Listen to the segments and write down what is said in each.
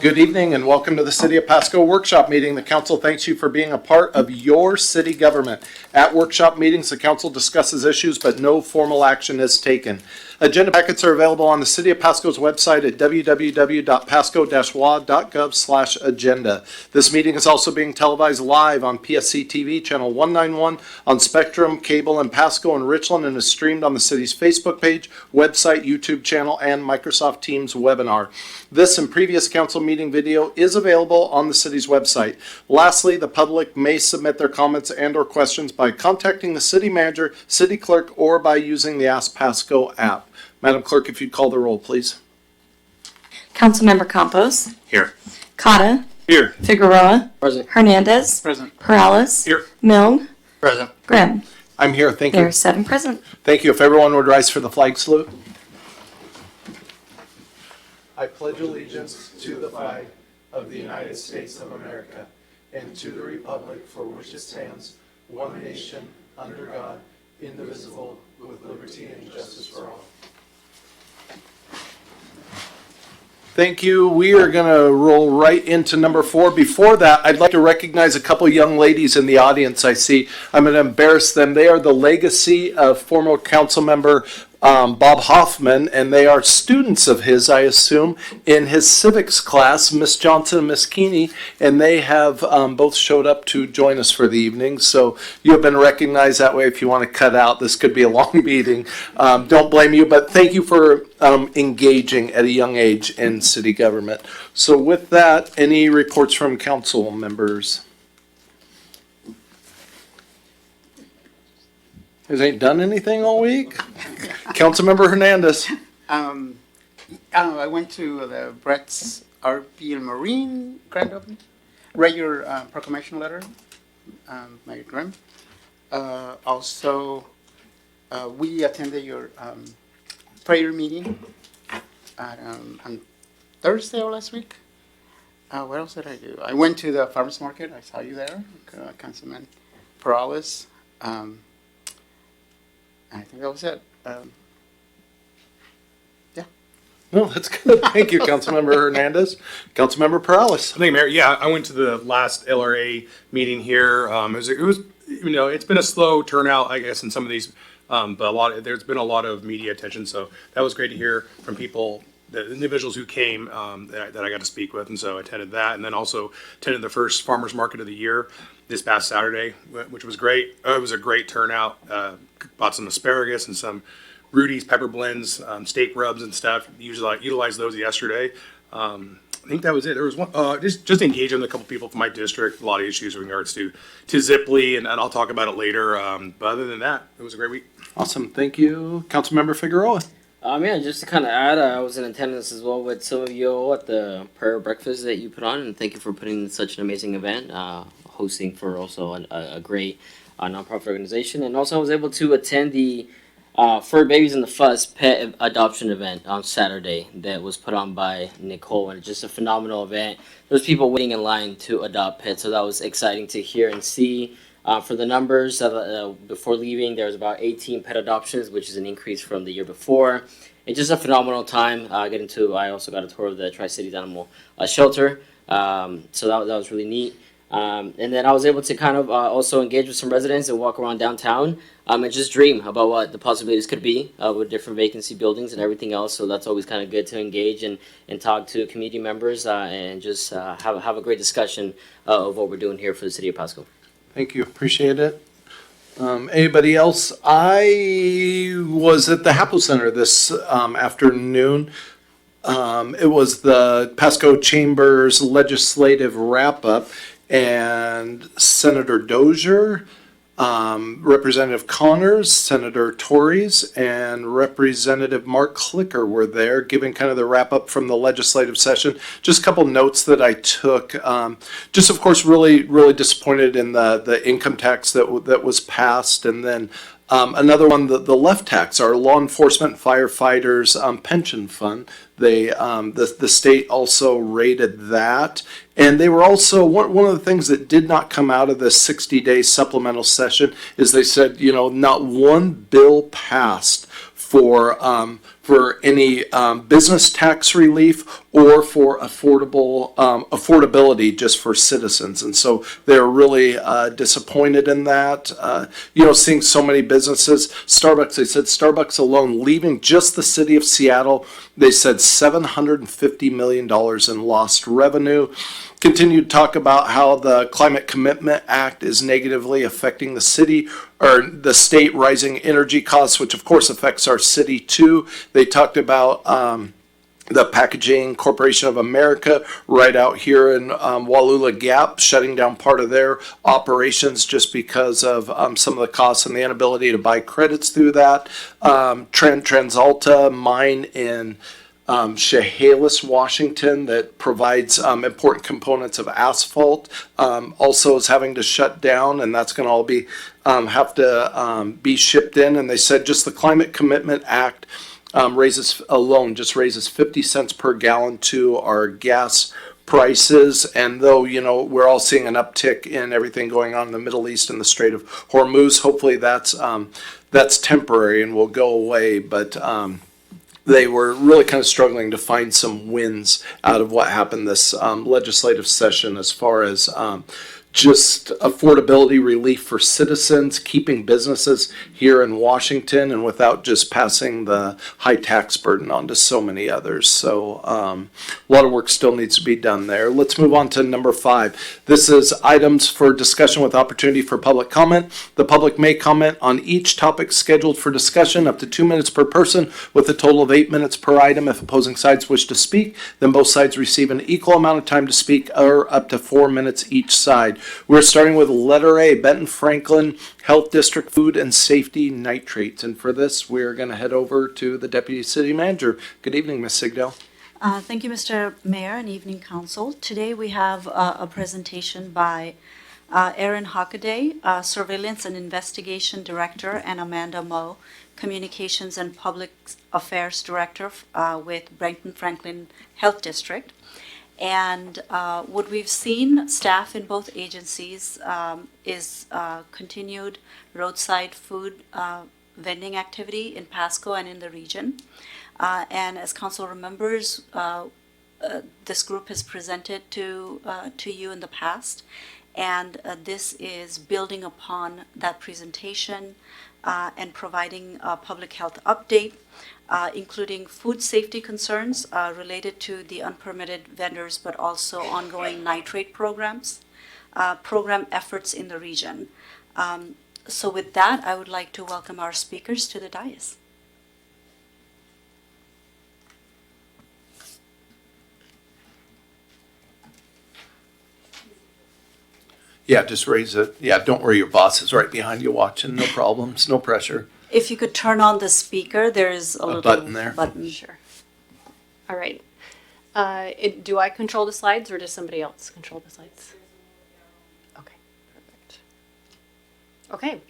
Good evening and welcome to the City of Pasco Workshop Meeting. The council thanks you for being a part of your city government. At workshop meetings, the council discusses issues, but no formal action is taken. Agenda packets are available on the City of Pasco's website at www.pasco-wa.gov/agenda. This meeting is also being televised live on PSC-TV channel 191 on Spectrum, Cable, and Pasco and Richland, and is streamed on the city's Facebook page, website, YouTube channel, and Microsoft Teams webinar. This and previous council meeting video is available on the city's website. Lastly, the public may submit their comments and or questions by contacting the city manager, city clerk, or by using the Ask Pasco app. Madam Clerk, if you'd call the roll, please. Councilmember Campos. Here. Cotta. Here. Figueroa. Present. Hernandez. Present. Perales. Here. Milne. Present. Grimm. I'm here. Thank There you. are 7 present. Thank you. If everyone would rise for the flag salute. I pledge allegiance to the flag of the United States of America and to the republic for which it stands, one nation, under God, indivisible, with liberty and justice for all. Thank you. We are going to roll right into number 4. Before that, I'd like to recognize a couple young ladies in the audience I see. I'm going to embarrass them. They are the legacy of former council member Bob Hoffman, and they are students of his, I assume, in his civics class, Miss Johnson and Miss Keeney, and they have both showed up to join us for the evening. So you have been recognized that way. If you want to cut out, this could be a long meeting. Don't blame you, but thank you for engaging at a young age in city government. So with that, any reports from council members? You guys ain't done anything all week? Councilmember Hernandez. I went to the Brett's RP and Marine grand opening, read your proclamation letter, Mayor Grimm. Also, we attended your prayer meeting on Thursday of last week. What else did I do? I went to the farmers market. I saw you there, Councilman Perales. I think that was it. Yeah. No, that's good. Thank you, Councilmember Hernandez. Councilmember Perales. Thank you, Mayor. Yeah, I went to the last LRA meeting here. It was, it's been a slow turnout, I guess, in some of these, but there's been a lot of media attention. So that was great to hear from people, the individuals who came that I got to speak with, and so I attended that, and then also attended the first farmers market of the year this past Saturday, which was great. It was a great turnout. Bought some asparagus and some Rudy's pepper blends, steak rubs and stuff. Utilized those yesterday. I think that was it. There was one just engaging with a couple people from my district. A lot of issues in regards to Zipley, and I'll talk about it later. But other than that, it was a great week. Awesome. Thank you, Councilmember Figueroa. Yeah, just to kind of add, I was in attendance as well with some of you all at the prayer breakfast that you put on, and thank you for putting such an amazing event, hosting for also a great nonprofit organization. And also I was able to attend the Fur Babies and the Fuss pet adoption event on Saturday that was put on by Nicole, and it's just a phenomenal event. There's people waiting in line to adopt pets, so that was exciting to hear and see. For the numbers, before leaving, there was about 18 pet adoptions, which is an increase from the year before. It's just a phenomenal time. I also got a tour of the Tri-Cities Animal Shelter, so that was really neat. And then I was able to kind of also engage with some residents and walk around downtown and just dream about what the possibilities could be with different vacancy buildings and everything else. So that's always kind of good to engage and talk to community members and just have a great discussion of what we're doing here for the city of Pasco. Thank you. Appreciate it. Anybody else? I was at the Hapo Center this afternoon. It was the Pasco Chamber's legislative wrap-up, and Senator Dozier, Representative Connors, Senator Torres, and Representative Mark Clicker were there giving kind of the wrap up from the legislative session. Just a couple notes that I took. Just of course really disappointed in the income tax that was passed, and then another one, the left tax, our law enforcement firefighters pension fund. The state also rated that, and they were also one of the things that did not come out of the 60-day supplemental session is they said, not one bill passed for for any business tax relief or for affordability just for citizens. And so they're really disappointed in that. Seeing so many businesses, Starbucks, they said Starbucks alone leaving just the city of Seattle, they said $750 million in lost revenue. Continued to talk about how the Climate Commitment Act is negatively affecting the city or the state, rising energy costs, which of course affects our city too. They talked about the Packaging Corporation of America right out here in Wallula Gap, shutting down part of their operations just because of some of the costs and the inability to buy credits through that. TransAlta mine in Chehalis, Washington, that provides important components of asphalt, also is having to shut down, and that's going to all be have to be shipped in. And they said just the Climate Commitment Act raises 50 cents per gallon to our gas prices. And though, we're all seeing an uptick in everything going on in the Middle East and the Strait of Hormuz, hopefully that's temporary and will go away. But they were really kind of struggling to find some wins out of what happened this legislative session as far as just affordability relief for citizens, keeping businesses here in Washington, and without just passing the high tax burden on to so many others. So a lot of work still needs to be done there. Let's move on to number 5. This is items for discussion with opportunity for public comment. The public may comment on each topic scheduled for discussion up to 2 minutes per person, with a total of 8 minutes per item. If opposing sides wish to speak, then both sides receive an equal amount of time to speak, or up to 4 minutes each side. We're starting with letter A, Benton Franklin Health District Food and Safety Nitrates. And for this, we're going to head over to the Deputy City Manager. Good evening, Ms. Sigdale. Thank you, Mr. Mayor and Evening Council. Today we have a presentation by Aaron Hockaday, Surveillance and Investigation Director, and Amanda Moe, Communications and Public Affairs Director with Benton Franklin Health District. And what we've seen, staff in both agencies, is continued roadside food vending activity in Pasco and in the region. And as council remembers, this group has presented to you in the past, and this is building upon that presentation and providing a public health update, including food safety concerns related to the unpermitted vendors, but also ongoing nitrate programs, program efforts in the region. So with that, I would like to welcome our speakers to the dais. Yeah, just raise it. Yeah, don't worry, your boss is right behind you watching. No problems, no pressure. If you could turn on the speaker, there's a little button there. Button. Sure. All right. Do I control the slides, or does somebody else control the slides? Okay, perfect. Okay.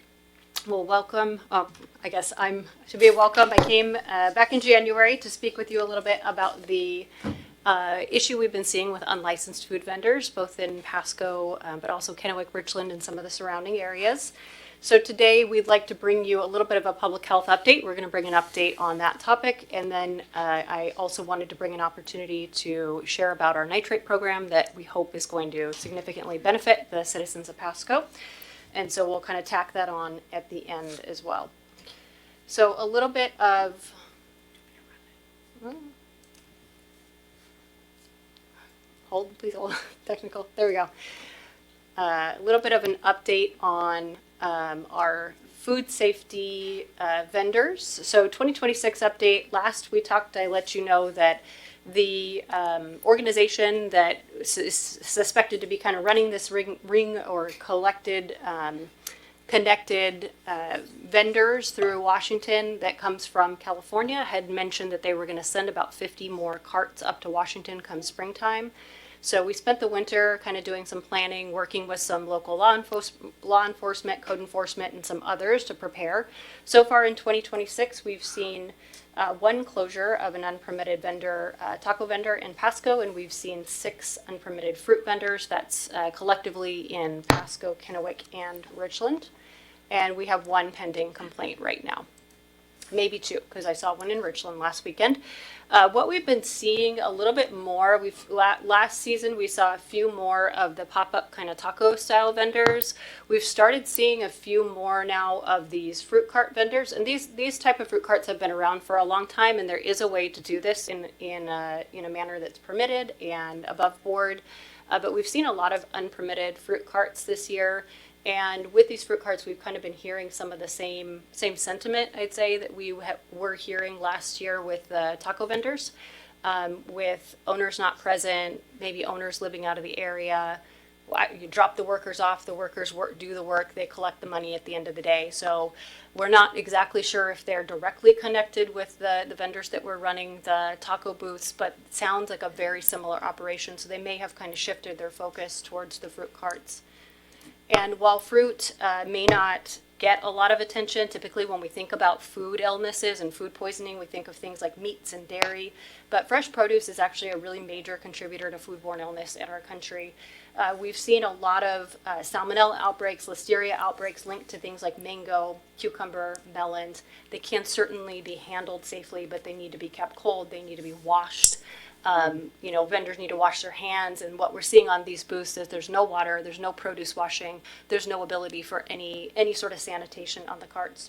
Well, welcome. I guess should be a welcome. I came back in January to speak with you a little bit about the issue we've been seeing with unlicensed food vendors, both in Pasco, but also Kennewick, Richland, and some of the surrounding areas. So today we'd like to bring you a little bit of a public health update. We're going to bring an update on that topic. And then I also wanted to bring an opportunity to share about our nitrate program that we hope is going to significantly benefit the citizens of Pasco. And so we'll kind of tack that on at the end as well. So a little bit of... Hold, please hold. Technical. There we go. A little bit of an update on our food safety vendors. So 2026 update. Last we talked, I let you know that the organization that is suspected to be kind of running this ring or connected vendors through Washington that comes from California had mentioned that they were going to send about 50 more carts up to Washington come springtime. So we spent the winter kind of doing some planning, working with some local law enforcement, code enforcement, and some others to prepare. So far in 2026, we've seen one closure of an unpermitted vendor, taco vendor in Pasco, and we've seen 6 unpermitted fruit vendors. That's collectively in Pasco, Kennewick, and Richland. And we have 1 pending complaint right now. maybe 2, because I saw one in Richland last weekend. What we've been seeing a little bit more, last season we saw a few more of the pop-up kind of taco style vendors. We've started seeing a few more now of these fruit cart vendors, and these type of fruit carts have been around for a long time, and there is a way to do this in a manner that's permitted and above board. But we've seen a lot of unpermitted fruit carts this year. And with these fruit carts, we've kind of been hearing some of the same sentiment, I'd say, that we were hearing last year with the taco vendors, with owners not present, maybe owners living out of the area. You drop the workers off, the workers do the work, they collect the money at the end of the day. So we're not exactly sure if they're directly connected with the vendors that were running the taco booths, but it sounds like a very similar operation. So they may have kind of shifted their focus towards the fruit carts. And while fruit may not get a lot of attention, typically when we think about food illnesses and food poisoning, we think of things like meats and dairy, but fresh produce is actually a really major contributor to foodborne illness in our country. We've seen a lot of salmonella outbreaks, listeria outbreaks linked to things like mango, cucumber, melons. They can certainly be handled safely, but they need to be kept cold, they need to be washed. Vendors need to wash their hands, and what we're seeing on these booths is there's no water, there's no produce washing, there's no ability for any sort of sanitation on the carts.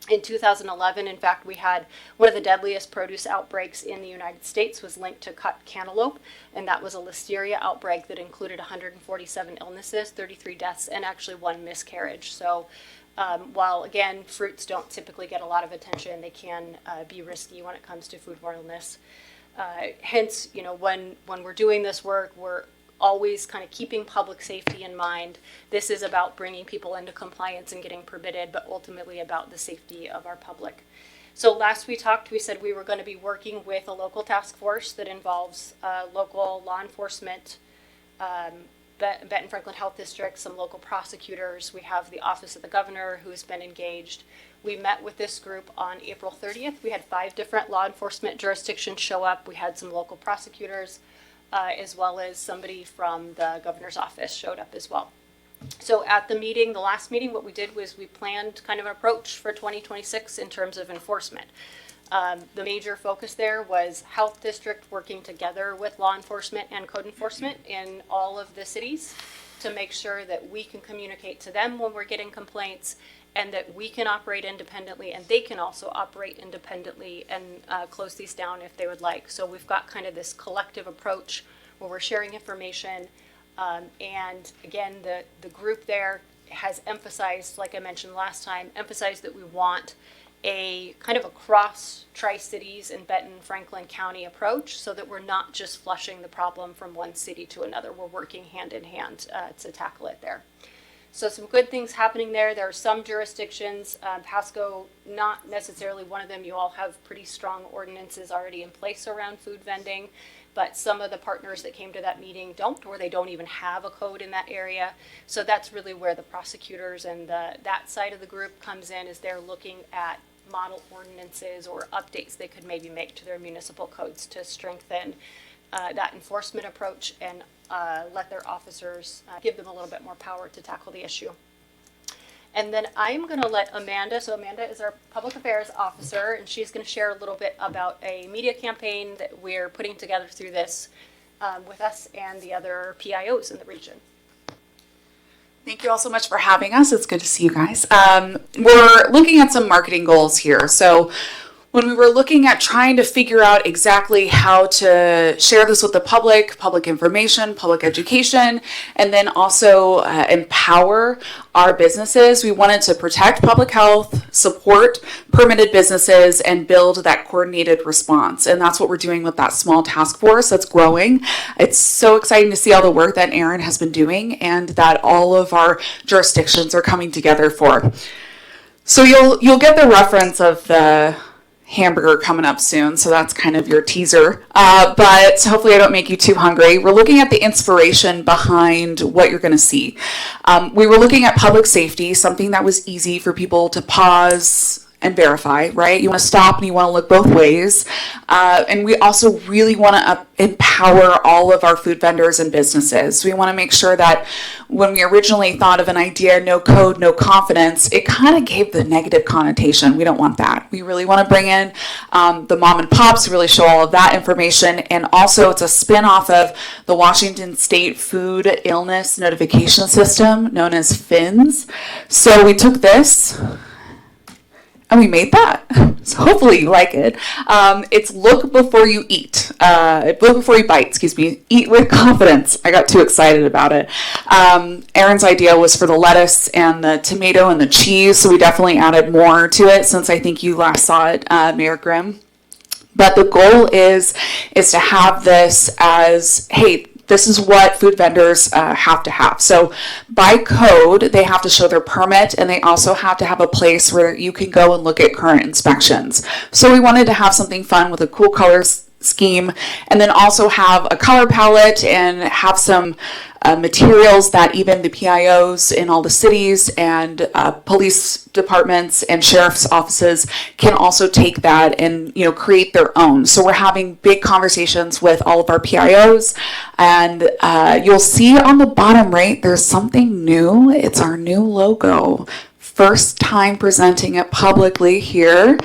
In 2011, in fact, we had one of the deadliest produce outbreaks in the United States was linked to cut cantaloupe, and that was a listeria outbreak that included 147 illnesses, 33 deaths, and actually 1 miscarriage. So while, again, fruits don't typically get a lot of attention, they can be risky when it comes to foodborne illness. Hence, when we're doing this work, we're always kind of keeping public safety in mind. This is about bringing people into compliance and getting permitted, but ultimately about the safety of our public. So last we talked, we said we were going to be working with a local task force that involves local law enforcement, Benton Franklin Health District, some local prosecutors. We have the Office of the Governor who has been engaged. We met with this group on April 30th. We had 5 different law enforcement jurisdictions show up. We had some local prosecutors, as well as somebody from the governor's office showed up as well. So at the meeting, the last meeting, what we did was we planned kind of an approach for 2026 in terms of enforcement. The major focus there was health district working together with law enforcement and code enforcement in all of the cities to make sure that we can communicate to them when we're getting complaints, and that we can operate independently, and they can also operate independently and close these down if they would like. So we've got kind of this collective approach where we're sharing information. And again, the group there has emphasized, like I mentioned last time, emphasized that we want a kind of a cross Tri-Cities and Benton Franklin County approach, so that we're not just flushing the problem from one city to another. We're working hand in hand to tackle it there. So some good things happening there. There are some jurisdictions, Pasco, not necessarily one of them. You all have pretty strong ordinances already in place around food vending, but some of the partners that came to that meeting don't, or they don't even have a code in that area. So that's really where the prosecutors and that side of the group comes in, is they're looking at model ordinances or updates they could maybe make to their municipal codes to strengthen that enforcement approach and let their officers give them a little bit more power to tackle the issue. And then I'm going to let Amanda, so Amanda is our public affairs officer, and she's going to share a little bit about a media campaign that we're putting together through this with us and the other PIOs in the region. Thank you all so much for having us. It's good to see you guys. We're looking at some marketing goals here. So when we were looking at trying to figure out exactly how to share this with the public information, public education, and then also empower our businesses, we wanted to protect public health, support permitted businesses, and build that coordinated response. And that's what we're doing with that small task force that's growing. It's so exciting to see all the work that Erin has been doing and that all of our jurisdictions are coming together for. So you'll get the reference of the hamburger coming up soon, so that's kind of your teaser, but hopefully I don't make you too hungry. We're looking at the inspiration behind what you're going to see. We were looking at public safety, something that was easy for people to pause and verify, right? You want to stop and you want to look both ways. And we also really want to empower all of our food vendors and businesses. We want to make sure that when we originally thought of an idea, no code, no confidence, it kind of gave the negative connotation. We don't want that. We really want to bring in the mom and pops, really show all of that information. And also it's a spin-off of the Washington State Food Illness Notification System, known as FINS. So we took this and we made that. So hopefully you like it. It's look before you eat. Look before you bite, excuse me. Eat with confidence. I got too excited about it. Aaron's idea was for the lettuce and the tomato and the cheese, so we definitely added more to it since I think you last saw it, Mayor Grimm. But the goal is to have this as, hey, this is what food vendors have to have. So by code, they have to show their permit, and they also have to have a place where you can go and look at current inspections. So we wanted to have something fun with a cool color scheme, and then also have a color palette and have some materials that even the PIOs in all the cities and police departments and sheriff's offices can also take that and, you know, create their own. So we're having big conversations with all of our PIOs, and you'll see on the bottom right there's something new. It's our new logo. First time presenting it publicly here.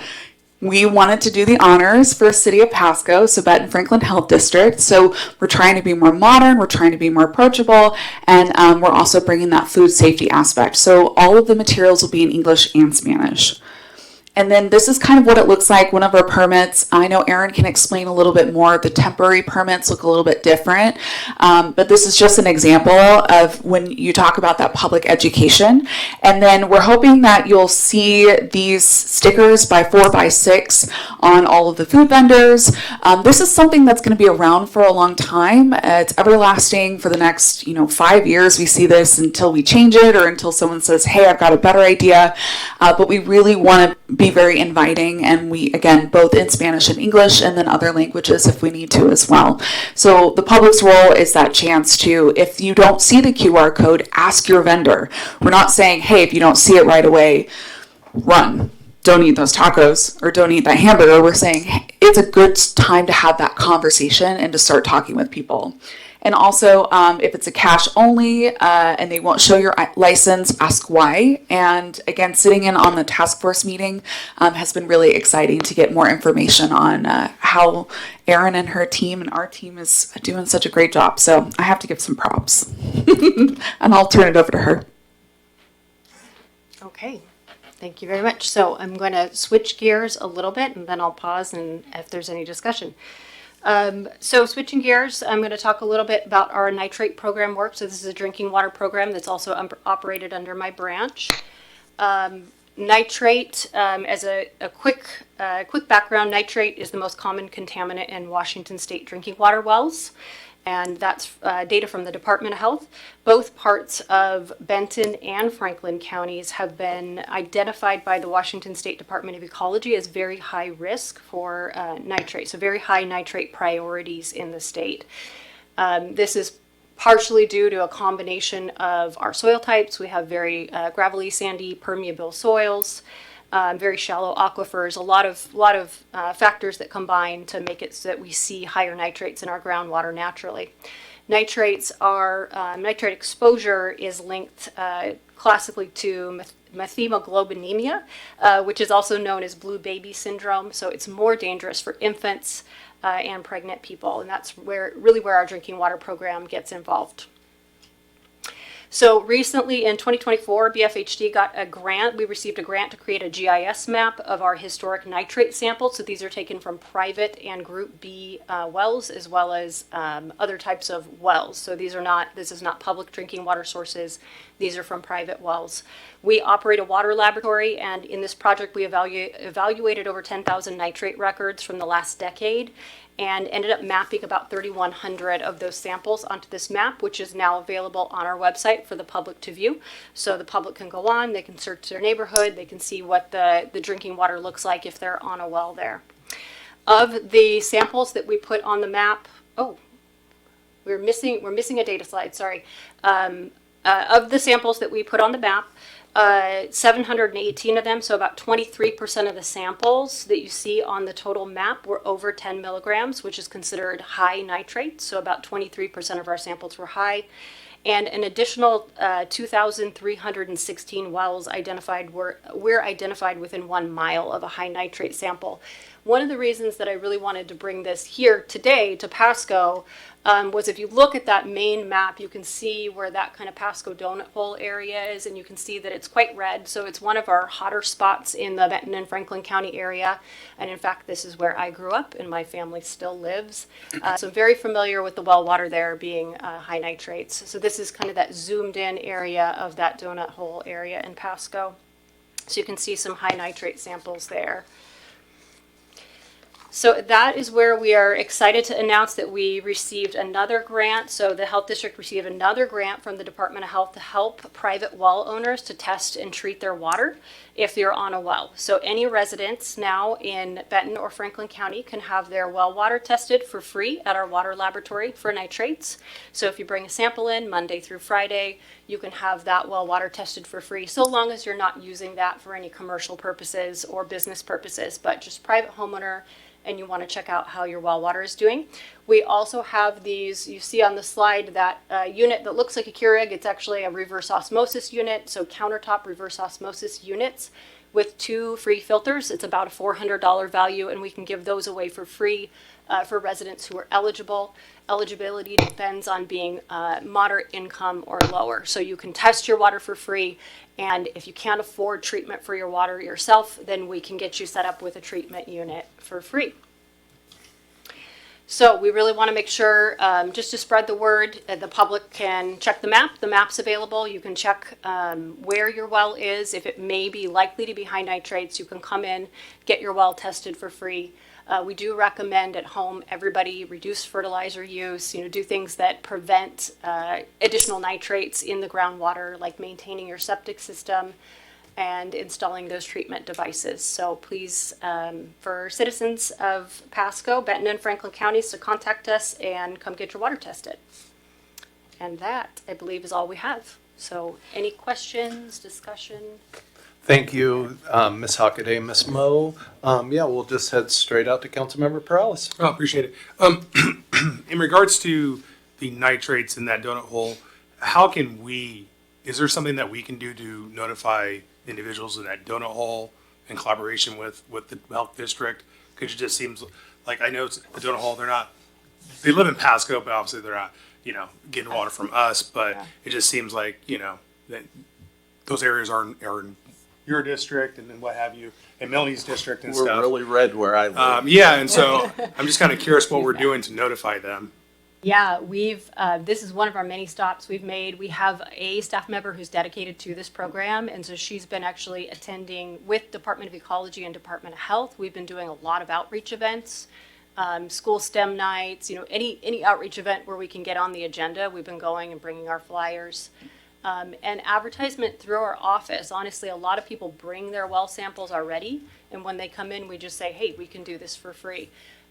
We wanted to do the honors for the city of Pasco, so Benton Franklin Health District. So we're trying to be more modern, we're trying to be more approachable, and we're also bringing that food safety aspect. So all of the materials will be in English and Spanish. And then this is kind of what it looks like, one of our permits. I know Aaron can explain a little bit more. The temporary permits look a little bit different, but this is just an example of when you talk about that public education. And then we're hoping that you'll see these stickers by 4 by 6 on all of the food vendors. This is something that's going to be around for a long time. It's everlasting for the next, 5 years. We see this until we change it or until someone says, hey, I've got a better idea. But we really want to be very inviting, and we, again, both in Spanish and English, and then other languages if we need to as well. So the public's role is that chance to, if you don't see the QR code, ask your vendor. We're not saying, hey, if you don't see it right away, run. Don't eat those tacos or don't eat that hamburger. We're saying, hey, it's a good time to have that conversation and to start talking with people. And also, if it's a cash only and they won't show your license, ask why. And again, sitting in on the task force meeting has been really exciting to get more information on how Erin and her team and our team is doing such a great job. So I have to give some props. And I'll turn it over to her. Okay, thank you very much. So I'm going to switch gears a little bit, and then I'll pause and if there's any discussion. So switching gears, I'm going to talk a little bit about our nitrate program work. So this is a drinking water program that's also operated under my branch. Nitrate, as a quick background, nitrate is the most common contaminant in Washington State drinking water wells. And that's data from the Department of Health. Both parts of Benton and Franklin counties have been identified by the Washington State Department of Ecology as very high risk for nitrate, so very high nitrate priorities in the state. This is partially due to a combination of our soil types. We have very gravelly, sandy, permeable soils. Very shallow aquifers, a lot of factors that combine to make it so that we see higher nitrates in our groundwater naturally. Nitrate exposure is linked classically to methemoglobinemia, which is also known as blue baby syndrome. So it's more dangerous for infants and pregnant people, and that's where our drinking water program gets involved. So recently in 2024, BFHD got a grant. We received a grant to create a GIS map of our historic nitrate samples. So these are taken from private and Group B wells, as well as other types of wells. So this is not public drinking water sources. These are from private wells. We operate a water laboratory, and in this project we evaluated over 10,000 nitrate records from the last decade, and ended up mapping about 3,100 of those samples onto this map, which is now available on our website for the public to view. So the public can go on, they can search their neighborhood, they can see what the drinking water looks like if they're on a well there. Of the samples that we put on the map, we're missing a data slide, sorry. Of the samples that we put on the map, 718 of them, so about 23% of the samples that you see on the total map were over 10 milligrams, which is considered high nitrate. So about 23% of our samples were high. And an additional 2,316 wells were identified within 1 mile of a high nitrate sample. One of the reasons that I really wanted to bring this here today to Pasco was if you look at that main map, you can see where that kind of Pasco donut hole area is, and you can see that it's quite red. So it's one of our hotter spots in the Benton and Franklin County area. And in fact, this is where I grew up and my family still lives. So I'm very familiar with the well water there being high nitrates. So this is kind of that zoomed in area of that donut hole area in Pasco. So you can see some high nitrate samples there. So that is where we are excited to announce that we received another grant. So the Health District received another grant from the Department of Health to help private well owners to test and treat their water if they're on a well. So any residents now in Benton or Franklin County can have their well water tested for free at our water laboratory for nitrates. So if you bring a sample in Monday through Friday, you can have that well water tested for free, so long as you're not using that for any commercial purposes or business purposes, but just private homeowner, and you want to check out how your well water is doing. We also have these, you see on the slide, that unit that looks like a Keurig. It's actually a reverse osmosis unit, so countertop reverse osmosis units with 2 free filters. It's about a $400 value, and we can give those away for free for residents who are eligible. Eligibility depends on being moderate income or lower. So you can test your water for free, and if you can't afford treatment for your water yourself, then we can get you set up with a treatment unit for free. So we really want to make sure, just to spread the word, the public can check the map. The map's available. You can check where your well is. If it may be likely to be high nitrates, you can come in, get your well tested for free. We do recommend at home everybody reduce fertilizer use, do things that prevent additional nitrates in the groundwater, like maintaining your septic system and installing those treatment devices. So please, for citizens of Pasco, Benton, and Franklin counties to contact us and come get your water tested. And that, I believe, is all we have. So any questions, discussion? Thank you, Ms. Hockaday, Ms. Moe. Yeah, we'll just head straight out to Councilmember Perales. Oh, appreciate it. In regards to the nitrates in that donut hole, how can is there something that we can do to notify individuals in that donut hole in collaboration with the health district? Because it just seems like, I know it's the donut hole, they live in Pasco, but obviously they're not, getting water from us, but it just seems like, that those areas are in your district and then what have you, and Melanie's district and stuff. We're really red where I live. Yeah, and so I'm just kind of curious what we're doing to notify them. Yeah, this is one of our many stops we've made. We have a staff member who's dedicated to this program, and so she's been actually attending with Department of Ecology and Department of Health. We've been doing a lot of outreach events, school STEM nights, any outreach event where we can get on the agenda. We've been going and bringing our flyers. And advertisement through our office. Honestly, a lot of people bring their well samples already, and when they come in, we just say, hey, we can do this for free.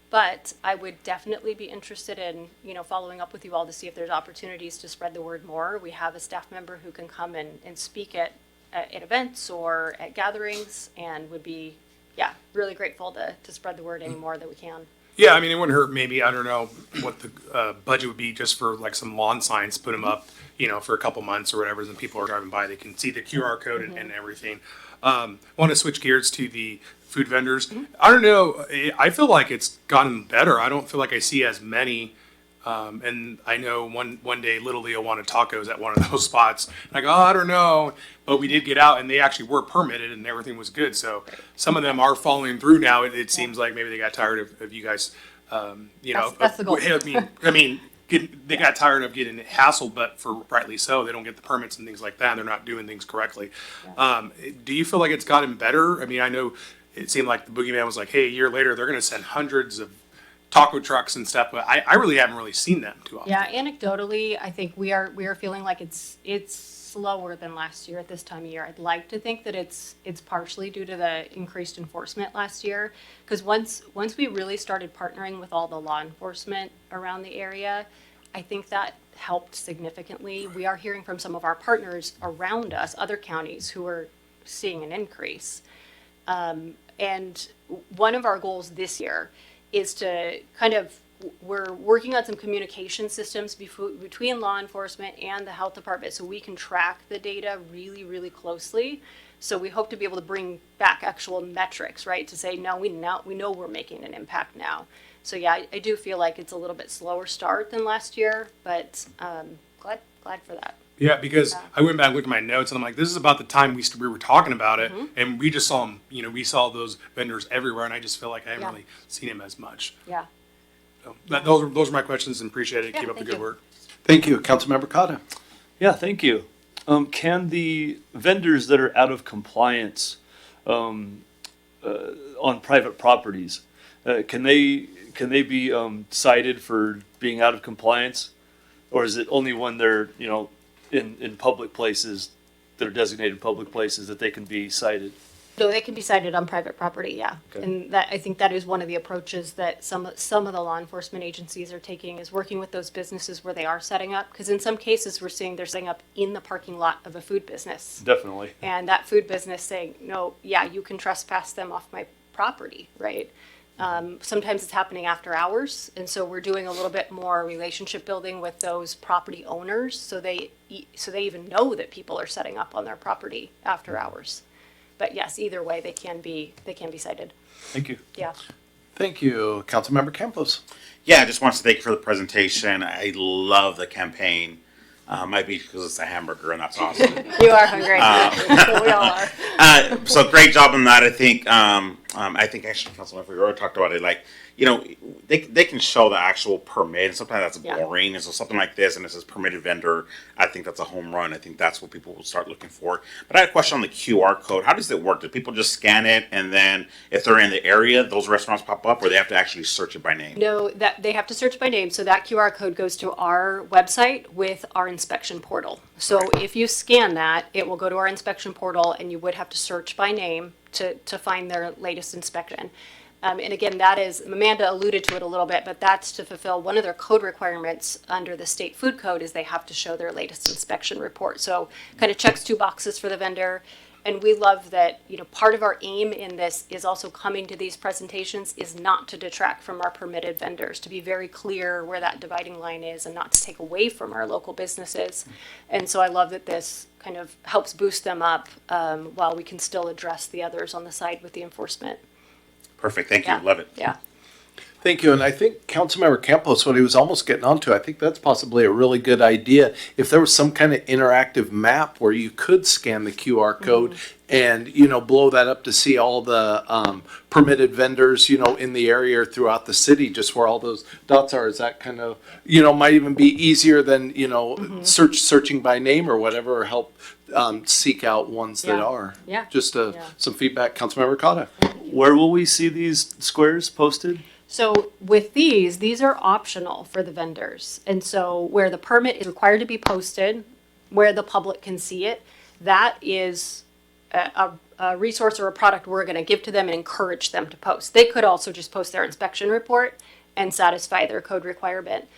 But I would definitely be interested in, following up with you all to see if there's opportunities to spread the word more. We have a staff member who can come and speak at events or at gatherings, and would be, really grateful to spread the word any more that we can. Yeah, I mean, it wouldn't hurt. Maybe, I don't know what the budget would be just for like some lawn signs, put them up, for a couple months or whatever, and people are driving by, they can see the QR code and everything. Want to switch gears to the food vendors. I don't know. I feel like it's gotten better. I don't feel like I see as many. And I know one day Little Leo wanted tacos at one of those spots. And I go, I don't know. But we did get out, and they actually were permitted, and everything was good. So some of them are following through now. It seems like maybe they got tired of you guys, That's the goal. I mean, they got tired of getting hassled, but for rightly so. They don't get the permits and things like that. And they're not doing things correctly. Do you feel like it's gotten better? I mean, I know it seemed like the boogeyman was like, hey, a year later, they're going to send hundreds of taco trucks and stuff, but I really haven't really seen them too often. Yeah, anecdotally, I think we are feeling like it's slower than last year at this time of year. I'd like to think that it's partially due to the increased enforcement last year, because once we really started partnering with all the law enforcement around the area, I think that helped significantly. We are hearing from some of our partners around us, other counties, who are seeing an increase. And one of our goals this year is to we're working on some communication systems between law enforcement and the health department so we can track the data really, really closely. So we hope to be able to bring back actual metrics, right? To say, no, we know we're making an impact now. So yeah, I do feel like it's a little bit slower start than last year, but glad for that. Yeah, because I went back and looked at my notes and I'm like, this is about the time we were talking about it, and we just saw them. We saw those vendors everywhere, and I just feel like I haven't really seen them as much. Yeah. So those are my questions, and appreciate it. Yeah, Keep up the thank good you. work. Thank you. Councilmember Cotta. Yeah, thank you. Can the vendors that are out of compliance on private properties, can they be cited for being out of compliance, or is it only when they're in public places that are designated public places that they can be cited? So they can be cited on private property, yeah. Okay. And I think that is one of the approaches that some of the law enforcement agencies are taking, is working with those businesses where they are setting up. Because in some cases, we're seeing they're setting up in the parking lot of a food business. Definitely. And that food business saying, no, yeah, you can trespass them off my property, right? Sometimes it's happening after hours. And so we're doing a little bit more relationship building with those property owners so they even know that people are setting up on their property after hours. But yes, either way, they can be cited. Thank you. Yeah. Thank you. Councilmember Campos. Yeah, I just want to thank you for the presentation. I love the campaign. Might be because it's a hamburger and that's awesome. You are hungry. We all are. So great job on that. I think actually Councilman Figueroa talked about it. Like, they can show the actual permit, and sometimes that's boring. And so something like this, and it says permitted vendor, I think that's a home run. I think that's what people will start looking for. But I had a question on the QR code. How does it work? Do people just scan it, and then if they're in the area, those restaurants pop up, or they have to actually search it by name? No, that they have to search by name. So that QR code goes to our website with our inspection portal. So if you scan that, it will go to our inspection portal, and you would have to search by name to find their latest inspection. And again, that is, Amanda alluded to it a little bit, but that's to fulfill one of their code requirements under the state food code is they have to show their latest inspection report. So kind of checks 2 boxes for the vendor. And we love that, part of our aim in this is also coming to these presentations is not to detract from our permitted vendors, to be very clear where that dividing line is and not to take away from our local businesses. And so I love that this kind of helps boost them up while we can still address the others on the side with the enforcement. Perfect. Thank you. Yeah. Love it. Yeah. Thank you. And I think Councilmember Campos, what he was almost getting onto, I think that's possibly a really good idea. If there was some kind of interactive map where you could scan the QR code and, blow that up to see all the permitted vendors, in the area or throughout the city, just where all those dots are, is that kind of, might even be easier than, searching by name or whatever, or help seek out ones that Yeah. are. Yeah. Just some feedback. Councilmember Cotta. Where will we see these squares posted? So with these are optional for the vendors. And so where the permit is required to be posted, where the public can see it, that is a resource or a product we're going to give to them and encourage them to post. They could also just post their inspection report and satisfy their code requirement.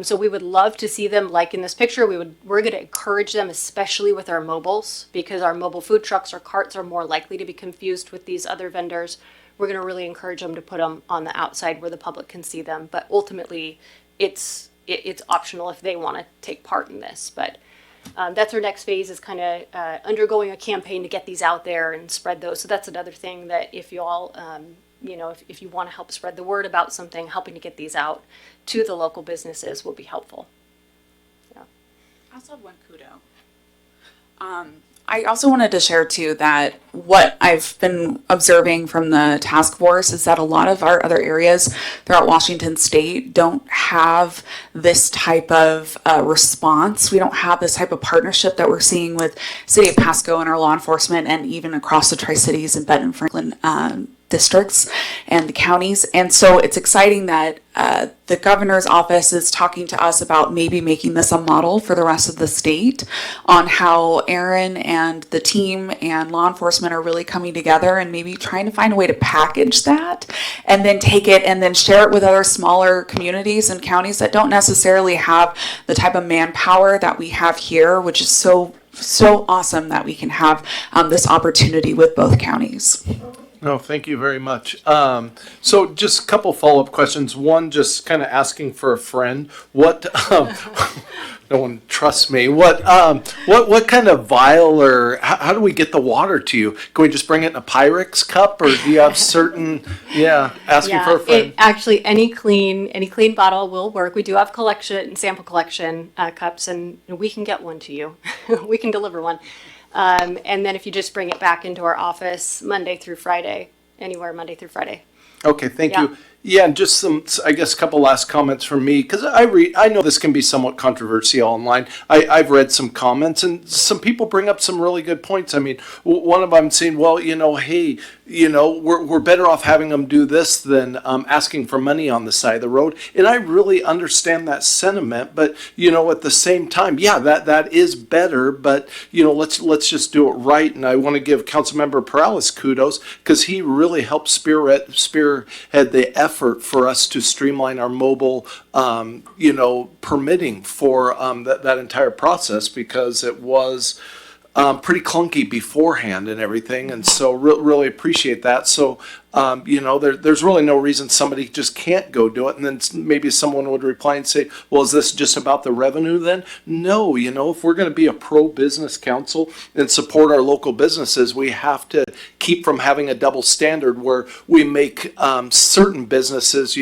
So we would love to see them, like in this picture, we're going to encourage them, especially with our mobiles, because our mobile food trucks or carts are more likely to be confused with these other vendors. We're going to really encourage them to put them on the outside where the public can see them. But ultimately, it's optional if they want to take part in this. But that's our next phase, is kind of undergoing a campaign to get these out there and spread those. So that's another thing that if you all, if you want to help spread the word about something, helping to get these out to the local businesses will be helpful. Yeah. I also have one kudo. I also wanted to share too that what I've been observing from the task force is that a lot of our other areas throughout Washington state don't have this type of response. We don't have this type of partnership that we're seeing with City of Pasco and our law enforcement, and even across the Tri-Cities and Benton Franklin districts and the counties. And so it's exciting that the governor's office is talking to us about maybe making this a model for the rest of the state on how Aaron and the team and law enforcement are really coming together and maybe trying to find a way to package that and then take it and then share it with other smaller communities and counties that don't necessarily have the type of manpower that we have here, which is so awesome that we can have this opportunity with both counties. No, thank you very much. So just a couple follow-up questions. One, just kind of asking for a friend. What, no one trusts me. What kind of vial or how do we get the water to you? Can we just bring it in a Pyrex cup or do you have certain, asking for a friend? Actually, any clean bottle will work. We do have sample collection cups, and we can get one to you. We can deliver one. And then if you just bring it back into our office Monday through Friday, anywhere Monday through Friday. Okay, thank Yeah. you. Yeah, and just some, I guess, a couple last comments from me, because I know this can be somewhat controversial online. I've read some comments, and some people bring up some really good points. I mean, one of them saying, well, hey, we're better off having them do this than asking for money on the side of the road. And I really understand that sentiment, but, at the same time, yeah, that is better, but, let's just do it right. And I want to give Councilmember Perales kudos, because he really helped spearhead the effort for us to streamline our mobile, permitting for that entire process, because it was pretty clunky beforehand and everything. And so really appreciate that. So, there's really no reason somebody just can't go do it. And then maybe someone would reply and say, well, is this just about the revenue then? No, if we're going to be a pro-business council and support our local businesses, we have to keep from having a double standard where we make certain businesses,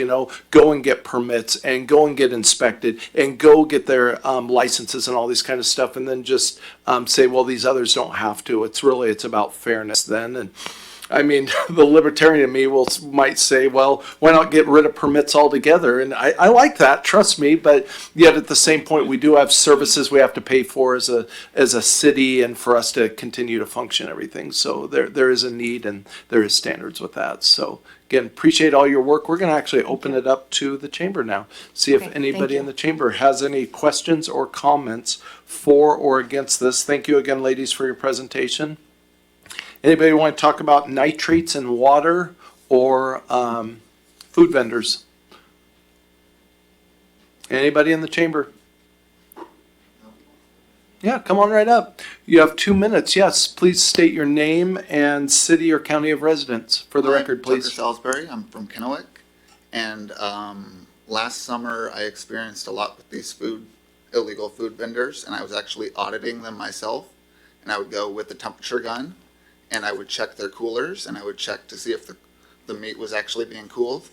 go and get permits and go and get inspected and go get their licenses and all these kind of stuff, and then just say, well, these others don't have to. It's about fairness then. And I mean, the libertarian in me might say, well, why not get rid of permits altogether? And I like that, trust me, but yet at the same point, we do have services we have to pay for as a city and for us to continue to function everything. So there is a need and there is standards with that. So again, appreciate all your work. We're going to actually open it up to the chamber now. See if anybody in the chamber has any questions or comments for or against this. Thank you again, ladies, for your presentation. Anybody want to talk about nitrates in water or food vendors? Anybody in the chamber? Yeah, come on right up. You have 2 minutes. Yes, please state your name and city or county of residence for the record, please. Tucker Salisbury. I'm from Kennewick. And last summer, I experienced a lot with these illegal food vendors, and I was actually auditing them myself. And I would go with the temperature gun, and I would check their coolers, and I would check to see if the meat was actually being cooled.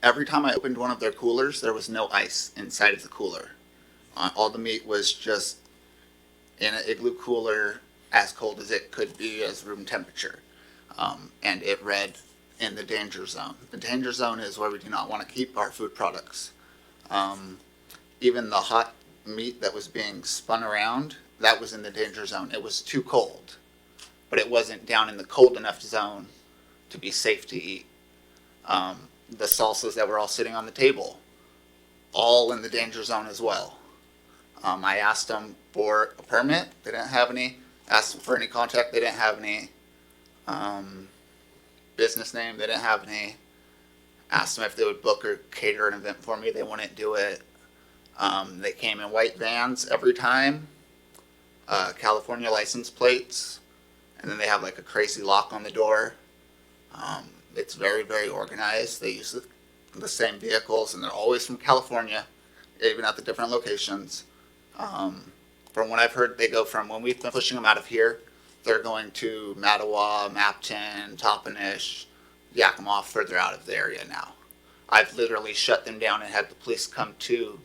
Every time I opened one of their coolers, there was no ice inside of the cooler. All the meat was just in an igloo cooler, as cold as it could be, as room temperature. And it read in the danger zone. The danger zone is where we do not want to keep our food products. Even the hot meat that was being spun around, that was in the danger zone. It was too cold, but it wasn't down in the cold enough zone to be safe to eat. The salsas that were all sitting on the table, all in the danger zone as well. I asked them for a permit, they didn't have any. Asked them for any contact, they didn't have any. Business name, they didn't have any. Asked them if they would book or cater an event for me, they wouldn't do it. They came in white vans every time. California license plates, and then they have like a crazy lock on the door. It's very, very organized. They use the same vehicles, and they're always from California, even at the different locations. From what I've heard, they go from when we've been pushing them out of here, they're going to Mattawa, Mapton, Toppenish, Yakima, further out of the area now. I've literally shut them down and had the police come to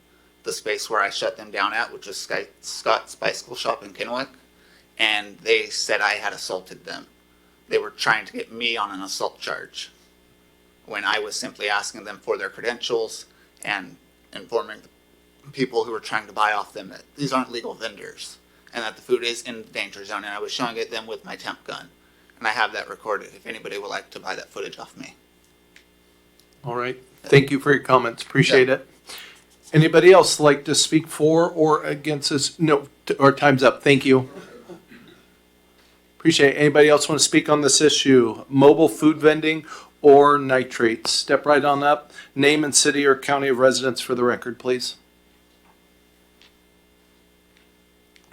the space where I shut them down at, which is Scott's Bicycle Shop in Kennewick, and they said I had assaulted them. They were trying to get me on an assault charge when I was simply asking them for their credentials and informing the people who were trying to buy off them that these aren't legal vendors and that the food is in the danger zone, and I was showing it them with my temp gun. and I have that recorded if anybody would like to buy that footage off me. All right. Thank you for your comments. Appreciate it. Anybody else like to speak for or against this? No, our time's up. Thank you. Appreciate it. Anybody else want to speak on this issue? Mobile food vending or nitrates? Step right on up. Name and city or county of residence for the record, please.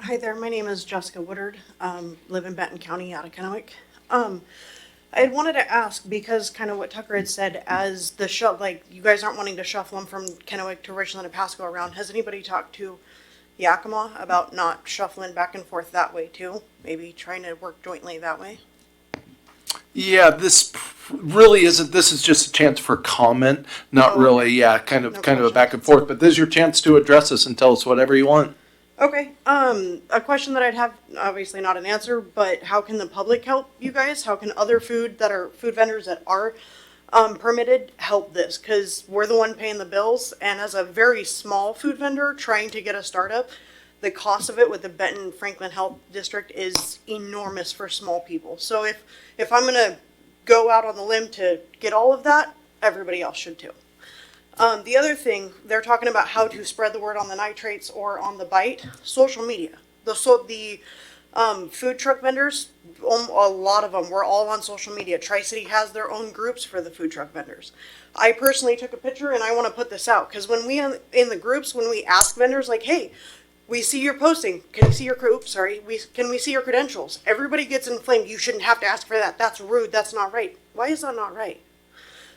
Hi there, my name is Jessica Woodard, live in Benton County out of Kennewick. I had wanted to ask, because kind of what Tucker had said, as the like, you guys aren't wanting to shuffle them from Kennewick to Richland and Pasco around, has anybody talked to Yakima about not shuffling back and forth that way too? Maybe trying to work jointly that way? Yeah, this really isn't, this is just a chance for comment, not really, yeah, kind of a back and forth, but this is your chance to address us and tell us whatever you want. Okay, a question that I'd have, obviously not an answer, but how can the public help you guys? How can other food vendors that are permitted help this? Because we're the one paying the bills, and as a very small food vendor trying to get a startup, the cost of it with the Benton Franklin Health District is enormous for small people. So if I'm gonna go out on the limb to get all of that, everybody else should too. The other thing, they're talking about how to spread the word on the nitrates or on the bite, social media. The food truck vendors, a lot of them, we're all on social media. Tri-City has their own groups for the food truck vendors. I personally took a picture and I want to put this out because when we in the groups, when we ask vendors like, hey, we see your posting, can we see your can we see your credentials? Everybody gets inflamed. You shouldn't have to ask for that. That's rude. That's not right. Why is that not right?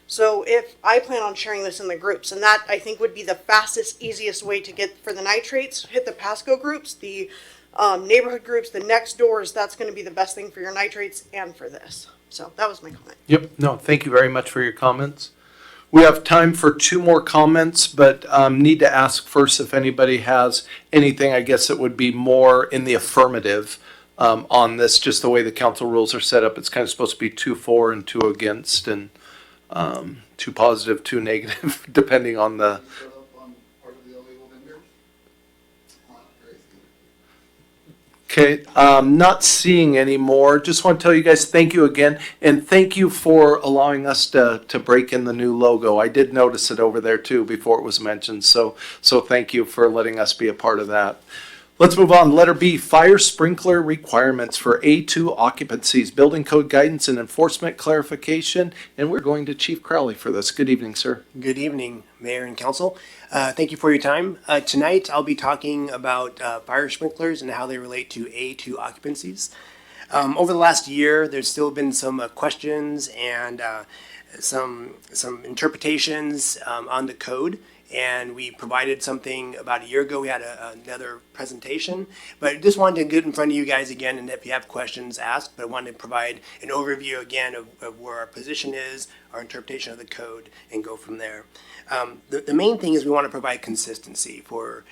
So if I plan on sharing this in the groups, and that I think would be the fastest, easiest way to get for the nitrates, hit the Pasco groups, the neighborhood groups, the next doors, that's going to be the best thing for your nitrates and for this. So that was my comment. Yep, no, thank you very much for your comments. We have time for 2 more comments, but need to ask first if anybody has anything, I guess it would be more in the affirmative on this, just the way the council rules are set up. It's kind of supposed to be 2 for and 2 against, and 2 positive, 2 negative, depending on the. Okay, not seeing any more. Just want to tell you guys thank you again, and thank you for allowing us to break in the new logo. I did notice it over there too before it was mentioned, so thank you for letting us be a part of that. Let's move on. Letter B, fire sprinkler requirements for A2 occupancies, building code guidance and enforcement clarification. And we're going to Chief Crowley for this. Good evening, sir. Good evening, Mayor and Council. Thank you for your time. Tonight, I'll be talking about fire sprinklers and how they relate to A2 occupancies. Over the last year, there's still been some questions and some interpretations on the code. And we provided something about a year ago. We had another presentation, but I just wanted to get in front of you guys again, and if you have questions, ask. But I wanted to provide an overview again of where our position is, our interpretation of the code, and go from there. The main thing is we want to provide consistency for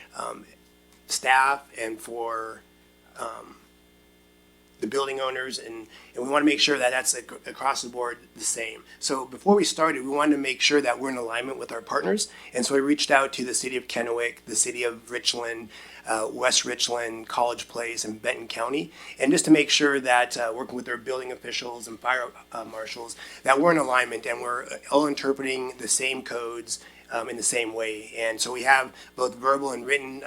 staff and for the building owners, and we want to make sure that that's across the board the same. So before we started, we wanted to make sure that we're in alignment with our partners, and so we reached out to the city of Kennewick, the city of Richland, West Richland, College Place, and Benton County, and just to make sure that working with our building officials and fire marshals, that we're in alignment and we're all interpreting the same codes in the same way. And so we have both verbal and written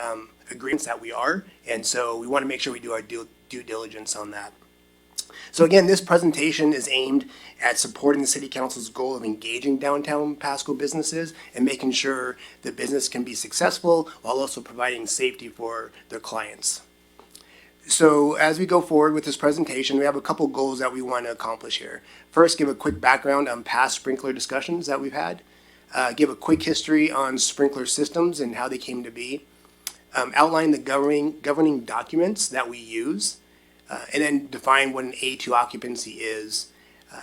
agreements that we are, and so we want to make sure we do our due diligence on that. So again, this presentation is aimed at supporting the City Council's goal of engaging downtown Pasco businesses and making sure the business can be successful while also providing safety for their clients. So as we go forward with this presentation, we have a couple goals that we want to accomplish here. First, give a quick background on past sprinkler discussions that we've had. Give a quick history on sprinkler systems and how they came to be. Outline the governing documents that we use, and then define what an A2 occupancy is,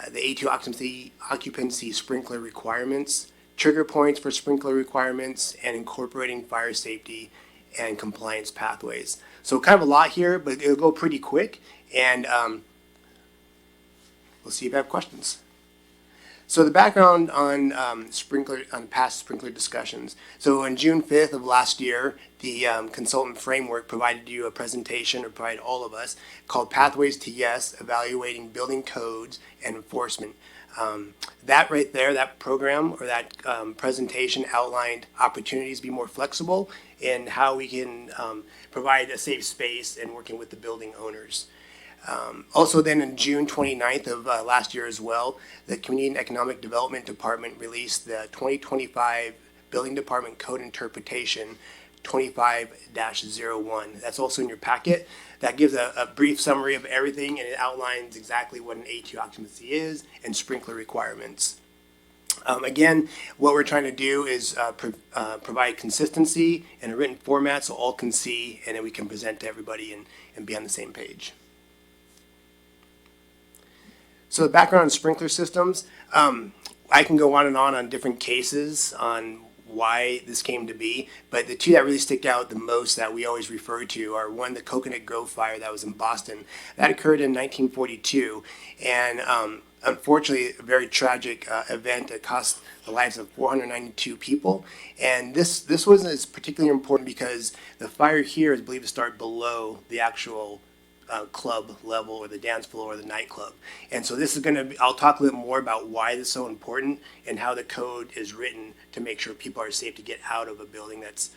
the A2 occupancy sprinkler requirements, trigger points for sprinkler requirements, and incorporating fire safety and compliance pathways. So kind of a lot here, but it'll go pretty quick, and we'll see if you have questions. So the background on past sprinkler discussions. So on June 5th of last year, the consultant framework provided you a presentation, or provided all of us, called Pathways to Yes, Evaluating Building Codes and Enforcement. That right there, that program or that presentation outlined opportunities to be more flexible in how we can provide a safe space and working with the building owners. Also then in June 29th of last year as well, the Community and Economic Development Department released the 2025 Building Department Code Interpretation 25-01. That's also in your packet. That gives a brief summary of everything, and it outlines exactly what an A2 occupancy is and sprinkler requirements. Again, what we're trying to do is provide consistency in a written format so all can see, and then we can present to everybody and be on the same page. So the background on sprinkler systems, I can go on and on different cases on why this came to be, but the two that really stick out the most that we always refer to are one, the Coconut Grove fire that was in Boston. That occurred in 1942, and unfortunately a very tragic event that cost the lives of 492 people. And this was particularly important because the fire here is believed to start below the actual club level or the dance floor or the nightclub. And so this is going to be, I'll talk a little more about why this is so important and how the code is written to make sure people are safe to get out of a building that's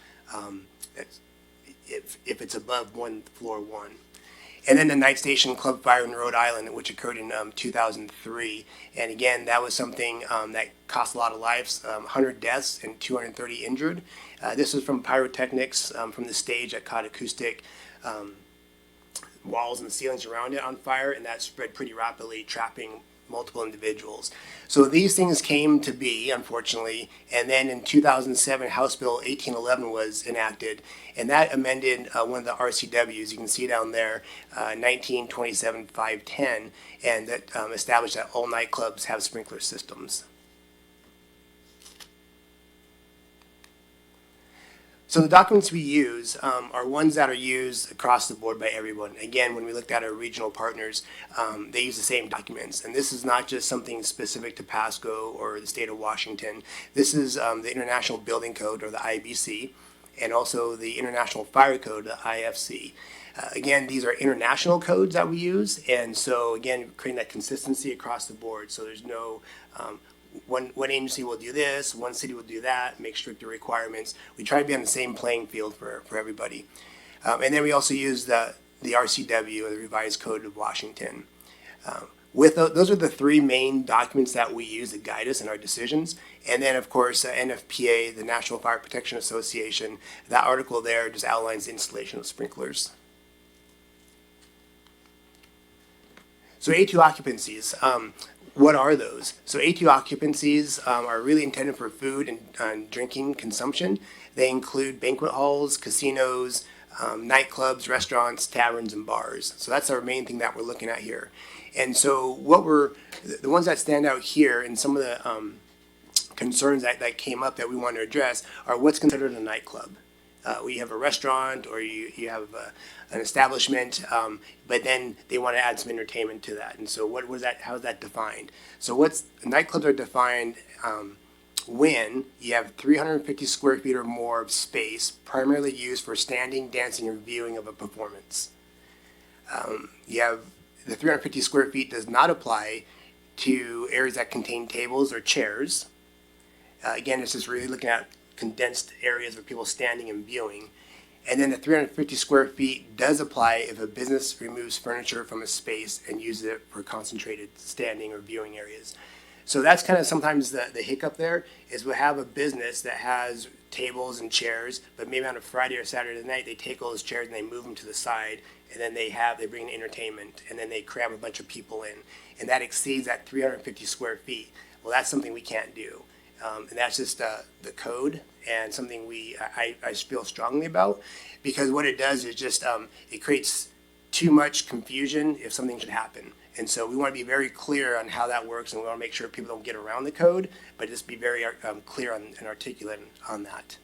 if it's above floor one. And then the Night Station Club fire in Rhode Island, which occurred in 2003. And again, that was something that cost a lot of lives, 100 deaths and 230 injured. This was from pyrotechnics from the stage that caught acoustic walls and ceilings around it on fire, and that spread pretty rapidly, trapping multiple individuals. So these things came to be, unfortunately, and then in 2007, House Bill 1811 was enacted, and that amended one of the RCWs, you can see down there, 1927-510, and that established that all nightclubs have sprinkler systems. So the documents we use are ones that are used across the board by everyone. Again, when we looked at our regional partners, they use the same documents. And this is not just something specific to Pasco or the state of Washington. This is the International Building Code, or the IBC, and also the International Fire Code, the IFC. Again, these are international codes that we use. And so, again, creating that consistency across the board. So there's no one agency will do this, one city will do that, make stricter requirements. We try to be on the same playing field for everybody. And then we also use the RCW, or the Revised Code of Washington. Those are the three main documents that we use to guide us in our decisions. And then, of course, NFPA, the National Fire Protection Association, that article there just outlines the installation of sprinklers. So A2 occupancies. What are those? So A2 occupancies are really intended for food and drinking consumption. They include banquet halls, casinos, nightclubs, restaurants, taverns, and bars. So that's our main thing that we're looking at here. And so the ones that stand out here, and some of the concerns that came up that we want to address, are what's considered a nightclub. You have a restaurant, or you have an establishment, but then they want to add some entertainment to that. And so what was that? How is that defined? So nightclubs are defined when you have 350 square feet or more of space, primarily used for standing, dancing, or viewing of a performance. You have the 350 square feet does not apply to areas that contain tables or chairs. Again, it's just really looking at condensed areas of people standing and viewing. And then the 350 square feet does apply if a business removes furniture from a space and uses it for concentrated standing or viewing areas. So that's kind of sometimes the hiccup there, is we'll have a business that has tables and chairs, but maybe on a Friday or Saturday night, they take all those chairs and they move them to the side, and then they bring entertainment, and then they cram a bunch of people in, and that exceeds that 350 square feet. Well, that's something we can't do. And that's just the code, and something I feel strongly about, because what it does is just it creates too much confusion if something should happen. And so we want to be very clear on how that works, and we want to make sure people don't get around the code, but just be very clear and articulate on that.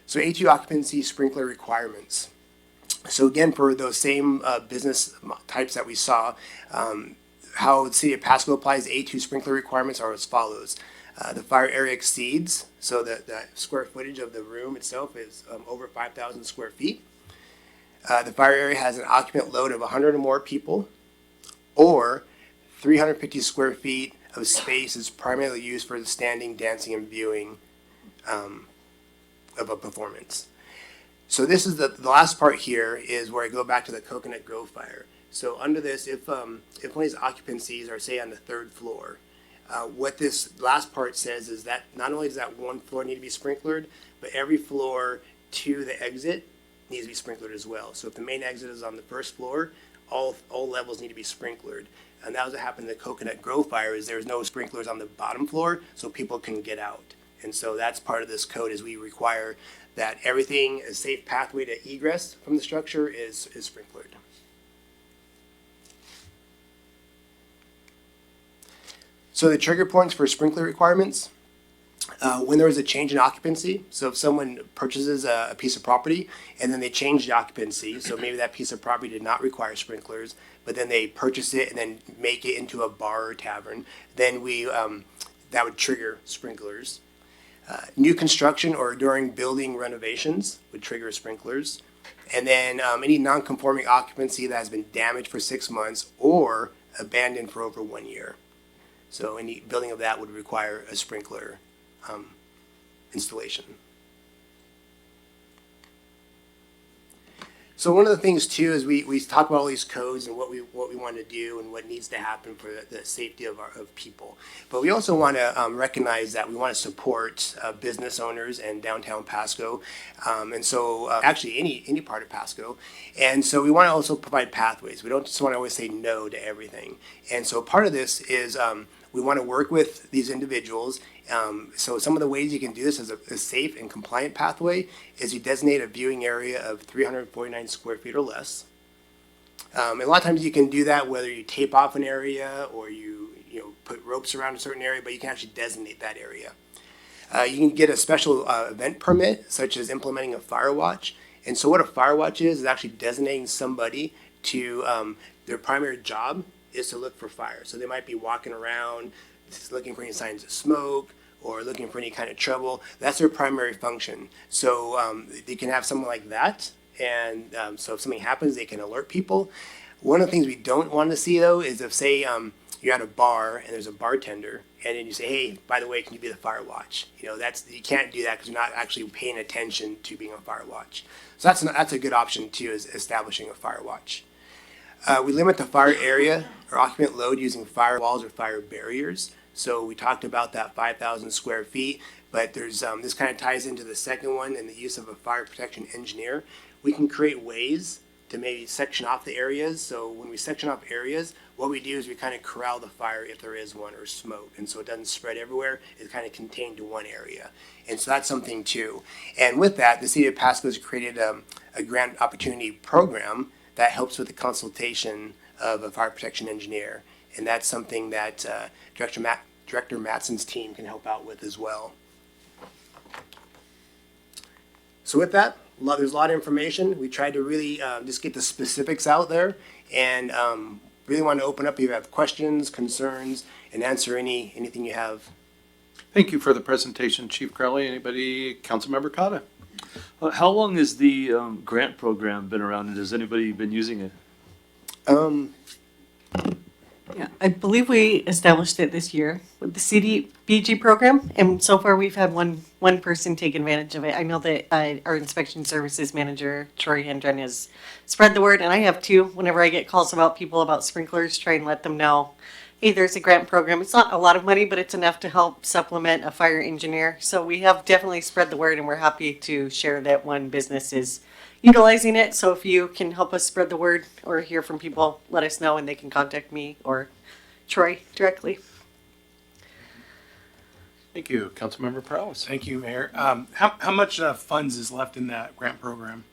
So A2 occupancy sprinkler requirements. So again, for those same business types that we saw, how the city of Pasco applies A2 sprinkler requirements are as follows. The fire area exceeds, so the square footage of the room itself is over 5,000 square feet. The fire area has an occupant load of 100 or more people, or 350 square feet of space is primarily used for the standing, dancing, and viewing of a performance. So this is the last part here is where I go back to the Coconut Grove fire. So under this, if one of these occupancies are, say, on the third floor, what this last part says is that not only does that one floor need to be sprinklered, but every floor to the exit needs to be sprinklered as well. So if the main exit is on the first floor, all levels need to be sprinklered. And that was what happened in the Coconut Grove fire, is there's no sprinklers on the bottom floor, so people can get out. And so that's part of this code, is we require that everything, a safe pathway to egress from the structure is sprinklered. So the trigger points for sprinkler requirements, when there is a change in occupancy, so if someone purchases a piece of property and then they change the occupancy, so maybe that piece of property did not require sprinklers, but then they purchase it and then make it into a bar or tavern, then that would trigger sprinklers. New construction or during building renovations would trigger sprinklers. And then any non-conforming occupancy that has been damaged for 6 months or abandoned for over 1 year. So any building of that would require a sprinkler installation. So one of the things too is we talk about all these codes and what we want to do and what needs to happen for the safety of people. But we also want to recognize that we want to support business owners and downtown Pasco, and so actually any part of Pasco. And so we want to also provide pathways. We don't just want to always say no to everything. And so part of this is we want to work with these individuals. So some of the ways you can do this as a safe and compliant pathway is you designate a viewing area of 349 square feet or less. And a lot of times you can do that whether you tape off an area or you put ropes around a certain area, but you can actually designate that area. You can get a special event permit, such as implementing a fire watch. And so what a fire watch is actually designating somebody to their primary job is to look for fire. So they might be walking around looking for any signs of smoke or looking for any kind of trouble. That's their primary function. So they can have someone like that, and so if something happens, they can alert people. One of the things we don't want to see, though, is if, say, you're at a bar and there's a bartender, and then you say, hey, by the way, can you be the fire watch? You can't do that because you're not actually paying attention to being a fire watch. So that's a good option, too, is establishing a fire watch. We limit the fire area or occupant load using fire walls or fire barriers. So we talked about that 5,000 square feet, but there's this kind of ties into the second one and the use of a fire protection engineer. We can create ways to maybe section off the areas. So when we section off areas, what we do is we kind of corral the fire if there is one or smoke. And so it doesn't spread everywhere. It's kind of contained to one area. And so that's something too. And with that, the city of Pasco has created a grant opportunity program that helps with the consultation of a fire protection engineer. And that's something that Director Matson's team can help out with as well. So with that, there's a lot of information. We tried to really just get the specifics out there, and really want to open up if you have questions, concerns, and answer anything you have. Thank you for the presentation, Chief Crowley. Anybody? Councilmember Cotta. How long has the grant program been around, and has anybody been using it? Yeah, I believe we established it this year with the CDBG program, and so far we've had one person take advantage of it. I know that our inspection services manager, Troy Hendren, has spread the word, and I have too. Whenever I get calls about people about sprinklers, try and let them know, hey, there's a grant program. It's not a lot of money, but it's enough to help supplement a fire engineer. So we have definitely spread the word, and we're happy to share that one business is utilizing it. So if you can help us spread the word or hear from people, let us know, and they can contact me or Troy directly. Thank you, Councilmember Prowse. Thank you, Mayor. How much funds is left in that grant program?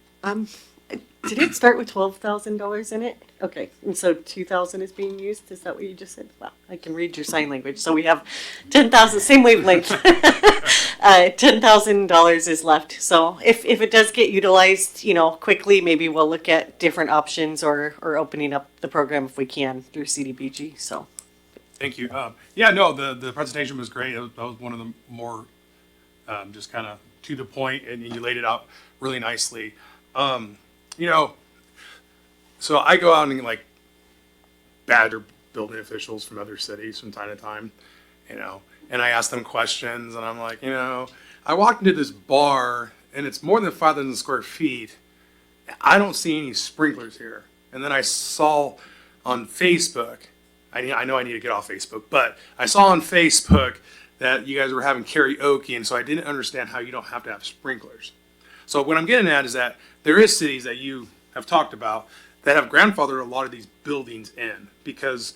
Did it start with $12,000 in it? Okay, and so 2,000 is being used? Is that what you just said? Wow, I can read your sign language. So we have 10,000, same wavelength. $10,000 is left. So if it does get utilized, quickly, maybe we'll look at different options or opening up the program if we can through CDBG. So. Thank you. Yeah, no, the presentation was great. That was one of the more just kind of to the point, and you laid it out really nicely. So I go out and badger building officials from other cities from time to time, and I ask them questions, and I'm like, I walked into this bar and it's more than 5,000 square feet. I don't see any sprinklers here. And then I saw on Facebook, I know I need to get off Facebook, but I saw on Facebook that you guys were having karaoke, and so I didn't understand how you don't have to have sprinklers. So what I'm getting at is that there is cities that you have talked about that have grandfathered a lot of these buildings in because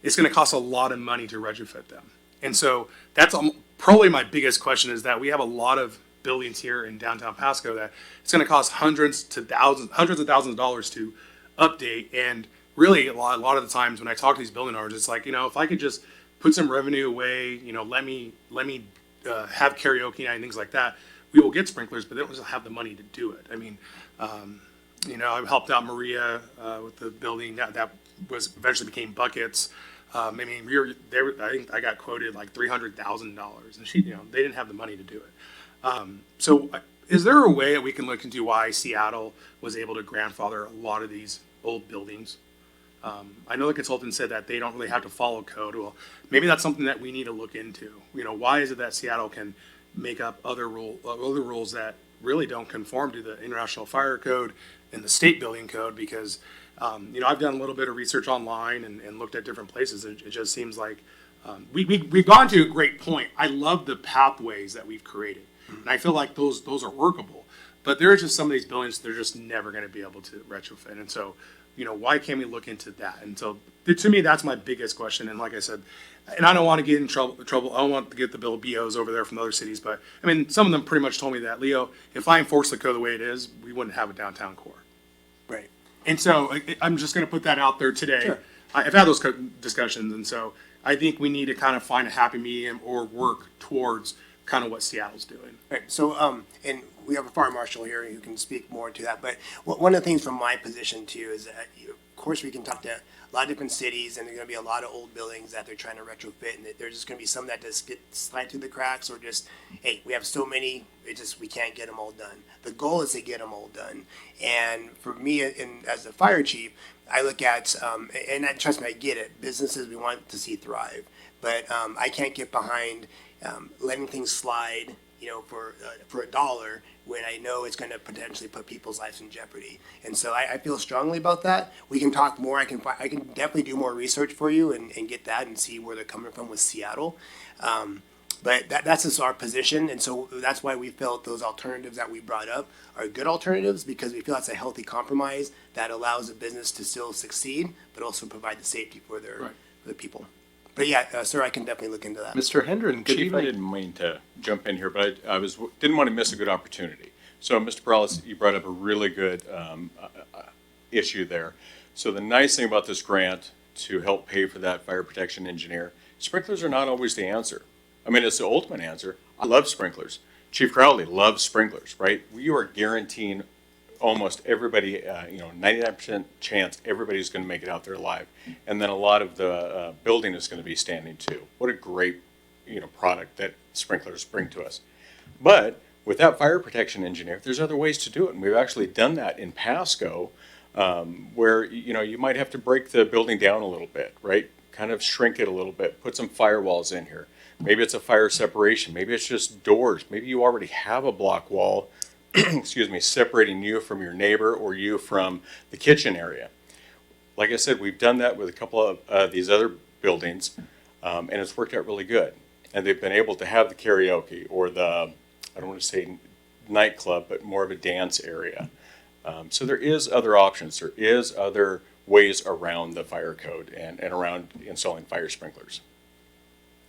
it's going to cost a lot of money to retrofit them. And so that's probably my biggest question is that we have a lot of buildings here in downtown Pasco that it's going to cost hundreds of thousands of dollars to update. And really a lot of the times when I talk to these building owners, it's like, if I could just put some revenue away, let me have karaoke night and things like that, we will get sprinklers, but they don't have the money to do it. I mean, I've helped out Maria with the building that was eventually became Buckets. I mean, I think I got quoted like $300,000, and they didn't have the money to do it. So, is there a way that we can look into why Seattle was able to grandfather a lot of these old buildings? I know the consultant said that they don't really have to follow code. Well, maybe that's something that we need to look into. Why is it that Seattle can make up other rules that really don't conform to the International Fire Code and the state building code? Because I've done a little bit of research online and looked at different places, and it just seems like we've gone to a great point. I love the pathways that we've created, and I feel like those are workable. But there are just some of these buildings they're just never going to be able to retrofit, and so why can't we look into that? And so to me, that's my biggest question. And like I said, and I don't want to get in trouble. I don't want to get the bill of BOs over there from other cities, but I mean, some of them pretty much told me that, Leo, if I enforce the code the way it is, we wouldn't have a downtown core. Right. And so I'm just going to put that out there today. Sure. I've had those discussions, and so I think we need to kind of find a happy medium or work towards kind of what Seattle's doing. Right. So, and we have a fire marshal here who can speak more to that. But one of the things from my position too is that, of course, we can talk to a lot of different cities, and there's going to be a lot of old buildings that they're trying to retrofit, and there's just going to be some that just slide through the cracks, or just, hey, we have so many, we can't get them all done. The goal is to get them all done. And for me, as a fire chief, I look at, trust me, I get it. Businesses we want to see thrive, but I can't get behind letting things slide, for a dollar when I know it's going to potentially put people's lives in jeopardy. And so I feel strongly about that. We can talk more. I can definitely do more research for you and get that and see where they're coming from with Seattle. But that's just our position. And so that's why we felt those alternatives that we brought up are good alternatives, because we feel that's a healthy compromise that allows a business to still succeed, but also provide the safety for for the people. But yeah, sir, I can definitely look into that. Mr. Hendren, Chief, I didn't mean to jump in here, but I didn't want to miss a good opportunity. So, Mr. Perales, you brought up a really good issue there. So the nice thing about this grant to help pay for that fire protection engineer, sprinklers are not always the answer. I mean, it's the ultimate answer. I love sprinklers. Chief Crowley loves sprinklers, right? You are guaranteeing almost everybody, 99% chance everybody's going to make it out there alive. And then a lot of the building is going to be standing too. What a great, product that sprinklers bring to us. But with that fire protection engineer, there's other ways to do it. And we've actually done that in Pasco, where, you might have to break the building down a little bit, right? Kind of shrink it a little bit, put some firewalls in here. Maybe it's a fire separation. Maybe it's just doors. Maybe you already have a block wall separating you from your neighbor or you from the kitchen area. Like I said, we've done that with a couple of these other buildings, and it's worked out really good. And they've been able to have the karaoke or the, I don't want to say nightclub, but more of a dance area. So there is other options. There is other ways around the fire code and around installing fire sprinklers.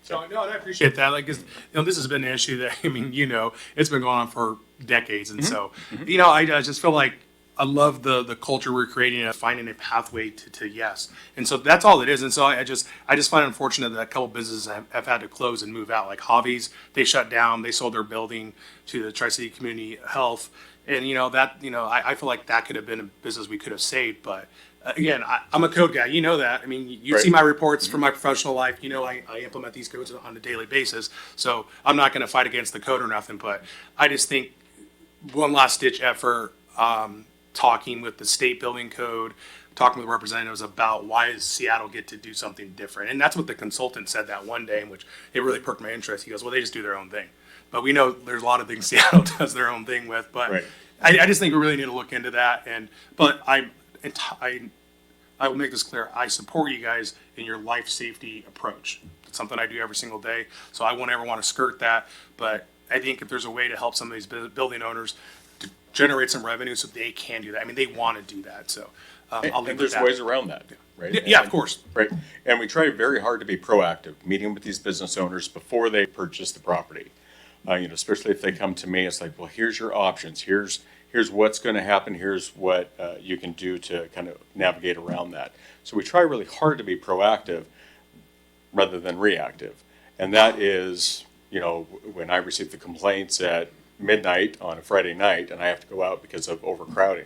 So, no, and I appreciate that. Like, 'cause, this has been an issue that, it's been going on for decades. And so, I just feel like I love the culture we're creating and finding a pathway to yes. And so that's all it is. And so I just find it unfortunate that a couple businesses have had to close and move out. Like Hobbies, they shut down, they sold their building to the Tri-City Community Health. And I feel like that could have been a business we could have saved. But again, I'm a code guy. You know that. I mean, you see my reports from my professional life. You know, I implement these codes on a daily basis. So I'm not going to fight against the code or nothing. But I just think one last ditch effort, talking with the state building code, talking with representatives about why does Seattle get to do something different. And that's what the consultant said that one day, in which it really perked my interest. He goes, well, they just do their own thing. But we know there's a lot of things Seattle does their own thing with. But I just think we really need to look into that. But I will make this clear. I support you guys in your life safety approach. It's something I do every single day. So I won't ever want to skirt that. But I think if there's a way to help some of these building owners to generate some revenue so they can do that. I mean, they want to do that. So I'll leave it And at there's that. ways around that, right? Yeah, of course. Right. And we try very hard to be proactive, meeting with these business owners before they purchase the property. Especially if they come to me, it's like, well, here's your options. Here's what's going to happen. Here's what you can do to kind of navigate around that. So we try really hard to be proactive rather than reactive. And that is, when I receive the complaints at midnight on a Friday night and I have to go out because of overcrowding.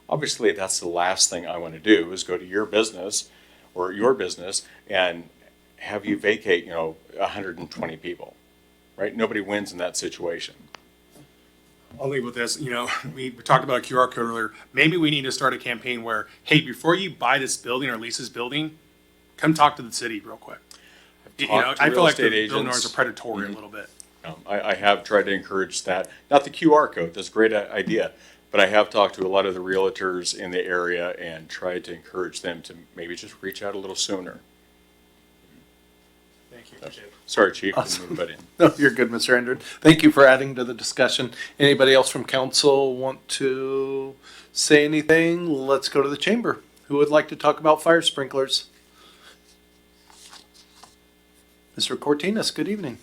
Obviously, that's the last thing I want to do is go to your business or your business and have you vacate, 120 people. Right? Nobody wins in that situation. I'll leave with this. We talked about a QR code earlier. Maybe we need to start a campaign where, hey, before you buy this building or lease this building, come talk to the city real quick. I feel like the building owners are predatory a little bit. I have tried to encourage that. Not the QR code, that's a great idea. But I have talked to a lot of the realtors in the area and tried to encourage them to maybe just reach out a little sooner. Thank you. Appreciate it. Sorry, Chief. Awesome. Didn't mean to butt in. No, you're good, Mr. Andrew. Thank you for adding to the discussion. Anybody else from council want to say anything? Let's go to the chamber. Who would like to talk about fire sprinklers? Mr. Cortinas, good evening.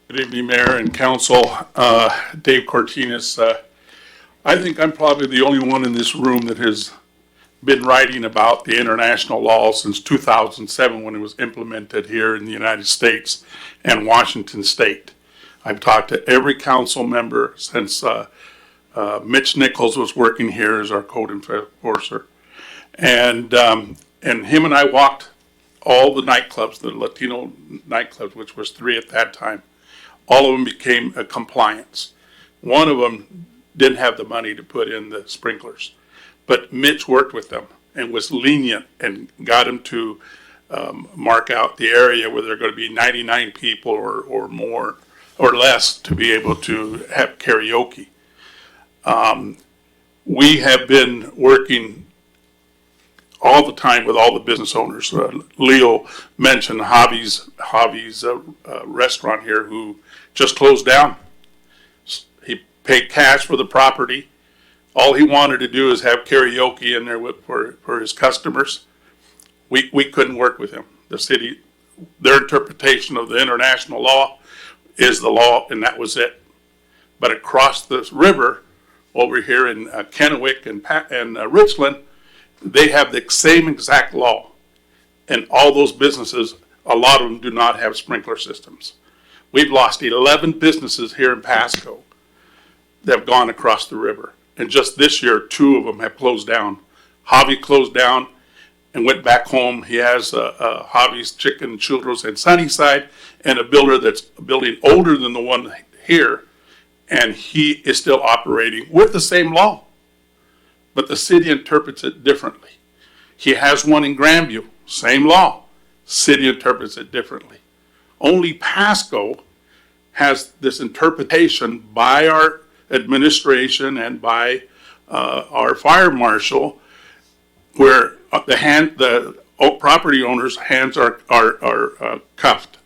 Good evening, Mayor and Council. Dave Cortinas. I think I'm probably the only one in this room that has been writing about the international law since 2007 when it was implemented here in the United States and Washington State. I've talked to every council member since Mitch Nichols was working here as our code enforcer. And him and I walked all the nightclubs, the Latino nightclubs, which was 3 at that time. All of them became a compliance. One of them didn't have the money to put in the sprinklers. But Mitch worked with them and was lenient and got them to mark out the area where there are going to be 99 people or more or less to be able to have karaoke. We have been working all the time with all the business owners. Leo mentioned Hobbies restaurant here who just closed down. He paid cash for the property. All he wanted to do is have karaoke in there for his customers. We couldn't work with him. The city, their interpretation of the international law is the law, and that was it. But across the river, over here in Kennewick and Richland, they have the same exact law. And all those businesses, a lot of them do not have sprinkler systems. We've lost 11 businesses here in Pasco that have gone across the river. And just this year, 2 of them have closed down. Hobby closed down and went back home. He has Hobby's Chicken Churros in Sunnyside and a builder that's a building older than the one here. And he is still operating with the same law. But the city interprets it differently. He has one in Grandview, same law. City interprets it differently. Only Pasco has this interpretation by our administration and by our fire marshal, where the property owners' hands are cuffed,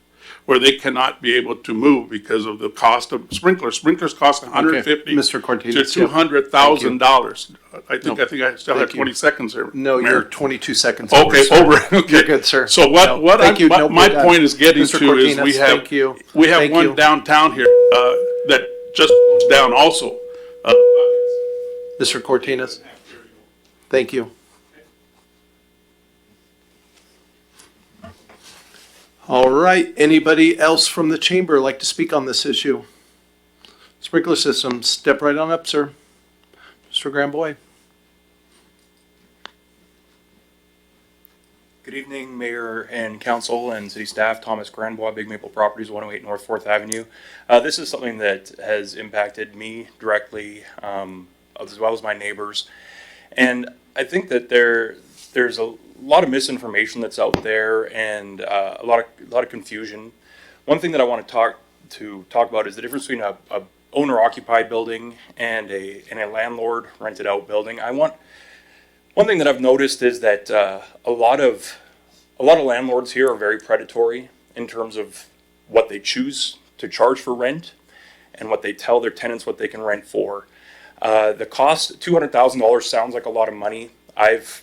where they cannot be able to move because of the cost of sprinklers. Sprinklers cost $150,000 Mr. Cortinas, to $200,000. I think I still have 20 seconds there. No, Mayor. you're 22 seconds Okay, sir. over. Okay. You're good, sir. So my point is getting Mr. to is Cortinas, we have thank you. one downtown here that just closed down also. Mr. Cortinas? Thank you. All right, anybody else from the chamber like to speak on this issue? Sprinkler system, step right on up, sir. Mr. Gramboy. Good evening, Mayor and Council and City staff. Thomas Granbois, Big Maple Properties, 108 North 4th Avenue. This is something that has impacted me directly, as well as my neighbors. And I think that there's a lot of misinformation that's out there and a lot of confusion. One thing that I want to talk about is the difference between a owner-occupied building and a landlord rented out building. One thing that I've noticed is that a lot of landlords here are very predatory in terms of what they choose to charge for rent and what they tell their tenants what they can rent for. The cost, $200,000, sounds like a lot of money. I've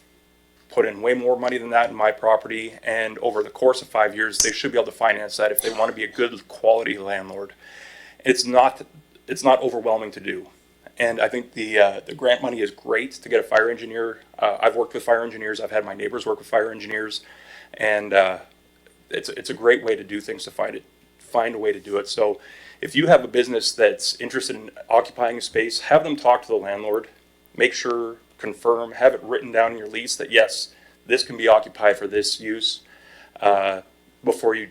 put in way more money than that in my property, and over the course of 5 years, they should be able to finance that if they want to be a good quality landlord. It's not overwhelming to do. And I think the grant money is great to get a fire engineer. I've worked with fire engineers. I've had my neighbors work with fire engineers, and it's a great way to do things, to find a way to do it. So if you have a business that's interested in occupying a space, have them talk to the landlord, make sure, confirm, have it written down in your lease that yes, this can be occupied for this use before you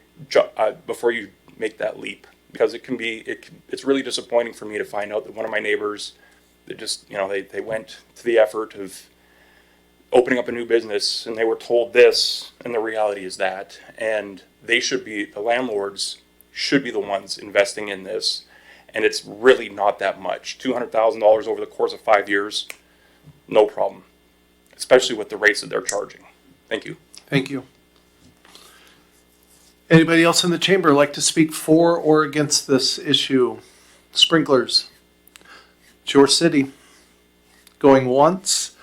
make that leap. Because it's really disappointing for me to find out that one of my neighbors, they went to the effort of opening up a new business and they were told this, and the reality is that. And the landlords should be the ones investing in this. And it's really not that much. $200,000 over the course of 5 years, no problem. Especially with the rates that they're charging. Thank you. Thank you. Anybody else in the chamber like to speak for or against this issue? Sprinklers. It's your city. Going once,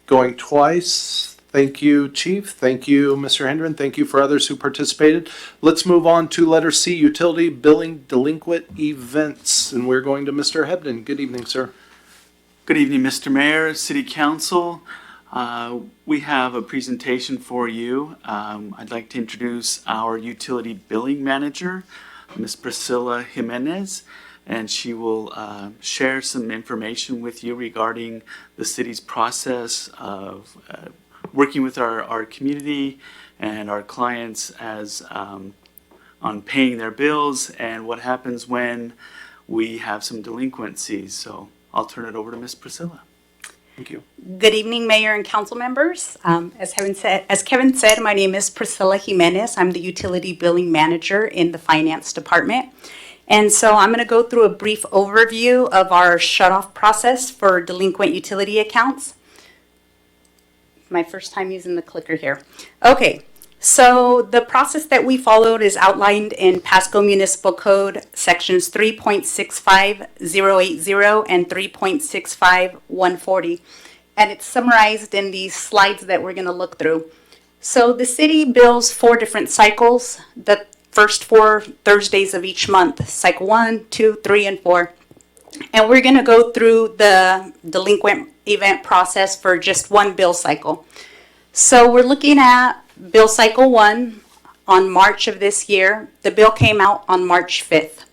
going twice. Thank you, Chief. Thank you, Mr. Hendren. Thank you for others who participated. Let's move on to letter C, utility billing delinquent events. And we're going to Mr. Hebden. Good evening, sir. Good evening, Mr. Mayor, City Council. We have a presentation for you. I'd like to introduce our utility billing manager, Ms. Priscilla Jimenez, and she will share some information with you regarding the city's process of working with our community and our clients as on paying their bills and what happens when we have some delinquencies. So I'll turn it over to Ms. Priscilla. Thank you. Good evening, Mayor and Council members. As Kevin said, my name is Priscilla Jimenez. I'm the Utility Billing Manager in the Finance Department. And so I'm going to go through a brief overview of our shutoff process for delinquent utility accounts. My first time using the clicker here. Okay, so the process that we followed is outlined in Pasco Municipal Code sections 3.65080 and 3.65140. And it's summarized in these slides that we're going to look through. So the city bills 4 different cycles, the first 4 Thursdays of each month, cycle 1, 2, 3, and 4. And we're going to go through the delinquent event process for just one bill cycle. So we're looking at bill cycle 1 on March of this year. The bill came out on March 5th.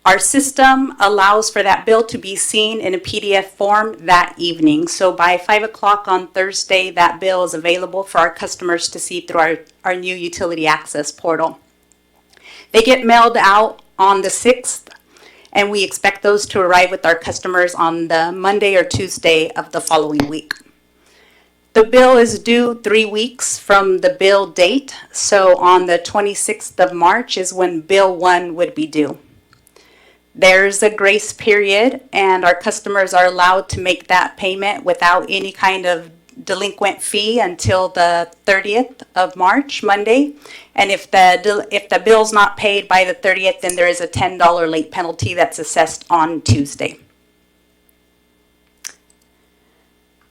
Our system allows for that bill to be seen in a PDF form that evening. So by 5 o'clock on Thursday, that bill is available for our customers to see through our new utility access portal. They get mailed out on the 6th, and we expect those to arrive with our customers on the Monday or Tuesday of the following week. The bill is due 3 weeks from the bill date, so on the 26th of March is when bill 1 would be due. There's a grace period, and our customers are allowed to make that payment without any kind of delinquent fee until the 30th of March, Monday. And if the bill's not paid by the 30th, then there is a $10 late penalty that's assessed on Tuesday.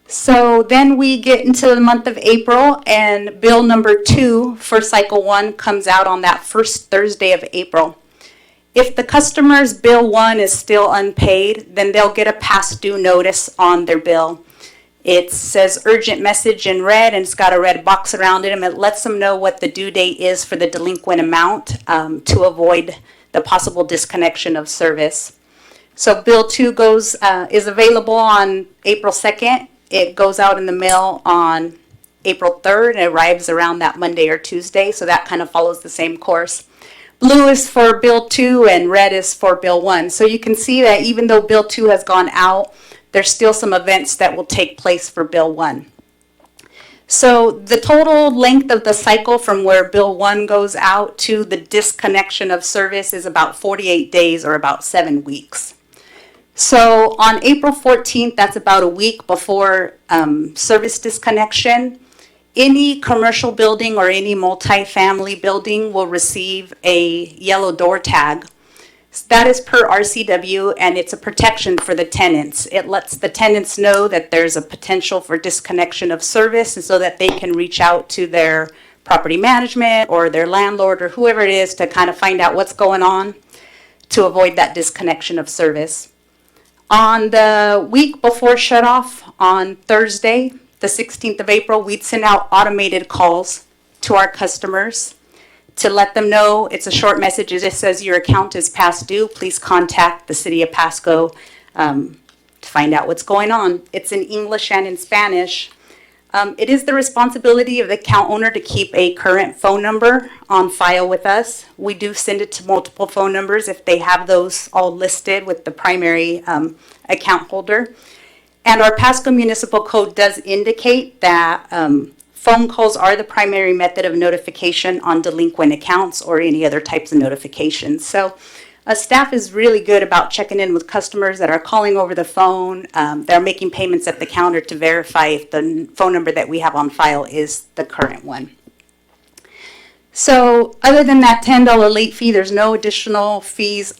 So then we get into the month of April, and bill number 2 for cycle 1 comes out on that first Thursday of April. If the customer's bill 1 is still unpaid, then they'll get a past due notice on their bill. It says urgent message in red, and it's got a red box around it, and it lets them know what the due date is for the delinquent amount to avoid the possible disconnection of service. So bill 2 is available on April 2nd. It goes out in the mail on April 3rd and arrives around that Monday or Tuesday, so that kind of follows the same course. Blue is for bill 2 and red is for bill 1. So you can see that even though bill 2 has gone out, there's still some events that will take place for bill 1. So the total length of the cycle from where bill 1 goes out to the disconnection of service is about 48 days or about 7 weeks. So on April 14th, that's about a week before service disconnection, any commercial building or any multifamily building will receive a yellow door tag. That is per RCW, and it's a protection for the tenants. It lets the tenants know that there's a potential for disconnection of service, and so that they can reach out to their property management or their landlord or whoever it is to kind of find out what's going on to avoid that disconnection of service. On the week before shutoff, on Thursday, the 16th of April, we'd send out automated calls to our customers to let them know. It's a short message. It just says your account is past due. Please contact the city of Pasco to find out what's going on. It's in English and in Spanish. It is the responsibility of the account owner to keep a current phone number on file with us. We do send it to multiple phone numbers if they have those all listed with the primary account holder. And our Pasco Municipal Code does indicate that phone calls are the primary method of notification on delinquent accounts or any other types of notifications. So staff is really good about checking in with customers that are calling over the phone. They're making payments at the counter to verify if the phone number that we have on file is the current one. So other than that $10 late fee, there's no additional fees.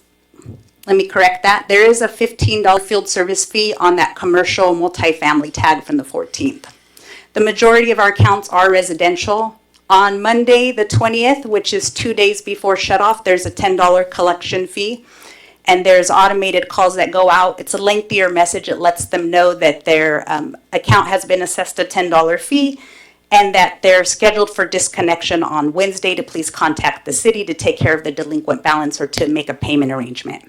Let me correct that. There is a $15 field service fee on that commercial multifamily tag from the 14th. The majority of our accounts are residential. On Monday, the 20th, which is 2 days before shutoff, there's a $10 collection fee. And there's automated calls that go out. It's a lengthier message. It lets them know that their account has been assessed a $10 fee and that they're scheduled for disconnection on Wednesday to please contact the city to take care of the delinquent balance or to make a payment arrangement.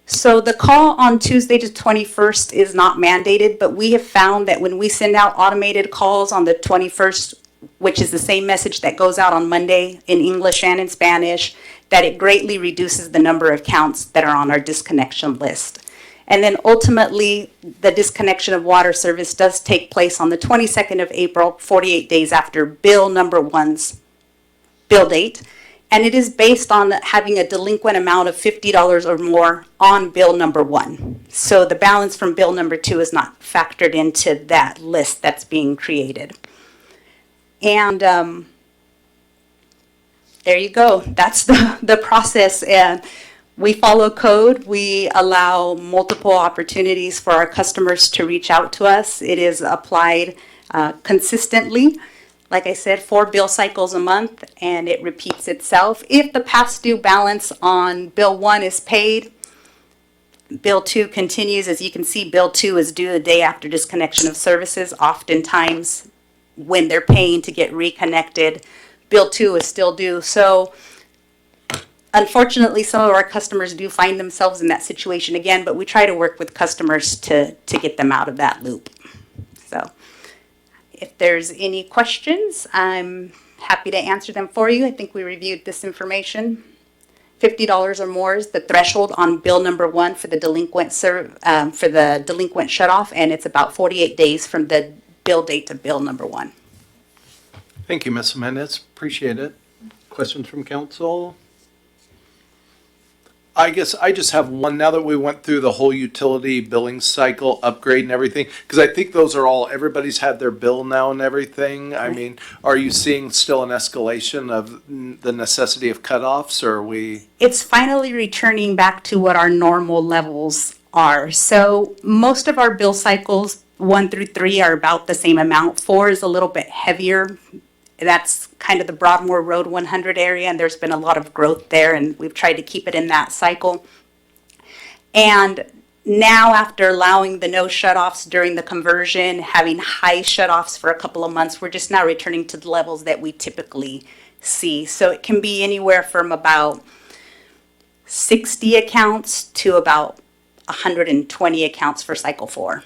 So the call on Tuesday the 21st is not mandated, but we have found that when we send out automated calls on the 21st, which is the same message that goes out on Monday in English and in Spanish, that it greatly reduces the number of accounts that are on our disconnection list. And then ultimately, the disconnection of water service does take place on the 22nd of April, 48 days after bill number 1's bill date. And it is based on having a delinquent amount of $50 or more on bill number 1. So the balance from bill number 2 is not factored into that list that's being created. And there you go. That's the process. And we follow code. We allow multiple opportunities for our customers to reach out to us. It is applied consistently. Like I said, 4 bill cycles a month, and it repeats itself. If the past due balance on bill 1 is paid, bill 2 continues. As you can see, bill 2 is due the day after disconnection of services. Oftentimes, when they're paying to get reconnected, bill 2 is still due. So unfortunately, some of our customers do find themselves in that situation again, but we try to work with customers to get them out of that loop. So if there's any questions, I'm happy to answer them for you. I think we reviewed this information. $50 or more is the threshold on bill number 1 for the delinquent shutoff, and it's about 48 days from the bill date to bill number 1. Thank you, Ms. Mendez. Appreciate it. Questions from council? I guess I just have one. Now that we went through the whole utility billing cycle upgrade and everything, because I think those are all, everybody's had their bill now and everything. I mean, are you seeing still an escalation of the necessity of cutoffs, or are we? It's finally returning back to what our normal levels are. So most of our bill cycles, 1 through 3, are about the same amount. 4 is a little bit heavier That's kind of the Broadmoor Road 100 area, and there's been a lot of growth there, and we've tried to keep it in that cycle. And now, after allowing the no shutoffs during the conversion, having high shutoffs for a couple of months, we're just now returning to the levels that we typically see. So it can be anywhere from about 60 accounts to about 120 accounts for cycle 4.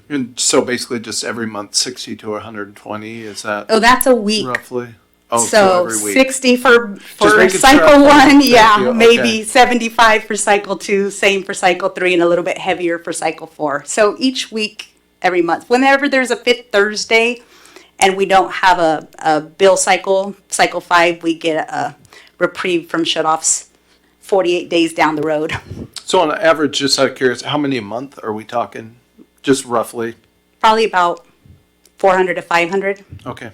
And so basically just every month, 60 to 120, is that? Oh, that's a week. Roughly? Oh, So every week. 60 for making cycle sure. 1, Thank yeah, you. maybe Okay. 75 for cycle 2, same for cycle 3, and a little bit heavier for cycle 4. So each week, every month, whenever there's a fifth Thursday and we don't have a bill cycle 5, we get a reprieve from shutoffs 48 days down the road. So on average, just out of curiosity, how many a month are we talking? Just roughly? Probably about 400 to 500. Okay.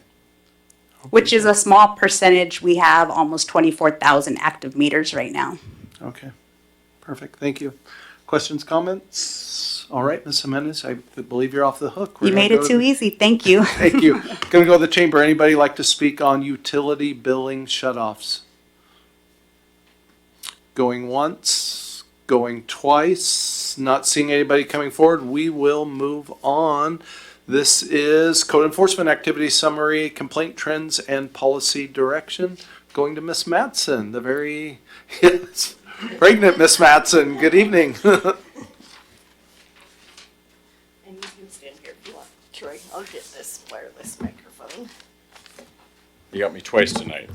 Which is a small percentage. We have almost 24,000 active meters right now. Okay. Perfect. Thank you. Questions, comments? All right, Ms. Jimenez, I believe you're off the hook. We're You gonna made go it to too the- easy. Thank you. Thank you. Going to go to the chamber. Anybody like to speak on utility billing shutoffs? Going once, going twice, not seeing anybody coming forward. We will move on. This is Code Enforcement Activity Summary, Complaint Trends, and Policy Direction. Going to Ms. Mattson, the very yes, pregnant Ms. Mattson. Good evening. And you can stand here if you want, Troy. I'll get this wireless microphone. You got me twice tonight.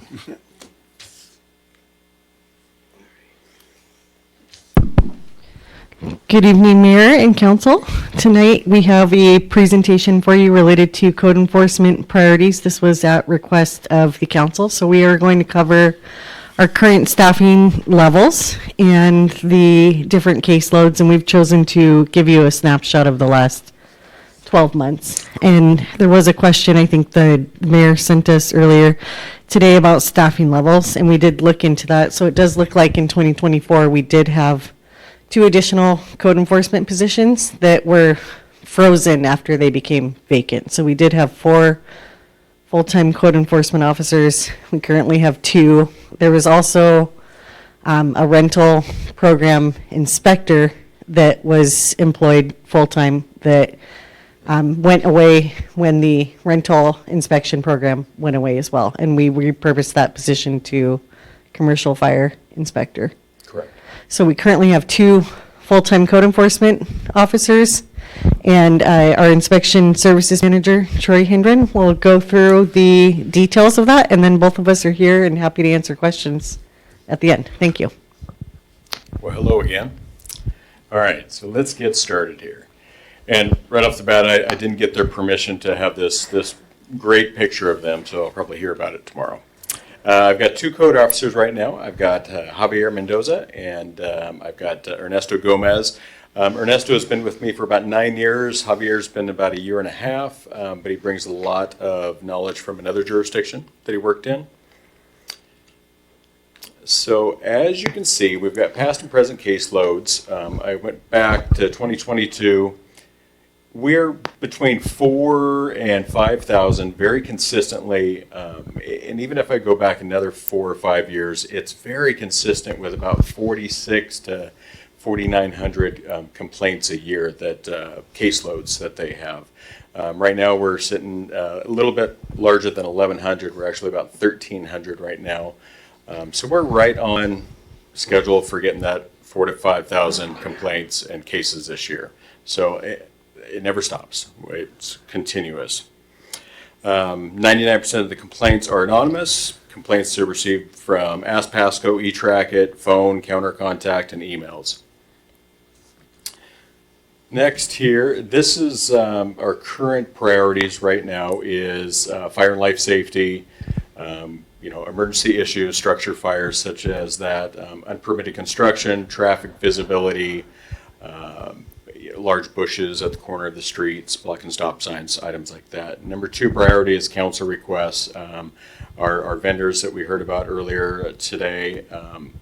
Good evening, Mayor and Council. Tonight, we have a presentation for you related to code enforcement priorities. This was at request of the council, so we are going to cover our current staffing levels and the different caseloads, and we've chosen to give you a snapshot of the last 12 months. And there was a question, I think the mayor sent us earlier today about staffing levels, and we did look into that. So it does look like in 2024, we did have 2 additional code enforcement positions that were frozen after they became vacant. So we did have 4 full-time code enforcement officers. We currently have 2. There was also a rental program inspector that was employed full-time that went away when the rental inspection program went away as well. And we repurposed that position to commercial fire inspector. Correct. So we currently have 2 full-time code enforcement officers, and our inspection services manager, Troy Hindren, will go through the details of that, and then both of us are here and happy to answer questions at the end. Thank you. Well, hello again. All right, so let's get started here. And right off the bat, I didn't get their permission to have this great picture of them, so I'll probably hear about it tomorrow. I've got 2 code officers right now. I've got Javier Mendoza and I've got Ernesto Gomez. Ernesto has been with me for about 9 years. Javier's been about 1.5 years, but he brings a lot of knowledge from another jurisdiction that he worked in. So as you can see, we've got past and present caseloads. I went back to 2022. We're between 4,000 and 5,000 very consistently, and even if I go back another 4 or 5 years, it's very consistent with about 46 to 4,900 complaints a year, that caseloads that they have. Right now, we're sitting a little bit larger than 1,100. We're actually about 1,300 right now. So we're right on schedule for getting that 4,000 to 5,000 complaints and cases this year. So it never stops. It's continuous. 99% of the complaints are anonymous. Complaints are received from Ask Pasco, eTrackIt, phone, counter contact, and emails. Next here, this is our current priorities right now is fire and life safety, emergency issues, structure fires such as that, unpermitted construction, traffic visibility, large bushes at the corner of the streets, blocking stop signs, items like that. Number 2 priority is council requests. Our vendors that we heard about earlier today,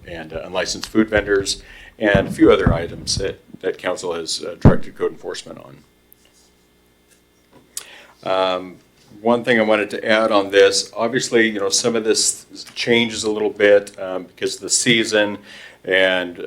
and unlicensed food vendors, and a few other items that council has directed code enforcement on. one thing I wanted to add on this, obviously, some of this changes a little bit because of the season, and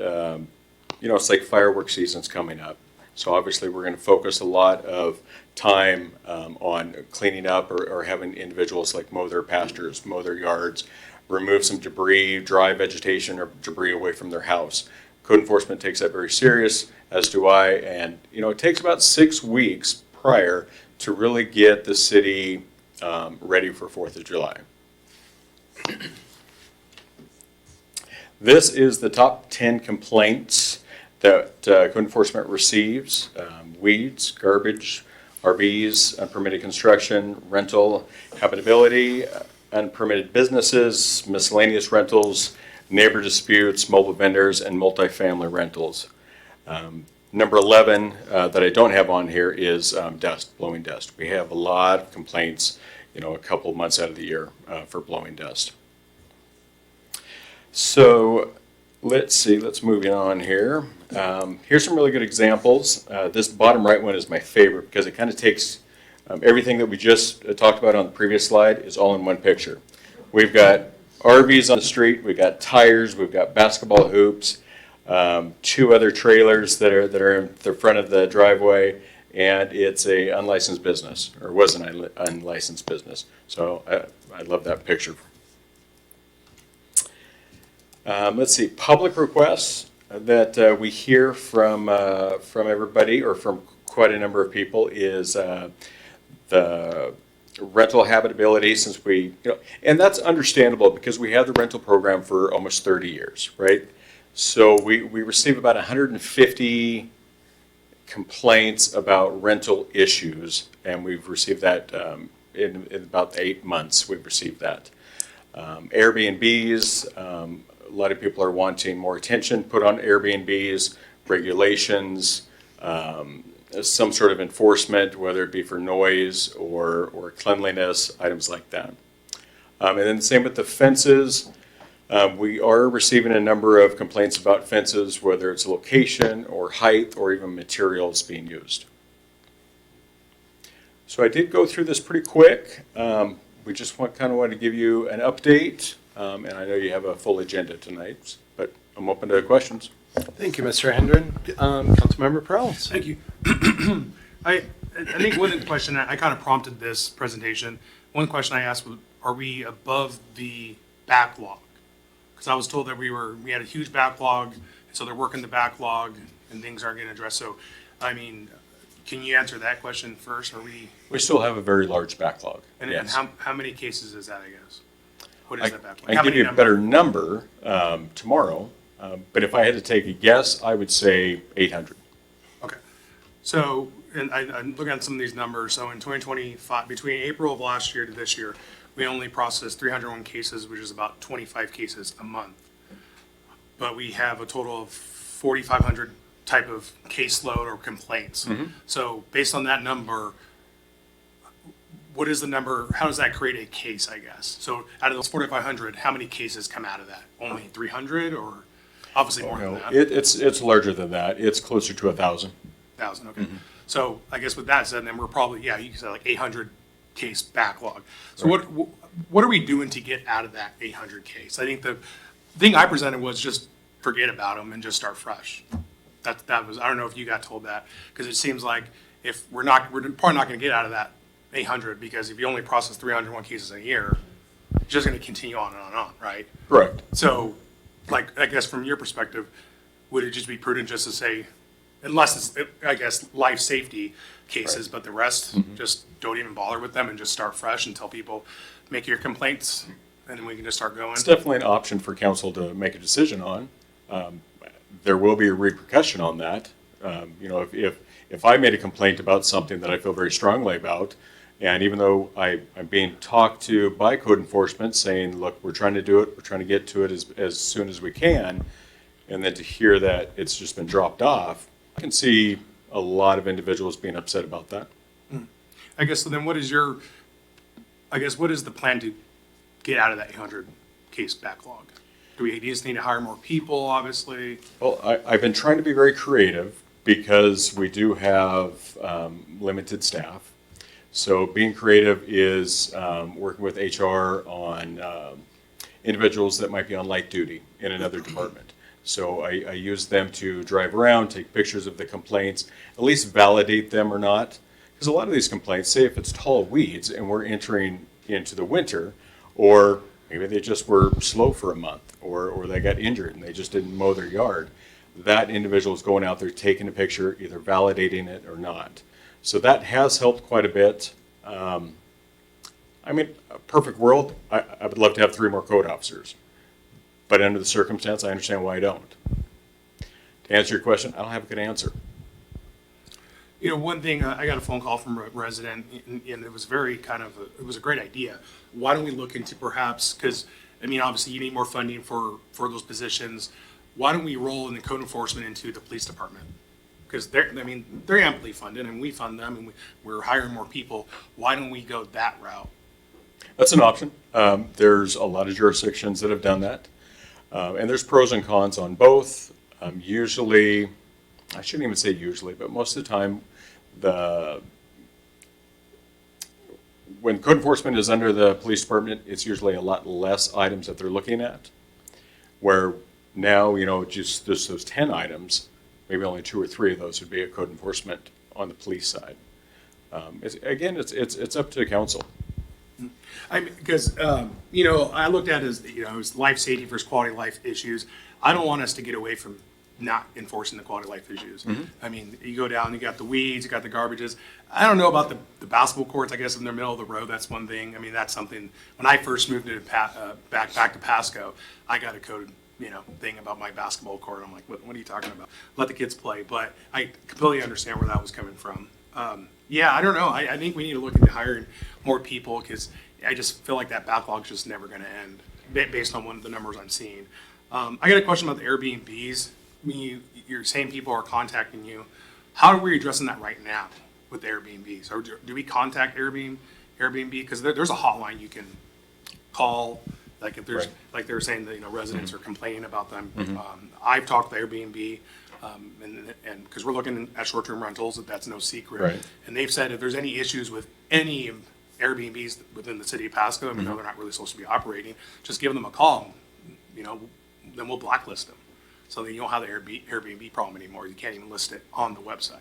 it's like fireworks season's coming up. So obviously, we're going to focus a lot of time on cleaning up or having individuals like mow their pastures, mow their yards, remove some debris, dry vegetation or debris away from their house. Code enforcement takes that very serious, as do I, and it takes about 6 weeks prior to really get the city ready for 4th of July. This is the top 10 complaints that code enforcement receives. Weeds, garbage, RVs, unpermitted construction, rental, habitability, unpermitted businesses, miscellaneous rentals, neighbor disputes, mobile vendors, and multifamily rentals. Number 11 that I don't have on here is dust, blowing dust. We have a lot of complaints, a couple of months out of the year for blowing dust. So let's see, let's move on here. Here's some really good examples. This bottom right one is my favorite because it kind of takes everything that we just talked about on the previous slide is all in one picture. We've got RVs on the street, we've got tires, we've got basketball hoops, 2 other trailers that are in the front of the driveway, and it's a unlicensed business, or was an unlicensed business. So I love that picture. Let's see, public requests that we hear from everybody, or from quite a number of people, is the rental habitability, since we, and that's understandable because we have the rental program for almost 30 years, right? So we receive about 150 complaints about rental issues, and we've received that in about 8 months. We've received that. Airbnbs, a lot of people are wanting more attention put on Airbnbs, regulations, some sort of enforcement, whether it be for noise or cleanliness, items like that. And then the same with the fences. We are receiving a number of complaints about fences, whether it's location or height or even materials being used. So I did go through this pretty quick. We just kind of wanted to give you an update, and I know you have a full agenda tonight, but I'm open to questions. Thank you, Mr. Hendren. Councilmember Perales. Thank you. I think one question, I kind of prompted this presentation. One question I asked was, are we above the backlog? Because I was told that we had a huge backlog, so they're working the backlog and things aren't getting addressed. So, I mean, can you answer that question first? Are we? We still have a very large backlog. And, yes. and how many cases is that, I guess? What is that backlog? I can give you a better number tomorrow, but if I had to take a guess, I would say 800. Okay. So, and I'm looking at some of these numbers. So in 2025, between April of last year to this year, we only processed 301 cases, which is about 25 cases a month. But we have a total of 4,500 type of caseload or complaints. Mm-hmm. So based on that number, what is the number, how does that create a case, I guess? So out of those 4,500, how many cases come out of that? Only 300 or obviously more than that? It's larger than that. It's closer to 1,000. 1,000, okay. Mm-hmm. So I guess with that said, then we're probably, yeah, you can say like 800 case backlog. So what are we doing to get out of that 800 case? I think the thing I presented was just forget about them and just start fresh. That was, I don't know if you got told that, because it seems like if we're probably not going to get out of that 800, because if you only process 301 cases a year, it's just going to continue on and on, right? Correct. So, like, I guess from your perspective, would it just be prudent just to say, unless it's, I guess, life safety cases, but the rest, just don't even bother with them and just start fresh and tell people, make your complaints, and then we can just start going? It's definitely an option for council to make a decision on. There will be a repercussion on that. If I made a complaint about something that I feel very strongly about, and even though I'm being talked to by code enforcement saying, look, we're trying to do it, we're trying to get to it as soon as we can, and then to hear that it's just been dropped off, I can see a lot of individuals being upset about that. I guess, so then what is the plan to get out of that 800 case backlog? Do we just need to hire more people, obviously? Well, I've been trying to be very creative because we do have limited staff. So being creative is working with HR on individuals that might be on light duty in another department. So I use them to drive around, take pictures of the complaints, at least validate them or not. Because a lot of these complaints, say if it's tall weeds and we're entering into the winter, or maybe they just were slow for a month, or they got injured and they just didn't mow their yard, that individual is going out there taking a picture, either validating it or not. So that has helped quite a bit. I mean, a perfect world, I would love to have 3 more code officers. But under the circumstance, I understand why I don't. To answer your question, I don't have a good answer. You know, one thing, I got a phone call from a resident, and it was very it was a great idea. Why don't we look into perhaps, because, I mean, obviously you need more funding for those positions. Why don't we roll in the code enforcement into the police department? Because they're amply funded, and we fund them, and we're hiring more people. Why don't we go that route? That's an option. There's a lot of jurisdictions that have done that. And there's pros and cons on both. Usually, I shouldn't even say usually, but most of the time, when code enforcement is under the police department, it's usually a lot less items that they're looking at. Where now, you know, just those 10 items, maybe only 2 or 3 of those would be a code enforcement on the police side. It's up to the council. Because you know, I looked at it as, you know, as life safety versus quality of life issues. I don't want us to get away from not enforcing the quality of life issues. I mean, you go down, you got the weeds, you got the garbages. I don't know about the basketball courts. I guess in the middle of the road, that's one thing. I mean, that's something. When I first moved to back to Pasco, I got a code, you know, thing about my basketball court. I'm like, what are you talking about? Let the kids play. But I completely understand where that was coming from. Yeah, I don't know. I think we need to look into hiring more people, because I just feel like that backlog's just never going to end, based on the numbers I'm seeing. I got a question about the Airbnbs. I mean, you're saying people are contacting you. How are we addressing that right now with the Airbnbs? Or do we contact Airbnb? Because there's a hotline you can call. Like if there's, like they were saying that, you know, residents are complaining about them. I've talked to Airbnb, and because we're looking at short-term rentals, that's no secret. Right. And they've said if there's any issues with any Airbnbs within the city of Pasco, I mean, they're not really supposed to be operating, just give them a call, you know, then we'll blacklist them. So that you don't have the Airbnb problem anymore. You can't even list it on the website.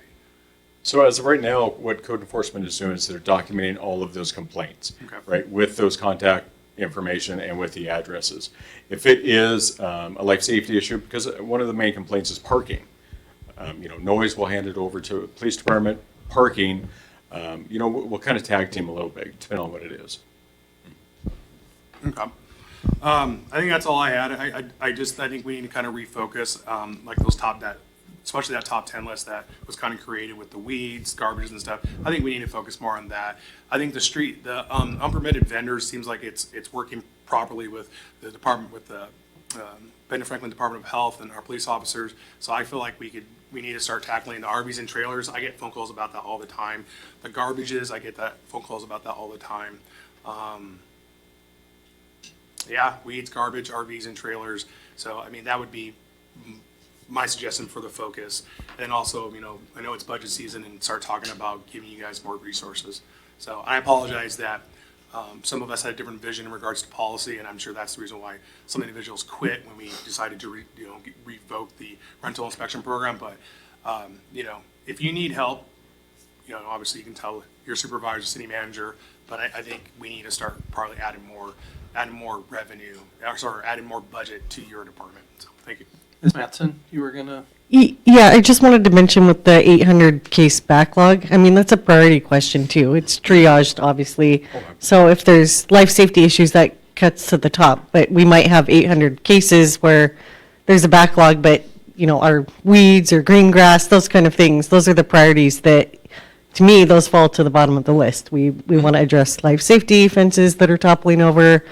So as of right now, what code enforcement is doing is they're documenting all of those complaints, right, with those contact information and with the addresses. If it is a life safety issue, because one of the main complaints is parking. You know, noise, we'll hand it over to the police department. Parking, you know, we'll kind of tag team a little bit, depending on what it is. Okay. I think that's all I had. I think we need to kind of refocus, like those especially that top 10 list that was kind of created with the weeds, garbage and stuff. I think we need to focus more on that. I think the unpermitted vendors seems like it's working properly with the department, with the Benton Franklin Department of Health and our police officers. So I feel like we need to start tackling the RVs and trailers. I get phone calls about that all the time. The garbages, I get phone calls about that all the time. Yeah, weeds, garbage, RVs, and trailers. So, I mean, that would be my suggestion for the focus. And also, you know, I know it's budget season, and start talking about giving you guys more resources. So I apologize that some of us had a different vision in regards to policy, and I'm sure that's the reason why some individuals quit when we decided to revoke the rental inspection program. But, you know, if you need help, you know, obviously you can tell your supervisor, city manager, but I think we need to start probably adding more revenue, adding more budget to your department. So thank you. Ms. Mattson, you were gonna? Yeah, I just wanted to mention with the 800 case backlog, I mean, that's a priority question too. It's triaged, obviously. So if there's life safety issues, that cuts to the top, but we might have 800 cases where there's a backlog, but, you know, our weeds or green grass, those kind of things, those are the priorities that, to me, those fall to the bottom of the list. We want to address life safety, fences that are toppling over,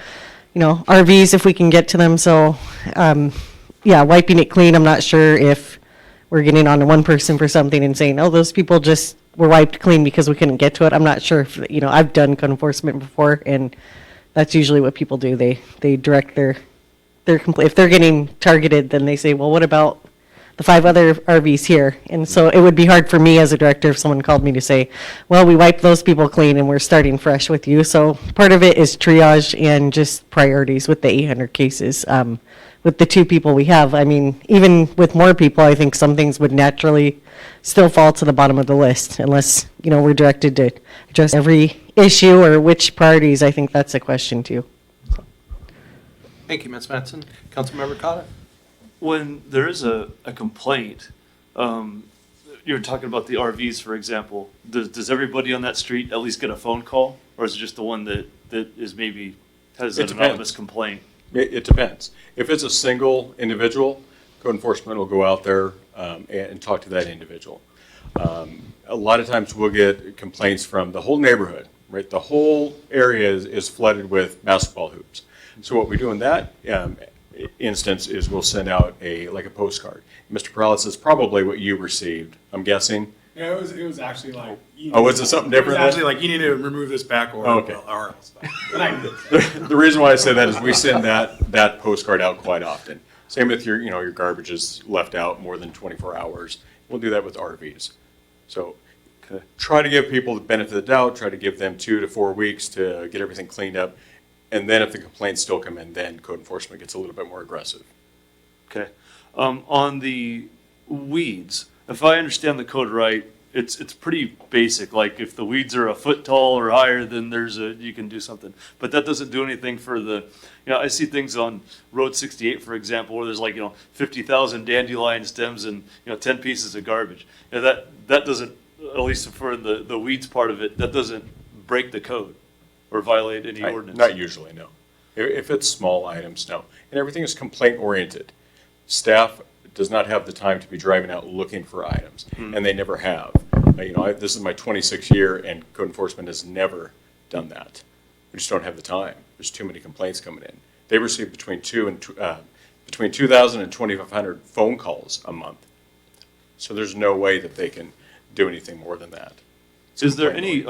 you know, RVs if we can get to them. So, yeah, wiping it clean, I'm not sure if we're getting on to one person for something and saying, oh, those people just were wiped clean because we couldn't get to it. I'm not sure if, you know, I've done code enforcement before, and that's usually what people do. They direct their complaint. If they're getting targeted, then they say, well, what about the 5 other RVs here. And so it would be hard for me as a director if someone called me to say, well, we wiped those people clean and we're starting fresh with you. So part of it is triage and just priorities with the 800 cases. With the 2 people we have, I mean, even with more people, I think some things would naturally still fall to the bottom of the list unless, we're directed to address every issue or which priorities. I think that's a question too. Thank you, Ms. Mattson. Councilmember Cotta? When there is a complaint, you're talking about the RVs, for example, does everybody on that street at least get a phone call? Or is it just the one that is maybe has an anonymous complaint? It depends. If it's a single individual, code enforcement will go out there and talk to that individual. A lot of times we'll get complaints from the whole neighborhood, right? The whole area is flooded with basketball hoops. So what we do in that instance is we'll send out a postcard. Mr. Perales, is probably what you received, I'm guessing. Yeah, it was actually like. Was it something different? It was actually like, you need to remove this back or else. The reason why I say that is we send that postcard out quite often. Same with your garbage is left out more than 24 hours. We'll do that with RVs. So try to give people the benefit of the doubt, try to give them 2 to 4 weeks to get everything cleaned up. And then if the complaints still come in, then code enforcement gets a little bit more aggressive. Okay. On the weeds, if I understand the code right, it's pretty basic. Like if the weeds are a foot tall or higher, then you can do something. But that doesn't do anything for I see things on Road 68, for example, where there's 50,000 dandelion stems and 10 pieces of garbage. That doesn't, at least for the weeds part of it, that doesn't break the code or violate any ordinance. Not usually, no. If it's small items, no. And everything is complaint oriented. Staff does not have the time to be driving out looking for items, and they never have. This is my 26th year, and code enforcement has never done that. We just don't have the time. There's too many complaints coming in. They receive between 2,000 and 2,500 phone calls a month. So there's no way that they can do anything more than that. Is there any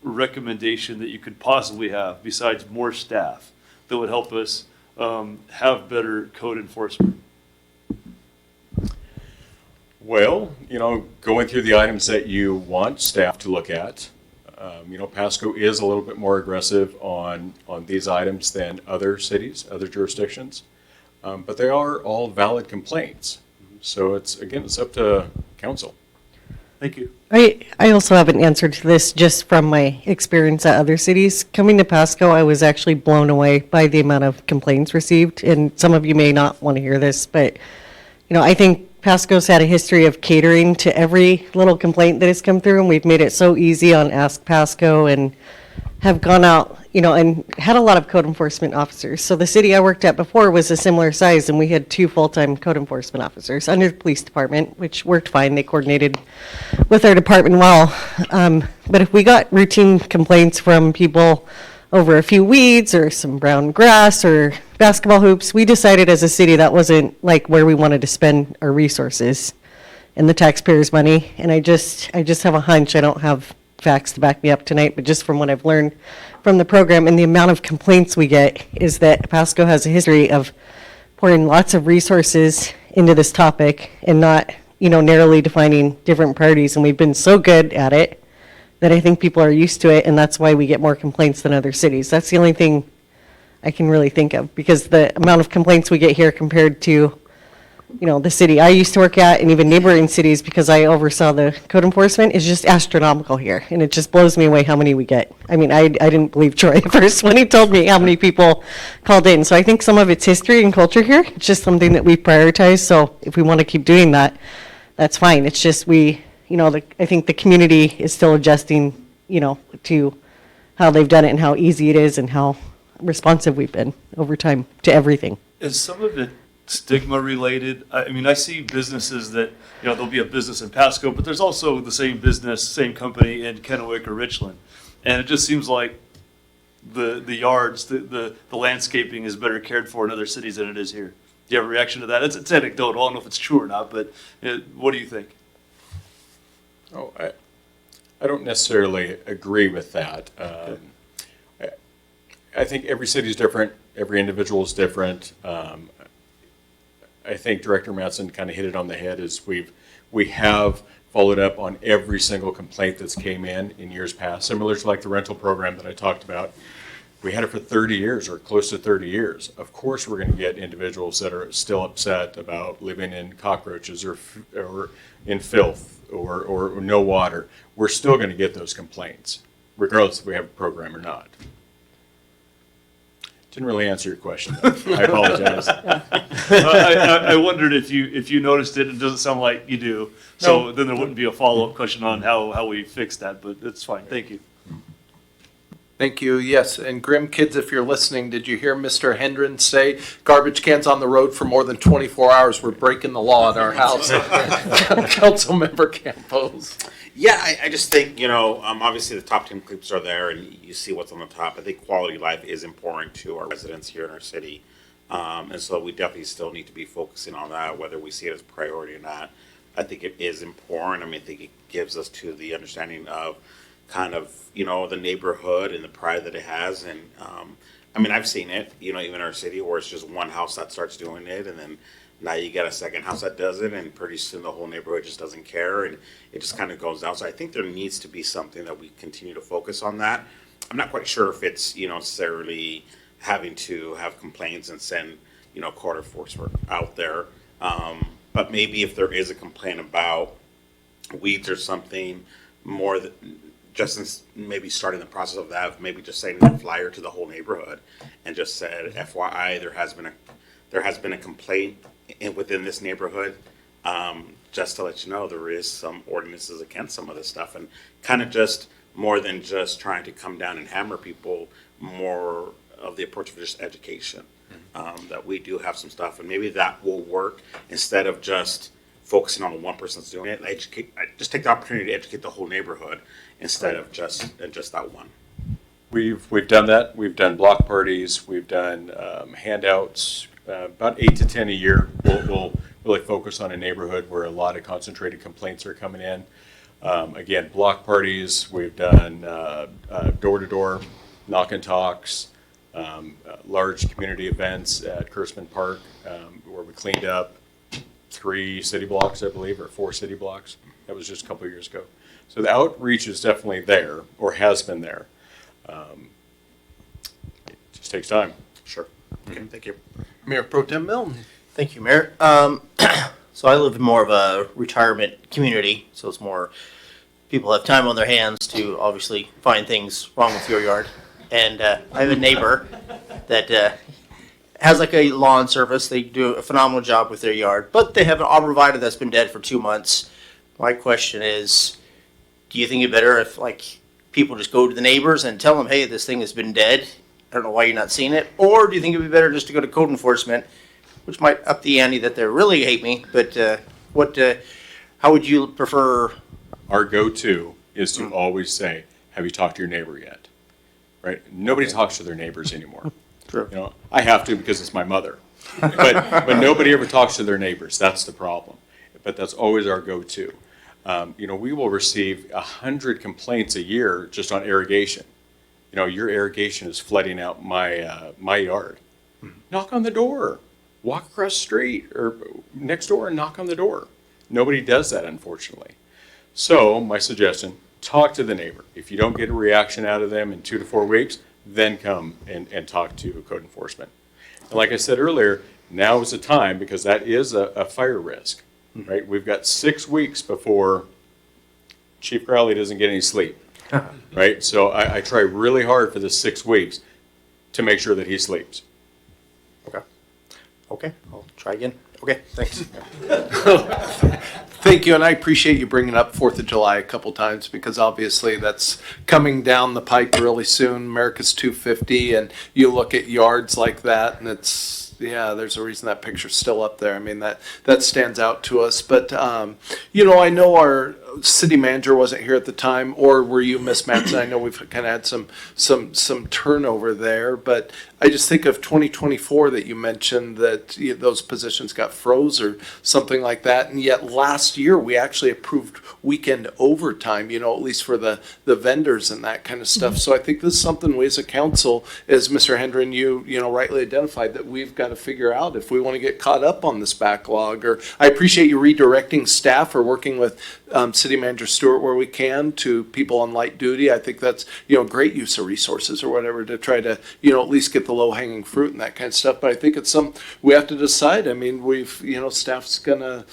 recommendation that you could possibly have besides more staff that would help us have better code enforcement? Well, going through the items that you want staff to look at, Pasco is a little bit more aggressive on these items than other cities, other jurisdictions, but they are all valid complaints. So it's up to council. Thank you. I also have an answer to this just from my experience at other cities. Coming to Pasco, I was actually blown away by the amount of complaints received. And some of you may not want to hear this, but I think Pasco's had a history of catering to every little complaint that has come through, and we've made it so easy on Ask Pasco and have gone out, and had a lot of code enforcement officers. So the city I worked at before was a similar size, and we had 2 full-time code enforcement officers under the police department, which worked fine. They coordinated with our department well. But if we got routine complaints from people over a few weeds or some brown grass or basketball hoops, we decided as a city that wasn't where we wanted to spend our resources and the taxpayers' money. And I just have a hunch. I don't have facts to back me up tonight, but just from what I've learned from the program and the amount of complaints we get is that Pasco has a history of pouring lots of resources into this topic and not, narrowly defining different priorities. And we've been so good at it that I think people are used to it, and that's why we get more complaints than other cities. That's the only thing I can really think of, because the amount of complaints we get here compared to the city I used to work at and even neighboring cities, because I oversaw the code enforcement, is just astronomical here. And it just blows me away how many we get. I mean, I didn't believe Troy at first when he told me how many people called in. So I think some of it's history and culture here. It's just something that we prioritize. So if we want to keep doing that, that's fine. It's just I think the community is still adjusting, to how they've done it and how easy it is and how responsive we've been over time to everything. Is some of it stigma related? I mean, I see businesses that, there'll be a business in Pasco, but there's also the same business, same company in Kennewick or Richland. And it just seems like the yards, the landscaping is better cared for in other cities than it is here. Do you have a reaction to that? It's anecdotal. I don't know if it's true or not, but what do you think? Oh, I don't necessarily agree with that. I think every city is different. Every individual is different. I think Director Mattson kind of hit it on the head, is we have followed up on every single complaint that's came in years past, similar to like the rental program that I talked about. We had it for 30 years or close to 30 years. Of course, we're going to get individuals that are still upset about living in cockroaches or in filth or no water. We're still going to get those complaints, regardless if we have a program or not. Didn't really answer your question, though. I apologize. I wondered if you noticed it. It doesn't sound like you do. So then there wouldn't be a follow-up question on how we fix that, but it's fine. Thank you. Thank you. Yes, and Grim Kids, if you're listening, did you hear Mr. Hendren say garbage cans on the road for more than 24 hours? We're breaking the law at our house. Councilmember Campos. Yeah, I just think, obviously the top 10 clips are there and you see what's on the top. I think quality of life is important to our residents here in our city. And so we definitely still need to be focusing on that, whether we see it as a priority or not. I think it is important. I think it gives us to the understanding of kind of, the neighborhood and the pride that it has. And, I've seen it, even in our city where it's just one house that starts doing it. And then now you get a second house that does it. And pretty soon the whole neighborhood just doesn't care. And it just kind of goes down. So I think there needs to be something that we continue to focus on that. I'm not quite sure if it's, necessarily having to have complaints and send, court enforcement out there. But maybe if there is a complaint about weeds or something, more than just maybe starting the process of that, maybe just sending a flyer to the whole neighborhood and just said, FYI, there has been a complaint within this neighborhood. Just to let you know, there is some ordinances against some of this stuff, and kind of just more than just trying to come down and hammer people, more of the approach of just education. That we do have some stuff, and maybe that will work instead of just focusing on the one person that's doing it. Just take the opportunity to educate the whole neighborhood instead of just that one. We've done that. We've done block parties. We've done handouts. About 8 to 10 a year. We'll really focus on a neighborhood where a lot of concentrated complaints are coming in. Again, block parties. We've done door-to-door knock and talks. Large community events at Kurtzman Park, where we cleaned up 3 city blocks, I believe, or 4 city blocks. That was just a couple of years ago. So the outreach is definitely there, or has been there. It just takes time. Sure. Okay, thank you. Mayor Pro Tem Milne. Thank you, Mayor. So I live in more of a retirement community, so it's more people have time on their hands to obviously find things wrong with your yard. And I have a neighbor that has like a lawn service. They do a phenomenal job with their yard, but they have an arborvitae that's been dead for 2 months. My question is, do you think it better if people just go to the neighbors and tell them, hey, this thing has been dead? I don't know why you're not seeing it. Or do you think it'd be better just to go to code enforcement, which might up the ante that they really hate me, but how would you prefer? Our go-to is to always say, have you talked to your neighbor yet? Right? Nobody talks to their neighbors anymore. True. I have to because it's my mother. But nobody ever talks to their neighbors. That's the problem. But that's always our go-to. We will receive 100 complaints a year just on irrigation. Your irrigation is flooding out my yard. Knock on the door. Walk across the street or next door and knock on the door. Nobody does that, unfortunately. So my suggestion, talk to the neighbor. If you don't get a reaction out of them in 2 to 4 weeks, then come and talk to code enforcement. And like I said earlier, now is the time because that is a fire risk, right? We've got 6 weeks before Chief Crowley doesn't get any sleep, right? So I try really hard for the 6 weeks to make sure that he sleeps. Okay, I'll try again. Okay, thanks. Thank you, and I appreciate you bringing up 4th of July a couple times because obviously that's coming down the pike really soon. America's 250, and you look at yards like that, and there's a reason that picture's still up there. That stands out to us. But, I know our city manager wasn't here at the time, or were you, Miss Matson? I know we've kind of had some turnover there, but I just think of 2024 that you mentioned that those positions got froze or something like that, and yet last year we actually approved weekend overtime, at least for the vendors and that kind of stuff. So I think this is something we as a council, as Mr. Hendren, you rightly identified, that we've got to figure out if we want to get caught up on this backlog. Or I appreciate you redirecting staff or working with City Manager Stewart where we can to people on light duty. I think that's great use of resources or whatever to try to at least get the low hanging fruit and that kind of stuff. But I think it's we have to decide. I mean, we've staff's gonna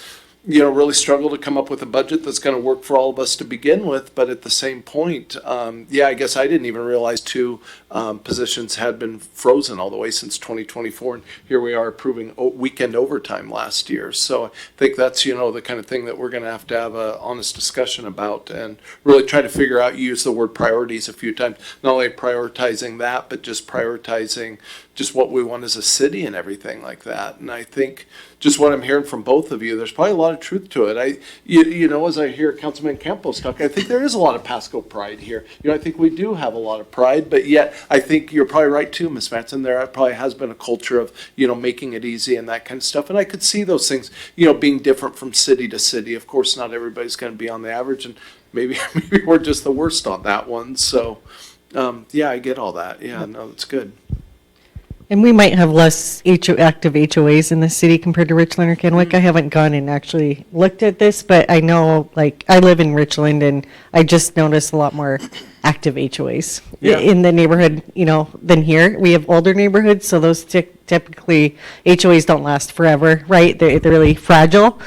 really struggle to come up with a budget that's going to work for all of us to begin with. But at the same point, I guess I didn't even realize two positions had been frozen all the way since 2024. And here we are approving weekend overtime last year. So I think that's, the kind of thing that we're going to have an honest discussion about and really try to figure out, you use the word priorities a few times, not only prioritizing that, but just prioritizing just what we want as a city and everything like that. And I think just what I'm hearing from both of you, there's probably a lot of truth to it. As I hear Councilman Campos talk, I think there is a lot of Pasco pride here. I think we do have a lot of pride, but yet I think you're probably right too, Ms. Matson. There probably has been a culture of, making it easy and that kind of stuff. And I could see those things, being different from city to city. Of course, not everybody's going to be on the average, and maybe we're just the worst on that one. So, I get all that. Yeah, no, it's good. And we might have less active HOAs in the city compared to Richland or Kennewick. I haven't gone and actually looked at this, but I know, I live in Richland, and I just noticed a lot more active HOAs in the neighborhood, than here. We have older neighborhoods, so those typically HOAs don't last forever, right? They're really fragile.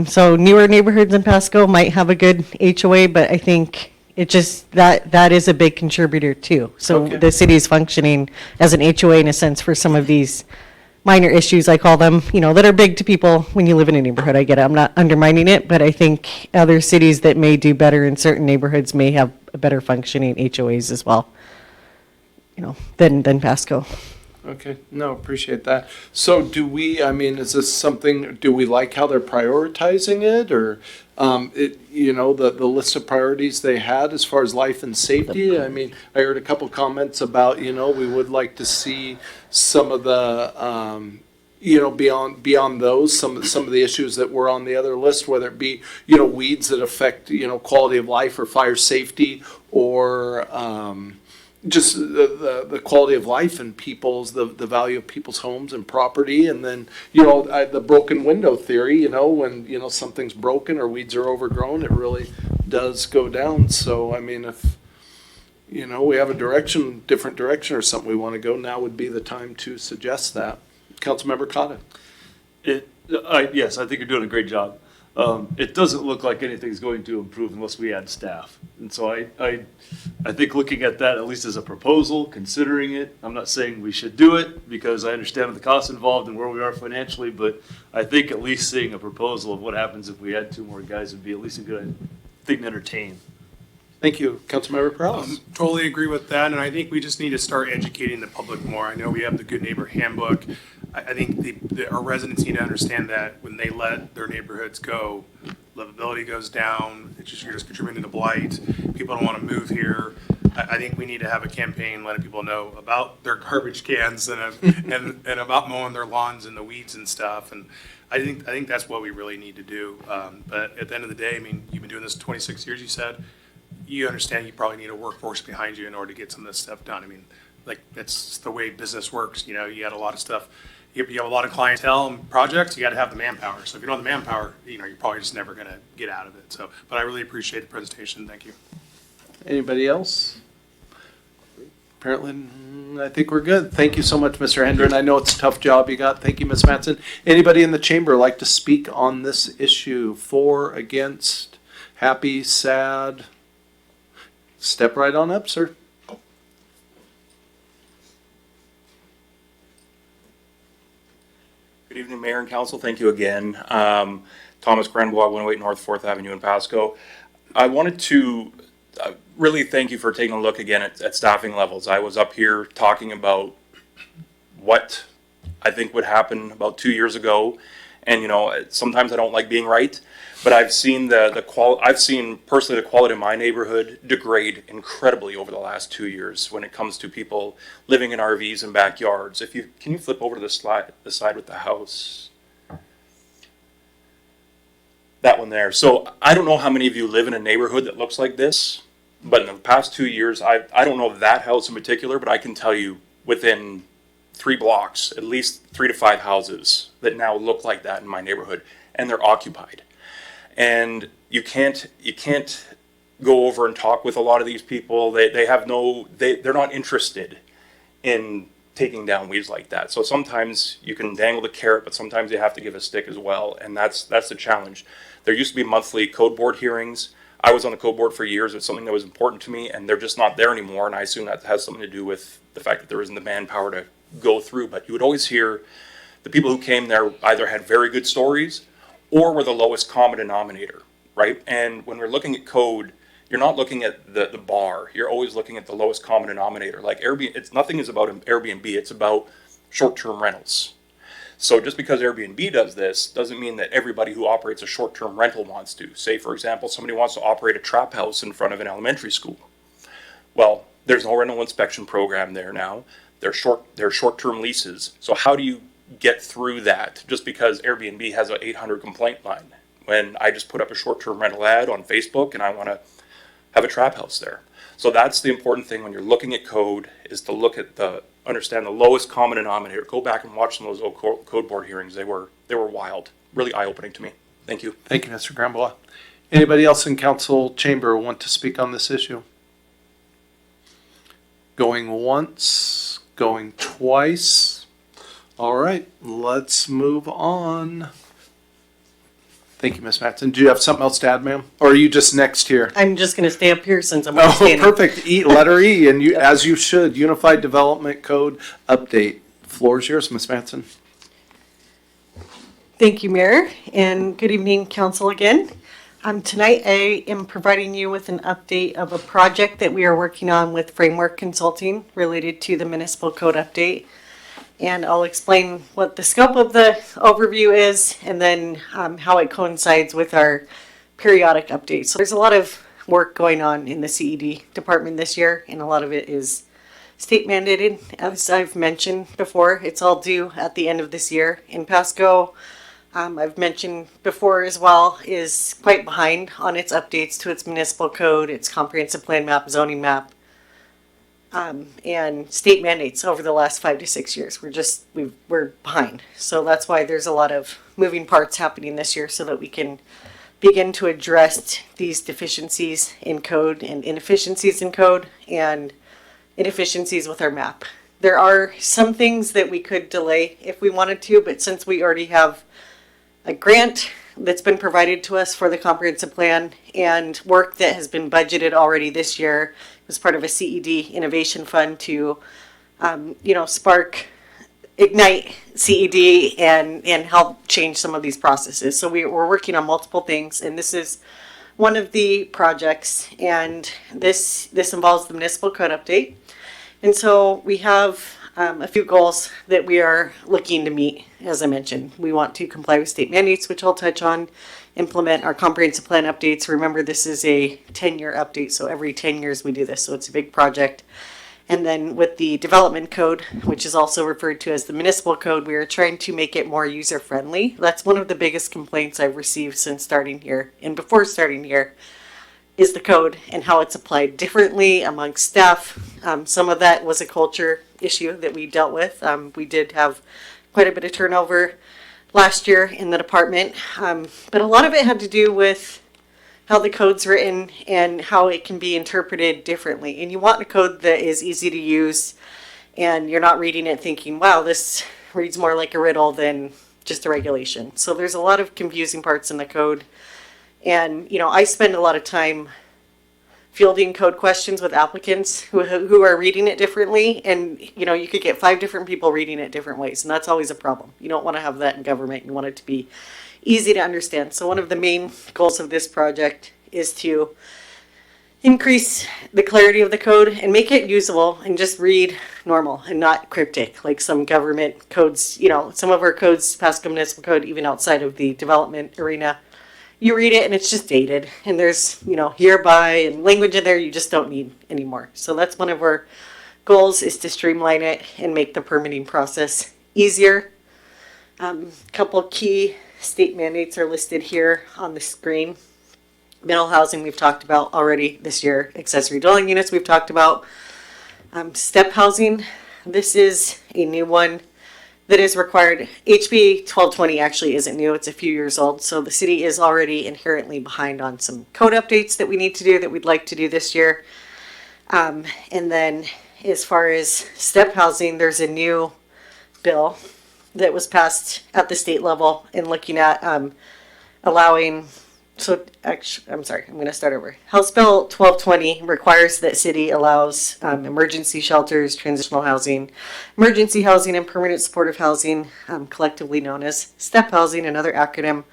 So newer neighborhoods in Pasco might have a good HOA, but I think it just, that is a big contributor too. So the city is functioning as an HOA in a sense for some of these minor issues, I call them, that are big to people when you live in a neighborhood. I get it. I'm not undermining it, but I think other cities that may do better in certain neighborhoods may have a better functioning HOAs as well, than Pasco. Okay, no, appreciate that. So do is this something, do we like how they're prioritizing it, or the list of priorities they had as far as life and safety? I heard a couple comments about, we would like to see some of the, beyond those, some of the issues that were on the other list, whether it be, weeds that affect, quality of life or fire safety, or, just the quality of life and the value of people's homes and property. And then, the broken window theory, when, something's broken or weeds are overgrown, it really does go down. So, if, we have a different direction or something we want to go, now would be the time to suggest that. Councilmember Cotta. Yes, I think you're doing a great job. It doesn't look like anything's going to improve unless we add staff. And so I think looking at that, at least as a proposal, considering it, I'm not saying we should do it because I understand the costs involved and where we are financially, but I think at least seeing a proposal of what happens if we add 2 more guys would be at least a good thing to entertain. Thank you. Councilmember Perales. Totally agree with that, and I think we just need to start educating the public more. I know we have the Good Neighbor Handbook. I think our residents need to understand that when they let their neighborhoods go, livability goes down. You're just contributing to blight. People don't want to move here. I think we need to have a campaign letting people know about their garbage cans and about mowing their lawns and the weeds and stuff. And I think that's what we really need to do. But at the end of the day, you've been doing this 26 years. You said you understand you probably need a workforce behind you in order to get some of this stuff done. That's the way business works. You got a lot of stuff. You have a lot of clientele and projects, you got to have the manpower. So if you don't have the manpower, you're probably just never going to get out of it. So, but I really appreciate the presentation. Thank you. Anybody else? Apparently, I think we're good. Thank you so much, Mr. Hendren. I know it's a tough job you got. Thank you, Ms. Matson. Anybody in the chamber like to speak on this issue? For, against, happy, sad? Step right on up, sir. Good evening, Mayor and Council. Thank you again. Thomas Granbois, 108 North 4th Avenue in Pasco. I wanted to really thank you for taking a look again at staffing levels. I was up here talking about what I think would happen about 2 years ago, And, sometimes I don't like being right, but I've seen I've seen personally the quality of my neighborhood degrade incredibly over the last 2 years when it comes to people living in RVs and backyards. Can you flip over to the side with the house? That one there. So I don't know how many of you live in a neighborhood that looks like this, but in the past 2 years, I don't know that house in particular, but I can tell you within 3 blocks, at least 3 to 5 houses that now look like that in my neighborhood, and they're occupied. And you can't go over and talk with a lot of these people. They're not interested in taking down weeds like that. So sometimes you can dangle the carrot, but sometimes you have to give a stick as well, and that's the challenge. There used to be monthly code board hearings. I was on the code board for years. It's something that was important to me, and they're just not there anymore, and I assume that has something to do with the fact that there isn't the manpower to go through. But you would always hear the people who came there either had very good stories or were the lowest common denominator, right? And when we're looking at code, you're not looking at the bar. You're always looking at the lowest common denominator. Like Airbnb, nothing is about Airbnb. It's about short-term rentals. So just because Airbnb does this doesn't mean that everybody who operates a short-term rental wants to. Say, for example, somebody wants to operate a trap house in front of an elementary school. Well, there's no rental inspection program there now. They're short-term leases. So how do you get through that just because Airbnb has an 800 complaint line when I just put up a short-term rental ad on Facebook and I want to have a trap house there? So that's the important thing when you're looking at code, is to understand the lowest common denominator. Go back and watch some of those old code board hearings. They were wild, really eye-opening to me. Thank you. Thank you, Mr. Granbois. Anybody else in council chamber want to speak on this issue? Going once, going twice. All right, let's move on. Thank you, Ms. Matson. Do you have something else to add, ma'am? Or are you just next here? I'm just going to stay up here since I'm Oh, standing. perfect. Letter E, and you, as you should, Unified Development Code update. Floor is yours, Ms. Matson. Thank you, Mayor, and good evening, Council again. Tonight I am providing you with an update of a project that we are working on with Framework Consulting related to the municipal code update. And I'll explain what the scope of the overview is and then how it coincides with our periodic updates. So there's a lot of work going on in the CED department this year, and a lot of it is state mandated. As I've mentioned before, it's all due at the end of this year. In Pasco, I've mentioned before as well, is quite behind on its updates to its municipal code, its comprehensive plan map, zoning map, and state mandates over the last 5 to 6 years. We're behind. So that's why there's a lot of moving parts happening this year so that we can begin to address these deficiencies in code and inefficiencies in code and inefficiencies with our map. There are some things that we could delay if we wanted to, but since we already have a grant that's been provided to us for the comprehensive plan and work that has been budgeted already this year as part of a CED innovation fund to, ignite CED and help change some of these processes. So we're working on multiple things, and this is one of the projects, and this involves the municipal code update. And so we have a few goals that we are looking to meet. As I mentioned, we want to comply with state mandates, which I'll touch on, implement our comprehensive plan updates. Remember, this is a 10-year update, so every 10 years we do this, so it's a big project. And then with the development code, which is also referred to as the municipal code, we are trying to make it more user-friendly. That's one of the biggest complaints I've received since starting here and before starting here, is the code and how it's applied differently amongst staff. Some of that was a culture issue that we dealt with. We did have quite a bit of turnover last year in the department, but a lot of it had to do with how the code's written and how it can be interpreted differently. And you want a code that is easy to use and you're not reading it thinking, wow, this reads more like a riddle than just a regulation. So there's a lot of confusing parts in the code. And, I spend a lot of time fielding code questions with applicants who are reading it differently. And, you could get 5 different people reading it different ways. And that's always a problem. You don't want to have that in government. You want it to be easy to understand. So one of the main goals of this project is to increase the clarity of the code and make it usable and just read normal and not cryptic like some government codes. You know, some of our codes, Pasco Municipal Code, even outside of the development arena, you read it and it's just dated and there's, you know, hereby and language in there you just don't need anymore. So that's one of our goals, is to streamline it and make the permitting process easier. Couple key state mandates are listed here on the screen. Middle housing we've talked about already this year. Accessory dwelling units we've talked about. Step housing, this is a new one that is required. HB 1220 actually isn't new, it's a few years old, so the city is already inherently behind on some code updates that we need to do that we'd like to do this year. And then as far as step housing, there's a new bill that was passed at the state level and looking at allowing, so actually, I'm sorry, I'm going to start over. House Bill 1220 requires that city allows emergency shelters, transitional housing, emergency housing, and permanent supportive housing, collectively known as STEP housing, another acronym,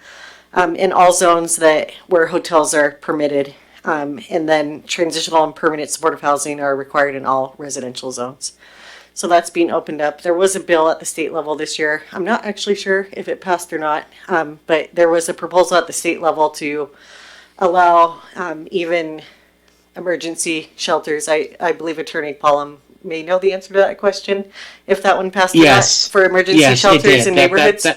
in all zones that where hotels are permitted. And then transitional and permanent supportive housing are required in all residential zones. So that's being opened up. There was a bill at the state level this year. I'm not actually sure if it passed or not, but there was a proposal at the state level to allow even emergency shelters. I believe Attorney Paulum may know the answer to that question, if that one passed or not, for emergency shelters in neighborhoods.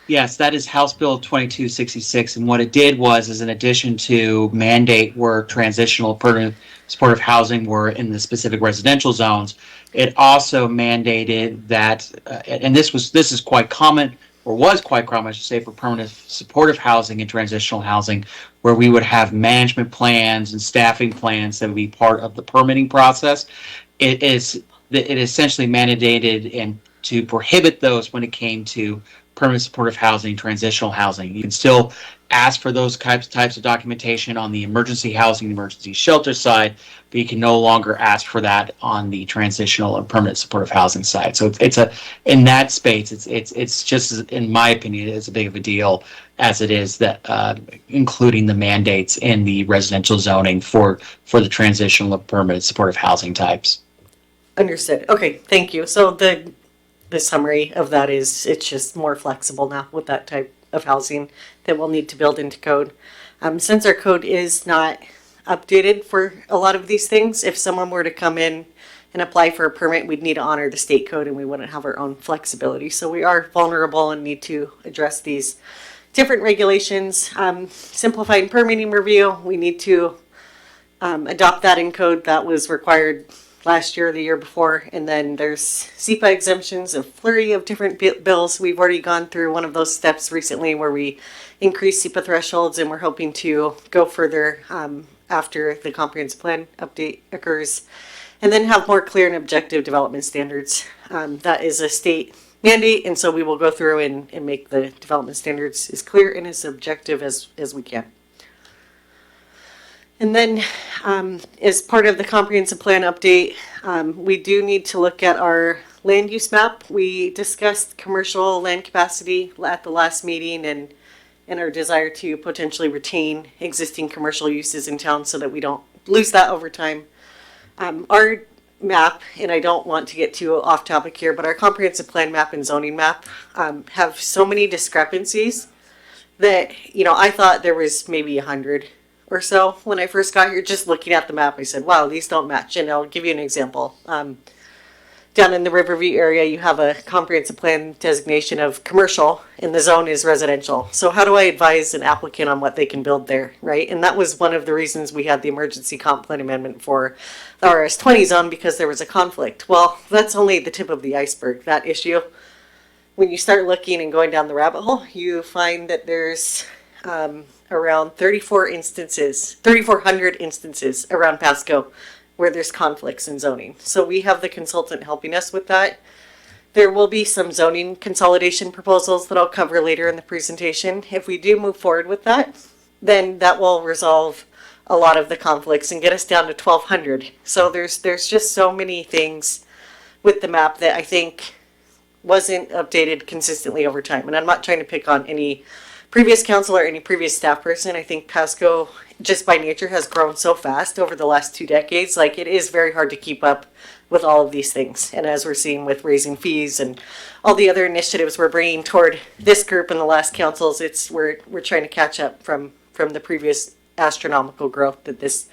Yes, that is House Bill 2266, and what it did was, in addition to mandate where transitional permanent supportive housing were in the specific residential zones, it also mandated that, and this is quite common, or was quite common, I should say, for permanent supportive housing and transitional housing, where we would have management plans and staffing plans that would be part of the permitting process. It essentially mandated and to prohibit those when it came to permanent supportive housing, transitional housing. You can still ask for those types of documentation on the emergency housing, emergency shelter side, but you can no longer ask for that on the transitional and permanent supportive housing side. So it's in that space, it's just, in my opinion, it's as big of a deal as it is that including the mandates in the residential zoning for the transitional and permanent supportive housing types. Understood. Okay, thank you. So the summary of that is it's just more flexible now with that type of housing that we'll need to build into code. Since our code is not updated for a lot of these things, if someone were to come in and apply for a permit, we'd need to honor the state code and we wouldn't have our own flexibility. So we are vulnerable and need to address these different regulations. Simplified permitting review, we need to adopt that in code. That was required last year or the year before. And then there's SEPA exemptions, a flurry of different bills. We've already gone through one of those steps recently where we increased SEPA thresholds, and we're hoping to go further after the comprehensive plan update occurs, and then have more clear and objective development standards. That is a state mandate, and so we will go through and make the development standards as clear and as objective as we can. And then as part of the comprehensive plan update, we do need to look at our land use map. We discussed commercial land capacity at the last meeting and our desire to potentially retain existing commercial uses in town so that we don't lose that over time. Our map, and I don't want to get too off topic here, but our comprehensive plan map and zoning map have so many discrepancies that, I thought there was maybe 100 or so when I first got here. Just looking at the map, I said, wow, these don't match. And I'll give you an example. Down in the Riverview area, you have a comprehensive plan designation of commercial and the zone is residential. So how do I advise an applicant on what they can build there, right? And that was one of the reasons we had the emergency comp plan amendment for the RS20 zone, because there was a conflict. Well, that's only the tip of the iceberg, that issue. When you start looking and going down the rabbit hole, you find that there's around 3,400 instances around Pasco where there's conflicts in zoning. So we have the consultant helping us with that. There will be some zoning consolidation proposals that I'll cover later in the presentation. If we do move forward with that, then that will resolve a lot of the conflicts and get us down to 1,200. So there's just so many things with the map that I think wasn't updated consistently over time. And I'm not trying to pick on any previous council or any previous staff person, I think Pasco, just by nature, has grown so fast over the last 2 decades. Like, it is very hard to keep up with all of these things. And as we're seeing with raising fees and all the other initiatives we're bringing toward this group in the last councils, we're trying to catch up from the previous astronomical growth that this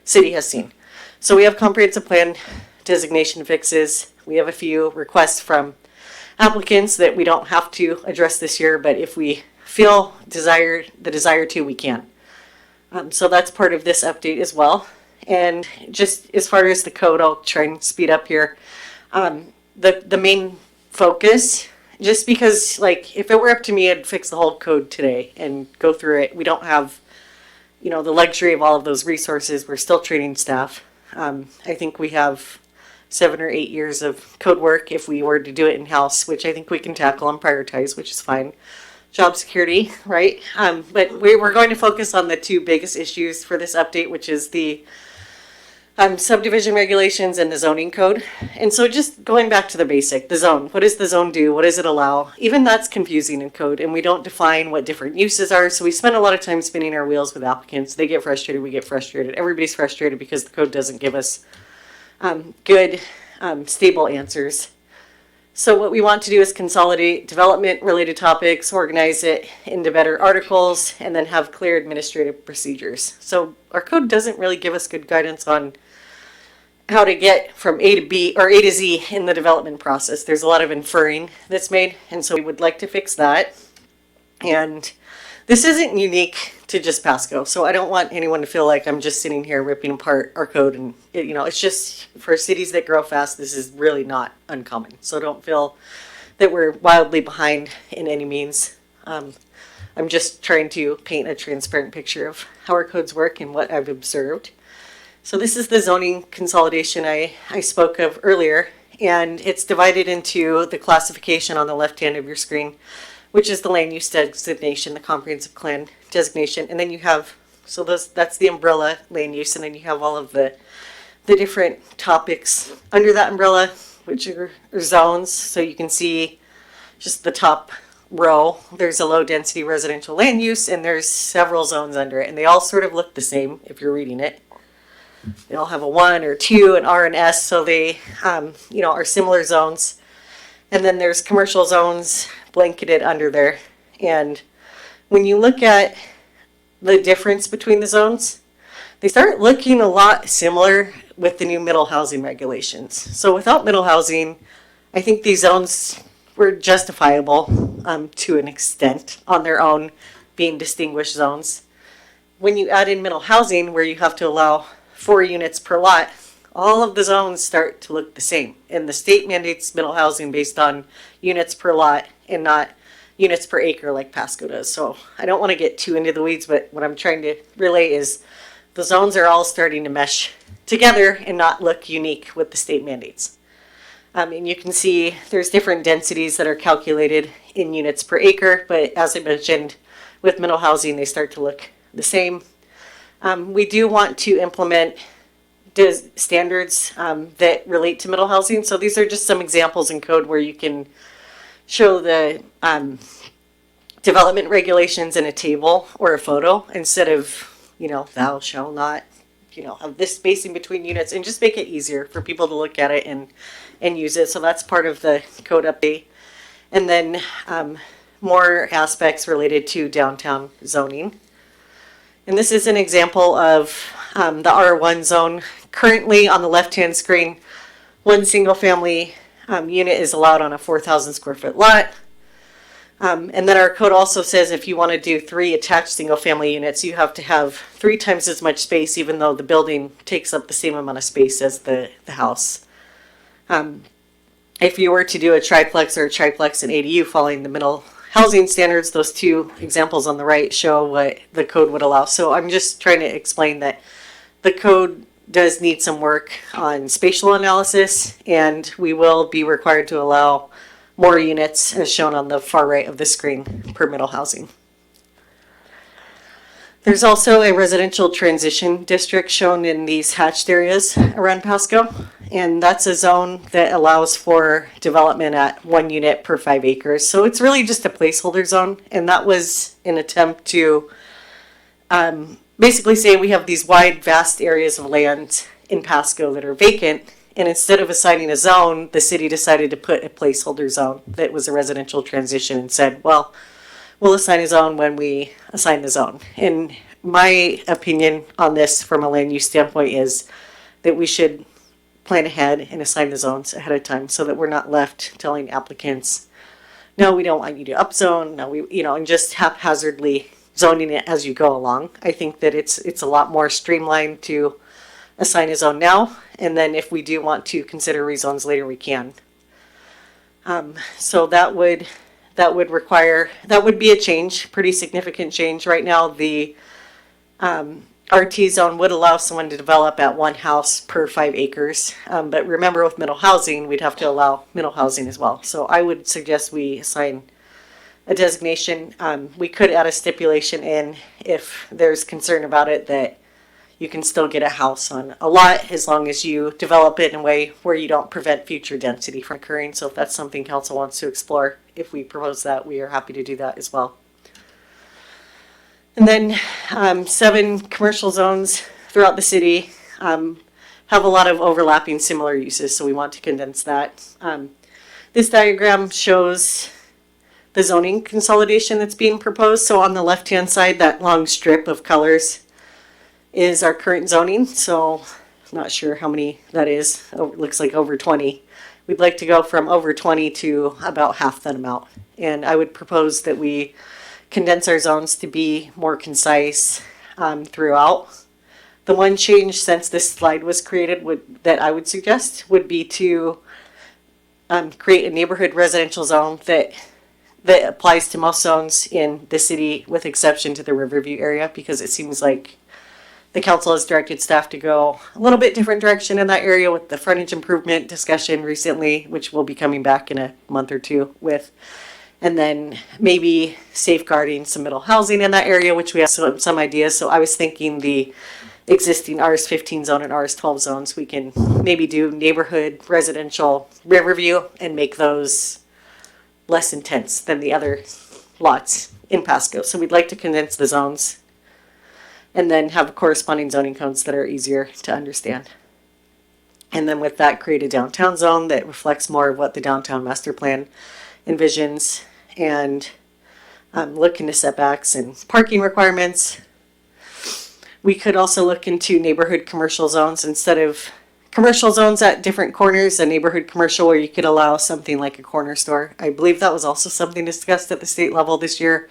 city has seen. So we have comprehensive plan designation fixes. We have a few requests from applicants that we don't have to address this year, but if we feel the desire to, we can. So that's part of this update as well. And just as far as the code, I'll try and speed up here. The main focus, just because, like, if it were up to me, I'd fix the whole code today and go through it. We don't have, the luxury of all of those resources. We're still training staff. I think we have 7 or 8 years of code work if we were to do it in-house, which I think we can tackle and prioritize, which is fine. Job security, right? But we're going to focus on the 2 biggest issues for this update, which is the subdivision regulations and the zoning code. And so just going back to the basic, the zone. What does the zone do? What does it allow? Even that's confusing in code, and we don't define what different uses are. So we spend a lot of time spinning our wheels with applicants. They get frustrated, we get frustrated. Everybody's frustrated because the code doesn't give us good, stable answers. So what we want to do is consolidate development-related topics, organize it into better articles, and then have clear administrative procedures. So our code doesn't really give us good guidance on how to get from A to B or A to Z in the development process. There's a lot of inferring that's made, and so we would like to fix that. And this isn't unique to just Pasco, so I don't want anyone to feel like I'm just sitting here ripping apart our code. And it's just for cities that grow fast, this is really not uncommon. So don't feel that we're wildly behind in any means. I'm just trying to paint a transparent picture of how our codes work and what I've observed. So this is the zoning consolidation I spoke of earlier, and it's divided into the classification on the left hand of your screen, which is the land use designation, the comprehensive plan designation. And then you have, that's the umbrella land use, and then you have all of the different topics under that umbrella, which are zones. So you can see just the top row, there's a low density residential land use, and there's several zones under it, and they all sort of look the same if you're reading it. They all have a 1 or 2, an R and S, so they are similar zones. And then there's commercial zones blanketed under there. And when you look at the difference between the zones, they start looking a lot similar with the new middle housing regulations. So without middle housing, I think these zones were justifiable to an extent on their own, being distinguished zones. When you add in middle housing, where you have to allow 4 units per lot, all of the zones start to look the same. And the state mandates middle housing based on units per lot and not units per acre like Pasco does. So I don't want to get too into the weeds, but what I'm trying to relay is the zones are all starting to mesh together and not look unique with the state mandates. And you can see there's different densities that are calculated in units per acre, but as I mentioned, with middle housing, they start to look the same. We do want to implement standards that relate to middle housing. So these are just some examples in code where you can show the development regulations in a table or a photo instead of, thou shall not, have this spacing between units, and just make it easier for people to look at it and use it. So that's part of the code update. And then more aspects related to downtown zoning. And this is an example of the R1 zone. Currently on the left-hand screen, 1 single-family unit is allowed on a 4,000 square foot lot. And then our code also says if you want to do 3 attached single-family units, you have to have 3 times as much space, even though the building takes up the same amount of space as the house. If you were to do a triplex or a triplex and ADU following the middle housing standards, those 2 examples on the right show what the code would allow. So I'm just trying to explain that the code does need some work on spatial analysis, and we will be required to allow more units, as shown on the far right of the screen, per middle housing. There's also a residential transition district shown in these hatched areas around Pasco. And that's a zone that allows for development at 1 unit per 5 acres. So it's really just a placeholder zone. And that was an attempt to basically say we have these wide, vast areas of land in Pasco that are vacant. And instead of assigning a zone, the city decided to put a placeholder zone that was a residential transition and said, well, we'll assign a zone when we assign the zone. And my opinion on this from a land use standpoint is that we should plan ahead and assign the zones ahead of time so that we're not left telling applicants, no, we don't want you to upzone, no, and just haphazardly zoning it as you go along. I think that it's a lot more streamlined to assign a zone now, and then if we do want to consider rezones later, we can. So that would be a change, pretty significant change. Right now, the RT zone would allow someone to develop at 1 house per 5 acres. But remember, with middle housing, we'd have to allow middle housing as well. So I would suggest we assign a designation. We could add a stipulation in if there's concern about it that you can still get a house on a lot as long as you develop it in a way where you don't prevent future density from occurring. So if that's something council wants to explore, if we propose that, we are happy to do that as well. And then 7 commercial zones throughout the city have a lot of overlapping similar uses, so we want to condense that. This diagram shows the zoning consolidation that's being proposed. So on the left-hand side, that long strip of colors is our current zoning. So I'm not sure how many that is. Oh, it looks like over 20. We'd like to go from over 20 to about half that amount. And I would propose that we condense our zones to be more concise throughout. The one change since this slide was created that I would suggest would be to create a neighborhood residential zone that applies to most zones in the city with exception to the Riverview area, because it seems like the council has directed staff to go a little bit different direction in that area with the frontage improvement discussion recently, which we'll be coming back in a month or two with. And then maybe safeguarding some middle housing in that area, which we have some ideas. So I was thinking the existing RS-15 zone and RS-12 zones, we can maybe do neighborhood residential Riverview and make those less intense than the other lots in Pasco. So we'd like to condense the zones and then have corresponding zoning codes that are easier to understand. And then with that, create a downtown zone that reflects more of what the downtown master plan envisions, and look into setbacks and parking requirements. We could also look into neighborhood commercial zones instead of commercial zones at different corners, a neighborhood commercial where you could allow something like a corner store. I believe that was also something discussed at the state level this year.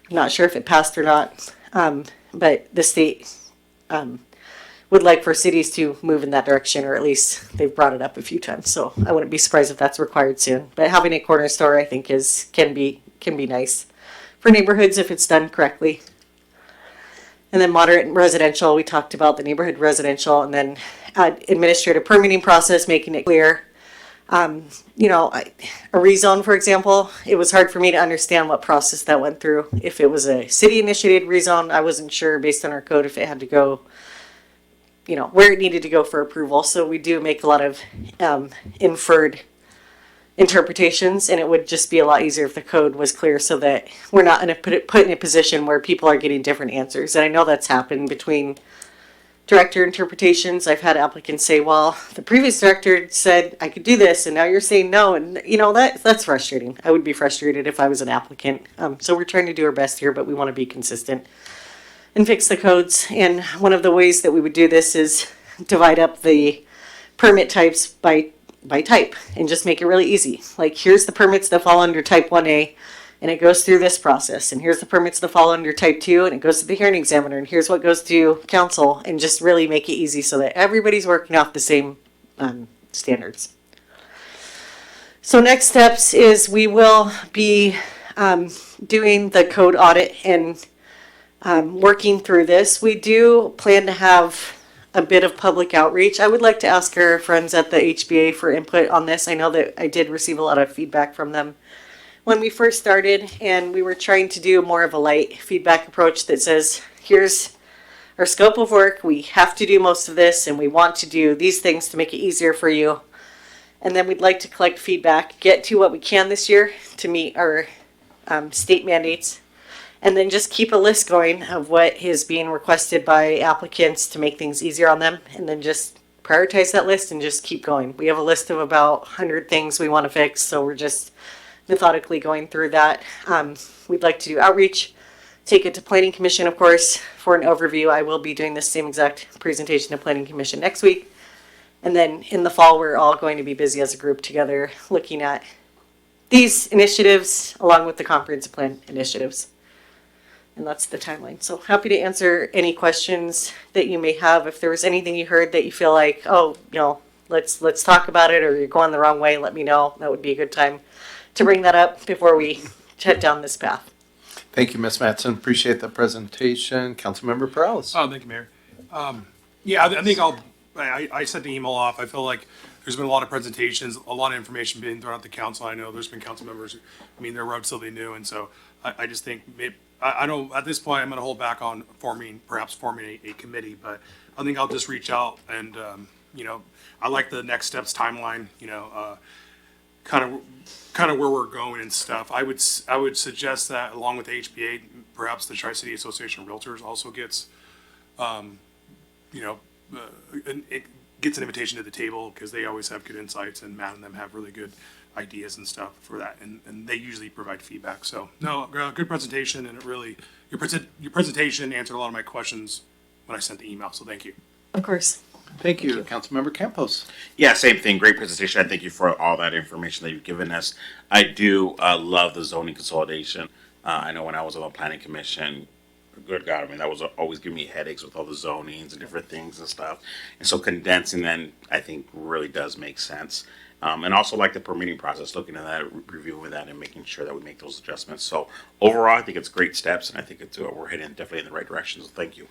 I'm not sure if it passed or not. But the state would like for cities to move in that direction, or at least they've brought it up a few times. So I wouldn't be surprised if that's required soon. But having a corner store, I think, can be nice for neighborhoods if it's done correctly. And then moderate residential, we talked about the neighborhood residential, and then administrative permitting process, making it clear. A rezone, for example, it was hard for me to understand what process that went through. If it was a city-initiated rezone, I wasn't sure based on our code if it had to go, where it needed to go for approval. So we do make a lot of inferred interpretations, and it would just be a lot easier if the code was clear so that we're not put in a position where people are getting different answers. And I know that's happened between director interpretations. I've had applicants say, well, the previous director said I could do this and now you're saying no, and that's frustrating. I would be frustrated if I was an applicant. So we're trying to do our best here, but we want to be consistent and fix the codes. And one of the ways that we would do this is divide up the permit types by type and just make it really easy. Like, here's the permits that fall under type 1A, and it goes through this process. And here's the permits that fall under type 2, and it goes to the hearing examiner, and here's what goes to council, and just really make it easy so that everybody's working off the same standards. So next steps is we will be doing the code audit and working through this. We do plan to have a bit of public outreach. I would like to ask our friends at the HBA for input on this. I know that I did receive a lot of feedback from them when we first started, and we were trying to do more of a light feedback approach that says, here's our scope of work. We have to do most of this, and we want to do these things to make it easier for you. And then we'd like to collect feedback, get to what we can this year to meet our state mandates, and then just keep a list going of what is being requested by applicants to make things easier on them, and then just prioritize that list and just keep going. We have a list of about 100 things we want to fix, so we're just methodically going through that. We'd like to do outreach, take it to Planning Commission, of course, for an overview. I will be doing the same exact presentation to Planning Commission next week. And then in the fall, we're all going to be busy as a group together looking at these initiatives along with the comprehensive plan initiatives. And that's the timeline. So happy to answer any questions that you may have. If there was anything you heard that you feel like, oh, you know, let's talk about it, or you're going the wrong way, let me know. That would be a good time to bring that up before we head down this path. Thank you, Ms. Mattson. Appreciate the presentation. Councilmember Perales. Oh, thank you, Mayor. Yeah, I think I sent the email off. I feel like there's been a lot of presentations, a lot of information being thrown out to council. I know there's been council members, I mean, they're relatively new, and so I just think I don't, at this point, I'm going to hold back on perhaps forming a committee, but I think I'll just reach out and, you know, I like the next steps timeline, you know, kind of where we're going and stuff. I would suggest that along with the HBA, perhaps the Tri-City Association of Realtors also gets, you know, it gets an invitation to the table, because they always have good insights, and Matt and them have really good ideas and stuff for that, and they usually provide feedback. So no, good presentation, and it really, your presentation answered a lot of my questions when I sent the email, so thank you. Of course. Thank you. Councilmember Campos. Yeah, same thing. Great presentation. I thank you for all that information that you've given us. I do love the zoning consolidation. I know when I was on the planning commission, good God, I mean, that was always giving me headaches with all the zonings and different things and stuff. And so condensing them, I think, really does make sense. And also like the permitting process, looking at that, reviewing that, and making sure that we make those adjustments. So overall, I think it's great steps, and I think we're heading definitely in the right direction. So thank you.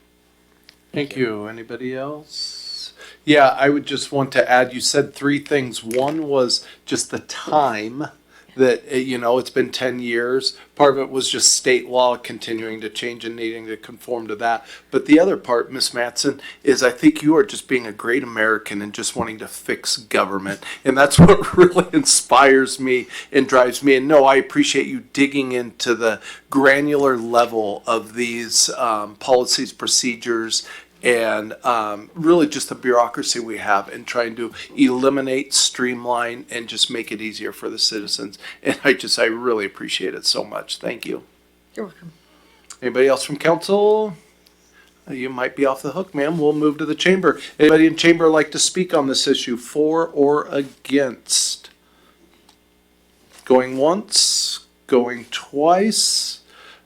Thank you. Anybody else? Yeah, I would just want to add, you said three things. One was just the time that, you know, it's been 10 years. Part of it was just state law continuing to change and needing to conform to that. But the other part, Ms. Mattson, is I think you are just being a great American and just wanting to fix government. And that's what really inspires me and drives me. And no, I appreciate you digging into the granular level of these policies, procedures, and really just the bureaucracy we have, and trying to eliminate, streamline, and just make it easier for the citizens. And I really appreciate it so much. Thank you. You're welcome. Anybody else from council? You might be off the hook, ma'am. We'll move to the chamber. Anybody in chamber like to speak on this issue, for or against? Going once, going twice.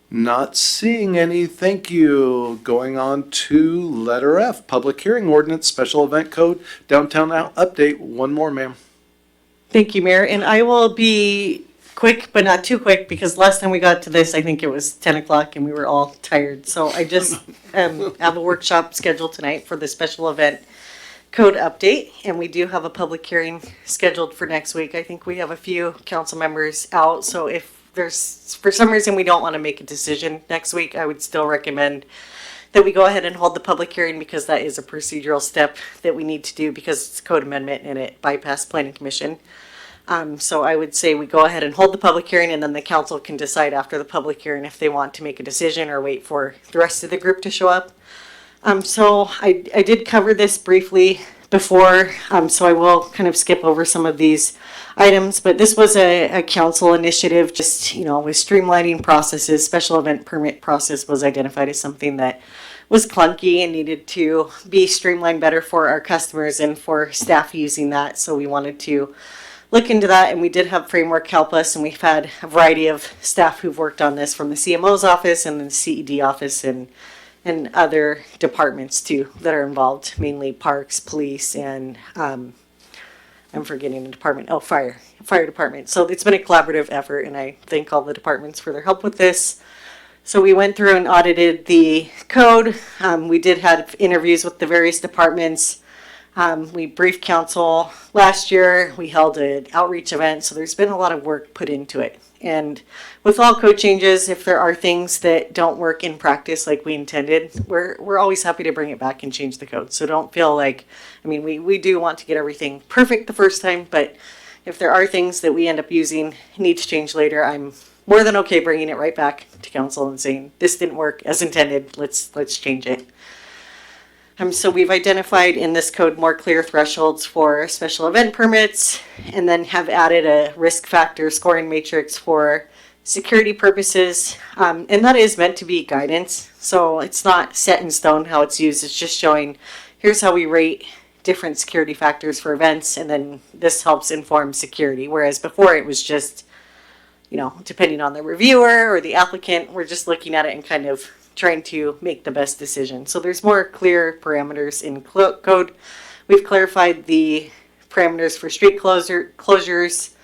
Not seeing any, thank you. Going on to letter F, public hearing ordinance, special event code, downtown update. One more, ma'am. Thank you, Mayor. And I will be quick, but not too quick, because last time we got to this, I think it was 10 o'clock and we were all tired. So I just have a workshop scheduled tonight for the special event code update. And we do have a public hearing scheduled for next week. I think we have a few council members out. So if there's, for some reason, we don't want to make a decision next week, I would still recommend that we go ahead and hold the public hearing, because that is a procedural step that we need to do because it's a code amendment and it bypassed planning commission. So I would say we go ahead and hold the public hearing, and then the council can decide after the public hearing if they want to make a decision or wait for the rest of the group to show up. So I did cover this briefly before, so I will kind of skip over some of these items, but this was a council initiative, just, you know, with streamlining processes. Special event permit process was identified as something that was clunky and needed to be streamlined better for our customers and for staff using that. So we wanted to look into that, and we did have Framework help us, and we've had a variety of staff who've worked on this from the CMO's office and the CED office and other departments too that are involved, mainly parks, police, and I'm forgetting the department. Oh, fire department. So it's been a collaborative effort, and I thank all the departments for their help with this. So we went through and audited the code. We did have interviews with the various departments. We briefed council last year. We held an outreach event, so there's been a lot of work put into it. And with all code changes, if there are things that don't work in practice like we intended, we're always happy to bring it back and change the code. So don't feel like, I mean, we do want to get everything perfect the first time, but if there are things that we end up using, need to change later, I'm more than okay bringing it right back to council and saying, this didn't work as intended, let's change it. So we've identified in this code more clear thresholds for special event permits, and then have added a risk factor scoring matrix for security purposes. And that is meant to be guidance. So it's not set in stone how it's used. It's just showing, here's how we rate different security factors for events, and then this helps inform security. Whereas before it was just, you know, depending on the reviewer or the applicant, we're just looking at it and kind of trying to make the best decision. So there's more clear parameters in code. We've clarified the parameters for street closures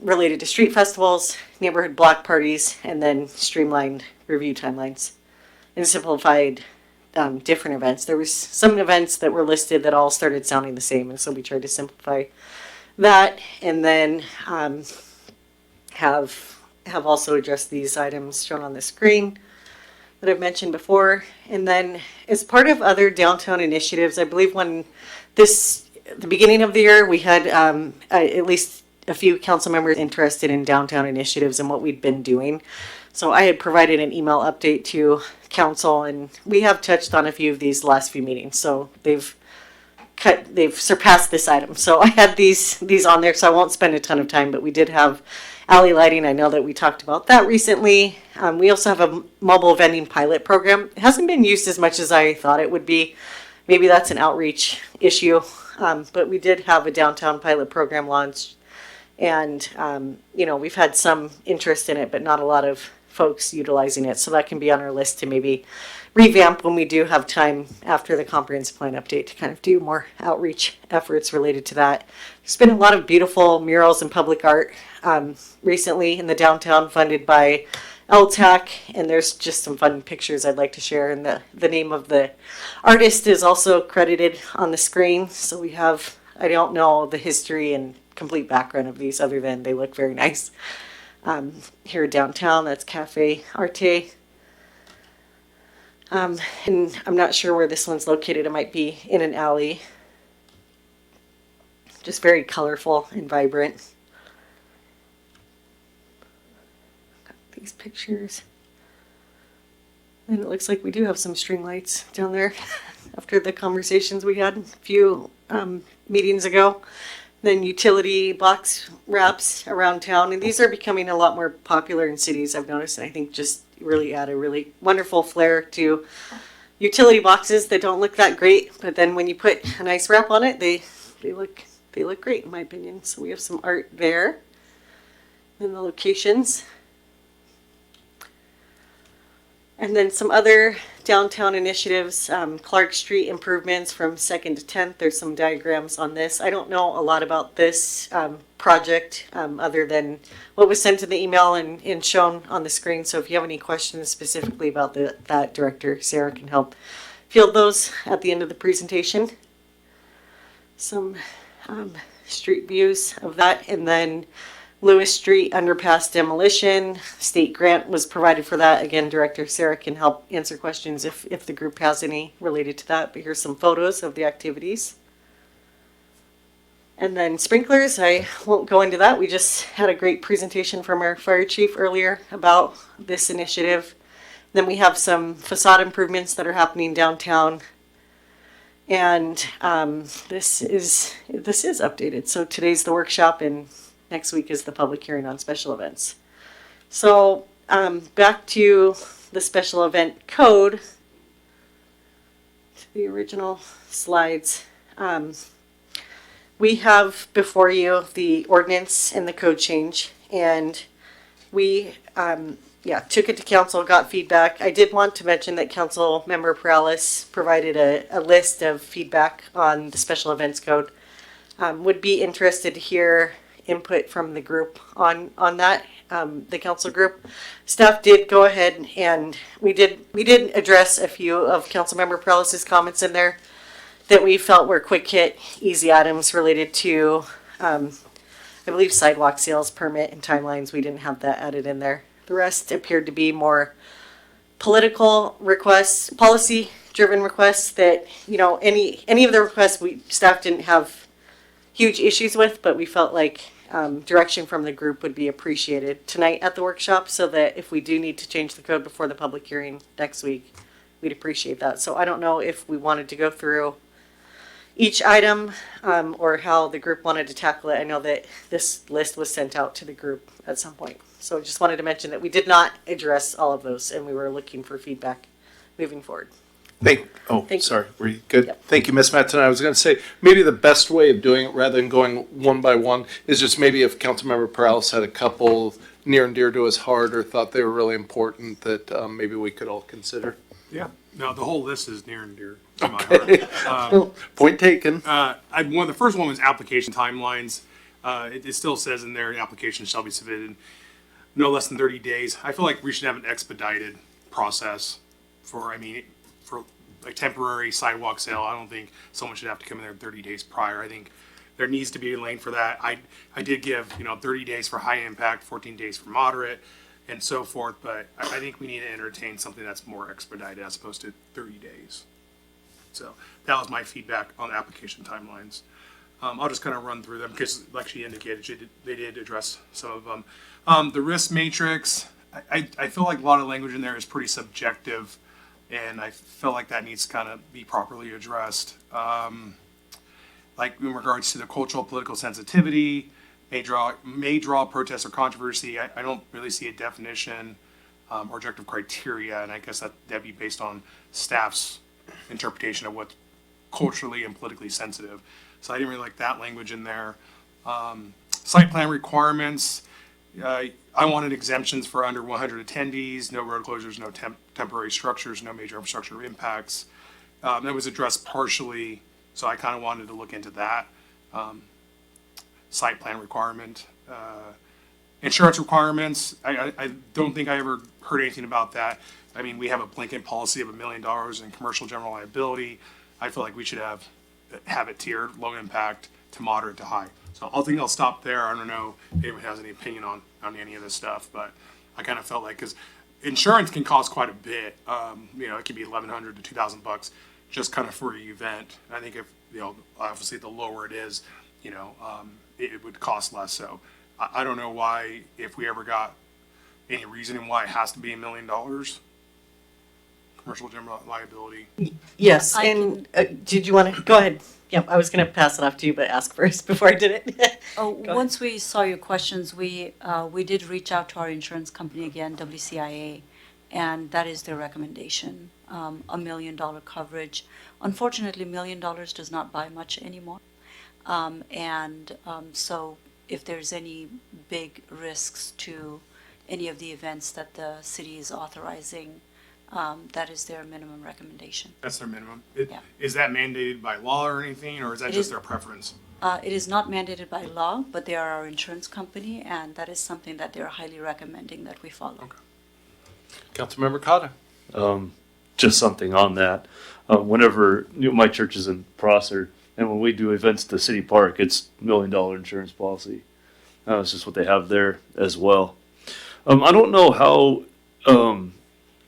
related to street festivals, neighborhood block parties, and then streamlined review timelines and simplified different events. There was some events that were listed that all started sounding the same, and so we tried to simplify that, and then have also addressed these items shown on the screen that I've mentioned before. And then as part of other downtown initiatives, I believe when the beginning of the year, we had at least a few council members interested in downtown initiatives and what we'd been doing. So I had provided an email update to council, and we have touched on a few of these last few meetings. So they've surpassed this item. So I had these on there, so I won't spend a ton of time, but we did have alley lighting. I know that we talked about that recently. We also have a mobile vending pilot program. It hasn't been used as much as I thought it would be. Maybe that's an outreach issue, but we did have a downtown pilot program launched, and you know, we've had some interest in it, but not a lot of folks utilizing it. So that can be on our list to maybe revamp when we do have time after the comprehensive plan update to kind of do more outreach efforts related to that. There's been a lot of beautiful murals and public art recently in the downtown, funded by LTAC, and there's just some fun pictures I'd like to share, and the name of the artist is also credited on the screen. So we have, I don't know the history and complete background of these other than they look very nice. Here downtown, that's Cafe Arte. And I'm not sure where this one's located. It might be in an alley. Just very colorful and vibrant. Got these pictures. And it looks like we do have some string lights down there after the conversations we had a few meetings ago. Then utility box wraps around town. And these are becoming a lot more popular in cities, I've noticed. And I think just really add a really wonderful flair to utility boxes that don't look that great. But then when you put a nice wrap on it, they look great in my opinion. So we have some art there in the locations. And then some other downtown initiatives, Clark Street improvements from 2nd to 10th. There's some diagrams on this. I don't know a lot about this project other than what was sent to the email and shown on the screen. So if you have any questions specifically about that, Director Sarah can help field those at the end of the presentation. Some street views of that, and then Lewis Street underpass demolition. State grant was provided for that. Again, Director Sarah can help answer questions if the group has any related to that. But here's some photos of the activities. And then sprinklers, I won't go into that. We just had a great presentation from our fire chief earlier about this initiative. Then we have some facade improvements that are happening downtown. And this is updated. So today's the workshop, and next week is the public hearing on special events. So back to the special event code, to the original slides. We have before you the ordinance and the code change, and we took it to council, got feedback. I did want to mention that Council Member Perales provided a list of feedback on the special events code. Would be interested to hear input from the group on that, the council group. Staff did go ahead and we did address a few of Councilmember Peralez's comments in there. that we felt were quick hit, easy items related to, I believe sidewalk sales permit and timelines. We didn't have that added in there. The rest appeared to be more political requests, policy driven requests that, you know, any of the requests staff didn't have huge issues with, but we felt like direction from the group would be appreciated tonight at the workshop, so that if we do need to change the code before the public hearing next week, we'd appreciate that. So I don't know if we wanted to go through each item or how the group wanted to tackle it. I know that this list was sent out to the group at some point. So I just wanted to mention that we did not address all of those, and we were looking for feedback moving forward. Thank you. Sorry, were you good? Yep. Thank you, Ms. Matson. I was going to say, maybe the best way of doing it, rather than going one by one, is just maybe if Councilmember Perales had a couple near and dear to his heart or thought they were really important that maybe we could all consider. Yeah, no, the whole list is near and dear to my heart. Point taken. The first one was application timelines. It still says in there, the application shall be submitted no less than 30 days. I feel like we should have an expedited process for like temporary sidewalk sale. I don't think someone should have to come in there 30 days prior. I think there needs to be a lane for that. I did give 30 days for high impact, 14 days for moderate, and so forth. But I think we need to entertain something that's more expedited as opposed to 30 days. So that was my feedback on application timelines. I'll just kind of run through them because, like she indicated, they did address some of them. The risk matrix, I feel like a lot of language in there is pretty subjective, and I feel like that needs to kind of be properly addressed. Like in regards to the cultural political sensitivity, may draw protest or controversy. I don't really see a definition or objective criteria, and I guess that'd be based on staff's interpretation of what's culturally and politically sensitive. So I didn't really like that language in there. Site plan requirements. I wanted exemptions for under 100 attendees, no road closures, no temporary structures, no major infrastructure impacts. That was addressed partially, so I kind of wanted to look into that. Site plan requirement. Insurance requirements, I don't think I ever heard anything about that. I mean, we have a blanket policy of $1 million in commercial general liability. I feel like we should have it tiered, low impact to moderate to high. So I think I'll stop there. I don't know if anyone has any opinion on any of this stuff, but I kind of felt like, because insurance can cost quite a bit. It could be $1,100 to $2,000 just kind of for an event. I think if, obviously the lower it is, it would cost less. So I don't know why, if we ever got any reasoning why it has to be $1 million. Commercial general liability. Yes, and did you want to, go ahead. Yep, I was going to pass it off to you, but ask first before I did it. Once we saw your questions, we did reach out to our insurance company again, WCIA, and that is their recommendation, $1 million coverage. Unfortunately, $1 million does not buy much anymore. So if there's any big risks to any of the events that the city is authorizing, that is their minimum recommendation. That's their minimum. Yeah. Is that mandated by law or anything, or is that just their preference? It is not mandated by law, but they are our insurance company, and that is something that they're highly recommending that we follow. Okay. Councilmember Cotta. Just something on that. Whenever my church is in Prosser, and when we do events at the city park, it's $1 million insurance policy. It's just what they have there as well. I don't know how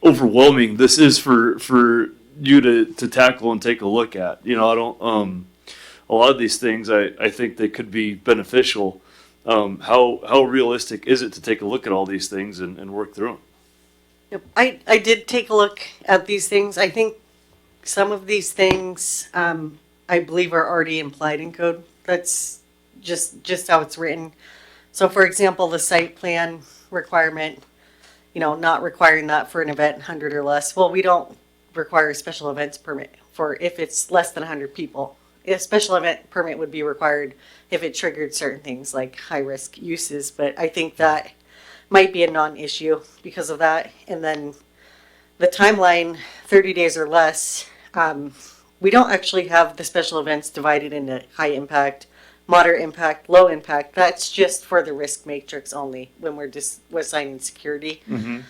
overwhelming this is for you to tackle and take a look at. I don't. A lot of these things, I think they could be beneficial. How realistic is it to take a look at all these things and work through them? Yep. I did take a look at these things. I think some of these things, I believe, are already implied in code. That's just how it's written. So, for example, the site plan requirement, not requiring that for an event 100 or less. Well, we don't require a special events permit for if it's less than 100 people. A special event permit would be required if it triggered certain things like high risk uses, but I think that might be a non-issue because of that. And then the timeline, 30 days or less, we don't actually have the special events divided into high impact, moderate impact, low impact. That's just for the risk matrix only when we're assigning security. Mm-hmm.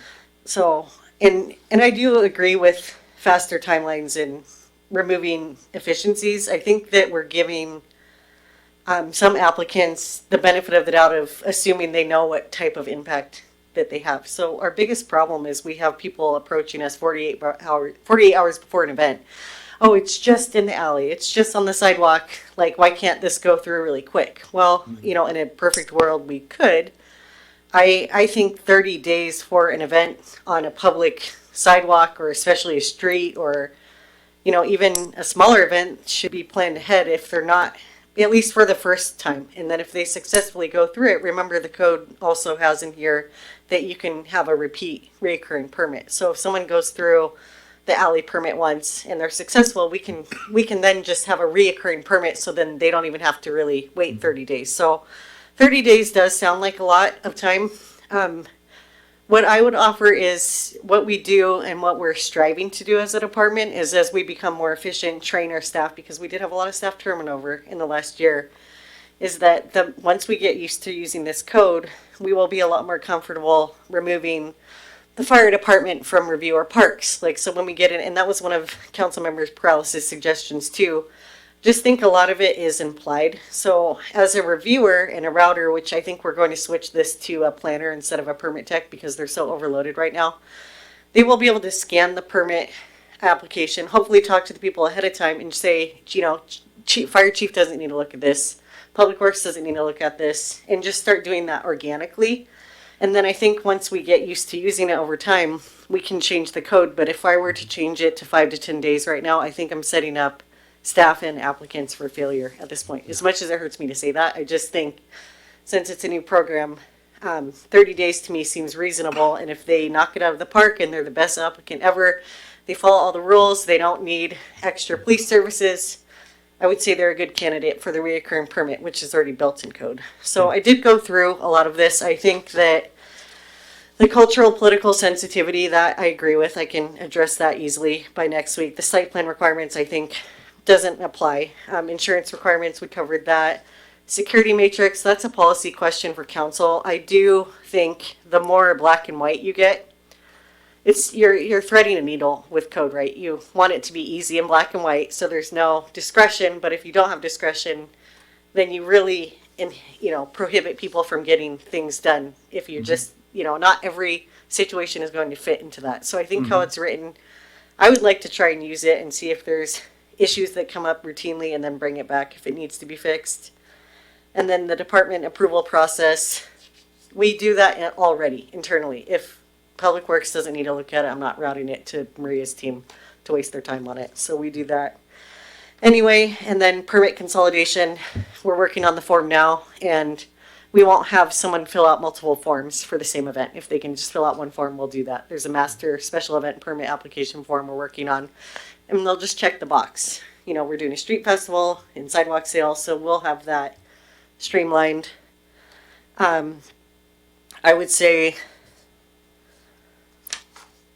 So, and I do agree with faster timelines and removing efficiencies. I think that we're giving some applicants the benefit of the doubt of assuming they know what type of impact that they have. So our biggest problem is we have people approaching us 48 hours before an event. Oh, it's just in the alley. It's just on the sidewalk. Like, why can't this go through really quick? Well, you know, in a perfect world, we could. I think 30 days for an event on a public sidewalk, or especially a street, or, you know, even a smaller event should be planned ahead if they're not, at least for the first time. And then if they successfully go through it, remember the code also has in here that you can have a reoccurring permit. So if someone goes through the alley permit once and they're successful, we can then just have a reoccurring permit, so then they don't even have to really wait 30 days. So 30 days does sound like a lot of time. What I would offer is what we do and what we're striving to do as a department is, as we become more efficient, train our staff, because we did have a lot of staff turnover in the last year, is that once we get used to using this code, we will be a lot more comfortable removing the fire department from review our parks. Like, so when we get in, and that was one of council members Paralysis' suggestions too, just think a lot of it is implied. So as a reviewer and a router, which I think we're going to switch this to a planner instead of a permit tech because they're so overloaded right now, they will be able to scan the permit application, hopefully talk to the people ahead of time and say, you know, fire chief doesn't need to look at this, public works doesn't need to look at this, and just start doing that organically. And then I think once we get used to using it over time, we can change the code. But if I were to change it to 5 to 10 days right now, I think I'm setting up staff and applicants for failure at this point. As much as it hurts me to say that, I just think since it's a new program, 30 days to me seems reasonable. And if they knock it out of the park and they're the best applicant ever, they follow all the rules, they don't need extra police services, I would say they're a good candidate for the reoccurring permit, which is already built in code. So I did go through a lot of this. I think that the cultural political sensitivity, that I agree with. I can address that easily by next week. The site plan requirements, I think, doesn't apply. Insurance requirements, we covered that. Security matrix, that's a policy question for council. I do think the more black and white you get, it's you're threading a needle with code, right? You want it to be easy and black and white, so there's no discretion. But if you don't have discretion, then you really, prohibit people from getting things done. If you just, not every situation is going to fit into that. So I think how it's written, I would like to try and use it and see if there's issues that come up routinely, and then bring it back if it needs to be fixed. And then the department approval process, we do that already internally. If Public Works doesn't need to look at it, I'm not routing it to Maria's team to waste their time on it. So we do that anyway. And then permit consolidation, we're working on the form now, and we won't have someone fill out multiple forms for the same event. If they can just fill out one form, we'll do that. There's a master special event permit application form we're working on, and they'll just check the box. We're doing a street festival and sidewalk sale, so we'll have that streamlined. I would say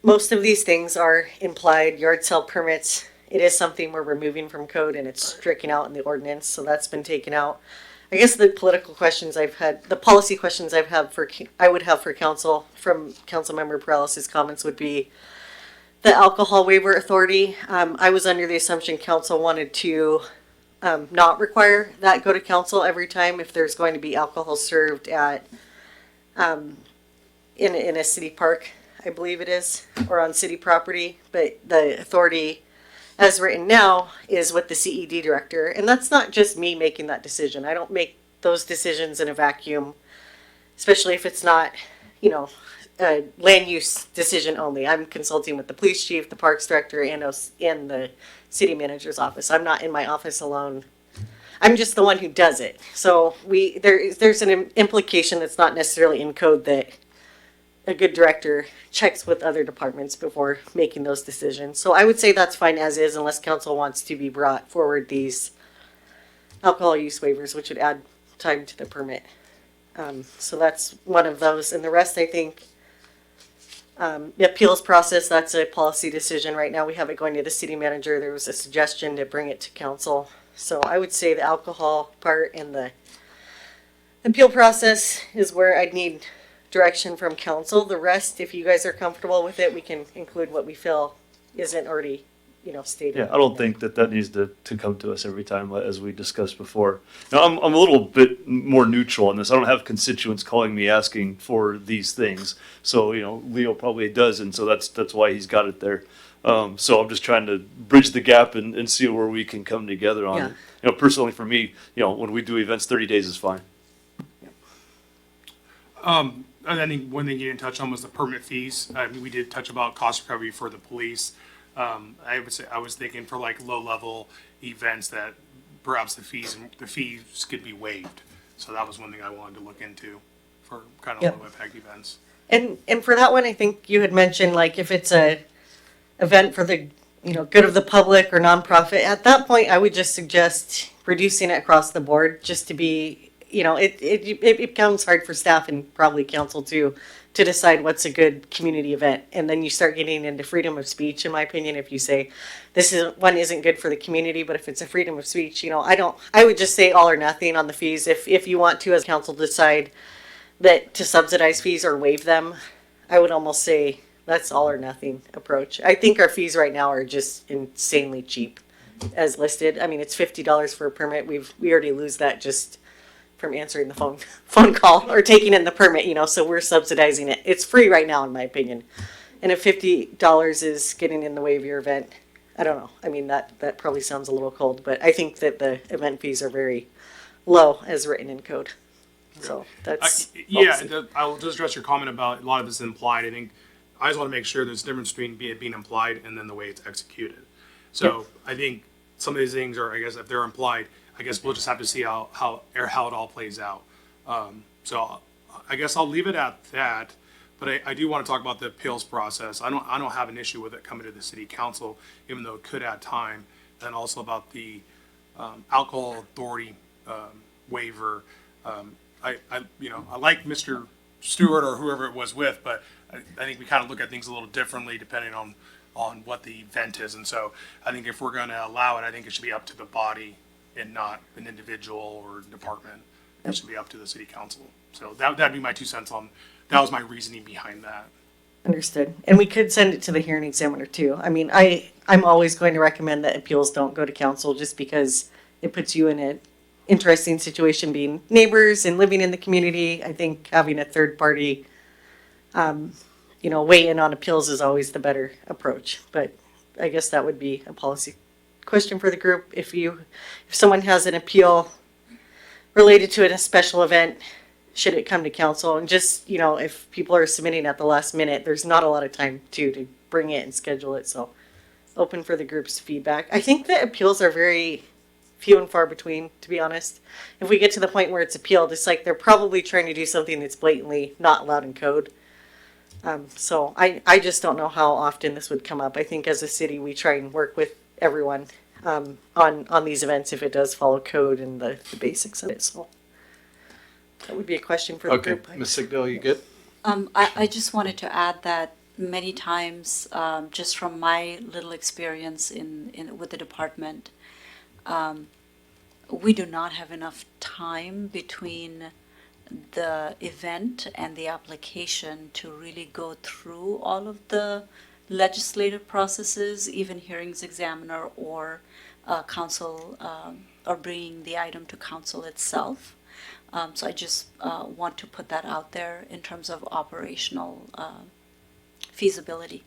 most of these things are implied. Yard sale permits, it is something we're removing from code, and it's stricken out in the ordinance, so that's been taken out. I guess the political questions I've had, the policy questions I would have for council, from council member Paralysis' comments, would be the alcohol waiver authority. I was under the assumption council wanted to not require that go to council every time if there's going to be alcohol served at in a city park, I believe it is, or on city property. But the authority as written now is with the CED director, and that's not just me making that decision. I don't make those decisions in a vacuum, especially if it's not, a land use decision only. I'm consulting with the police chief, the parks director, and the city manager's office. I'm not in my office alone. I'm just the one who does it. So there's an implication that's not necessarily in code that a good director checks with other departments before making those decisions. So I would say that's fine as is, unless council wants to be brought forward these alcohol use waivers, which would add time to the permit. So that's one of those. And the rest, I think, the appeals process, that's a policy decision. Right now we have it going to the city manager. There was a suggestion to bring it to council. So I would say the alcohol part and the appeal process is where I'd need direction from council. The rest, if you guys are comfortable with it, we can include what we feel isn't already stated. Yeah, I don't think that needs to come to us every time, as we discussed before. Now, I'm a little bit more neutral on this. I don't have constituents calling me asking for these things. So, Leo probably does, and so that's why he's got it there. So I'm just trying to bridge the gap and see where we can come together on it. Personally for me, when we do events, 30 days is fine. I think one thing you didn't touch on was the permit fees. We did touch about cost recovery for the police. I would say I was thinking for like low level events that perhaps the fees could be waived. So that was one thing I wanted to look into for kind of low impact events. And for that one, I think you had mentioned like if it's a event for the good of the public or nonprofit, at that point I would just suggest reducing it across the board, just to be it becomes hard for staff and probably council to decide what's a good community event. And then you start getting into freedom of speech, in my opinion, if you say one isn't good for the community, but if it's a freedom of speech, I would just say all or nothing on the fees. If you want to, as council, decide that to subsidize fees or waive them, I would almost say that's all or nothing approach. I think our fees right now are just insanely cheap as listed. I mean, it's $50 for a permit. We already lose that just from answering the phone call or taking in the permit, so we're subsidizing it. It's free right now, in my opinion. And if $50 is getting in the way of your event, I don't know. I mean, that probably sounds a little cold, but I think that the event fees are very low as written in code. So that's I'll just address your comment about a lot of this implied. I think I just want to make sure there's a difference between it being implied and then the way it's executed. So I think some of these things are, I guess, if they're implied, I guess we'll just have to see how it all plays out. So I guess I'll leave it at that. But I do want to talk about the appeals process. I don't have an issue with it coming to the city council, even though it could add time. And also about the alcohol authority waiver. I like Mr. Stewart or whoever it was with, but I think we kind of look at things a little differently depending on what the event is. And so I think if we're going to allow it, I think it should be up to the body and not an individual or department. It should be up to the city council. So that'd be my 2 cents on, that was my reasoning behind that. Understood. And we could send it to the hearing examiner too. I mean, I'm always going to recommend that appeals don't go to council just because it puts you in an interesting situation being neighbors and living in the community. I think having a third party, weigh in on appeals is always the better approach. But I guess that would be a policy question for the group. If someone has an appeal related to a special event, should it come to council? And just, if people are submitting at the last minute, there's not a lot of time to bring it and schedule it. So open for the group's feedback. I think that appeals are very few and far between, to be honest. If we get to the point where it's appealed, it's like they're probably trying to do something that's blatantly not allowed in code. So I just don't know how often this would come up. I think as a city, we try and work with everyone on these events if it does follow code and the basics of it. So that would be a question for the group. Okay, Ms. Sigdale, you good? I just wanted to add that many times, just from my little experience with the department, we do not have enough time between the event and the application to really go through all of the legislative processes, even hearings examiner or council, or bringing the item to council itself. So I just want to put that out there in terms of operational feasibility.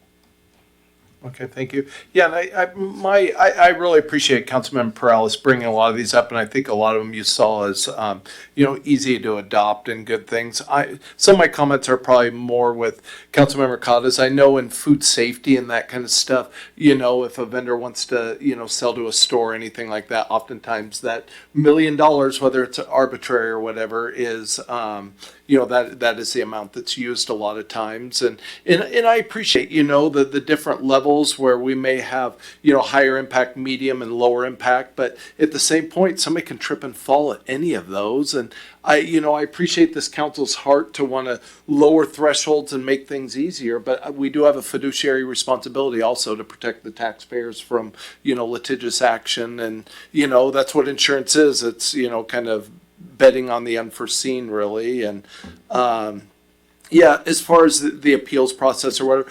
Okay, thank you. Yeah, and I really appreciate Councilmember Perales bringing a lot of these up, and I think a lot of them you saw as easy to adopt and good things. Some of my comments are probably more with Councilmember Cottas. I know in food safety and that kind of stuff, if a vendor wants to sell to a store or anything like that, oftentimes that $1 million, whether it's arbitrary or whatever, is that is the amount that's used a lot of times, and I appreciate the different levels where we may have higher impact, medium, and lower impact, but at the same point somebody can trip and fall at any of those, and I appreciate this council's heart to want to lower thresholds and make things easier, but we do have a fiduciary responsibility also to protect the taxpayers from litigious action, and that's what insurance is. It's kind of betting on the unforeseen, really. And Yeah, as far as the appeals process or whatever,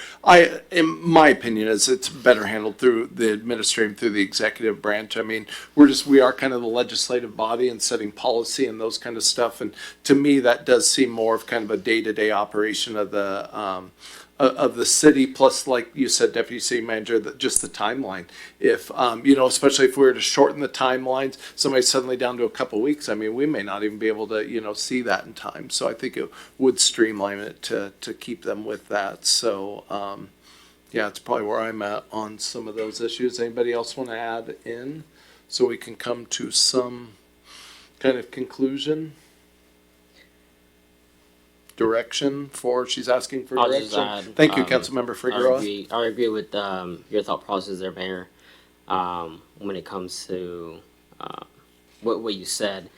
in my opinion, is it's better handled through the administrative, through the executive branch. I mean, we are kind of the legislative body and setting policy and those kind of stuff. And to me, that does seem more of kind of a day-to-day operation of the city, plus, like you said, deputy city manager, just the timeline. If, especially if we were to shorten the timelines, somebody's suddenly down to a couple weeks, I mean, we may not even be able to, see that in time. So I think it would streamline it to keep them with that. So, yeah, it's probably where I'm at on some of those issues. Anybody else want to add in so we can come to some kind of conclusion? Direction for, she's asking for I'll direction. just add, Thank you, Councilmember Figueroa. I agree with your thought process there, Mayor. When it comes to what you said,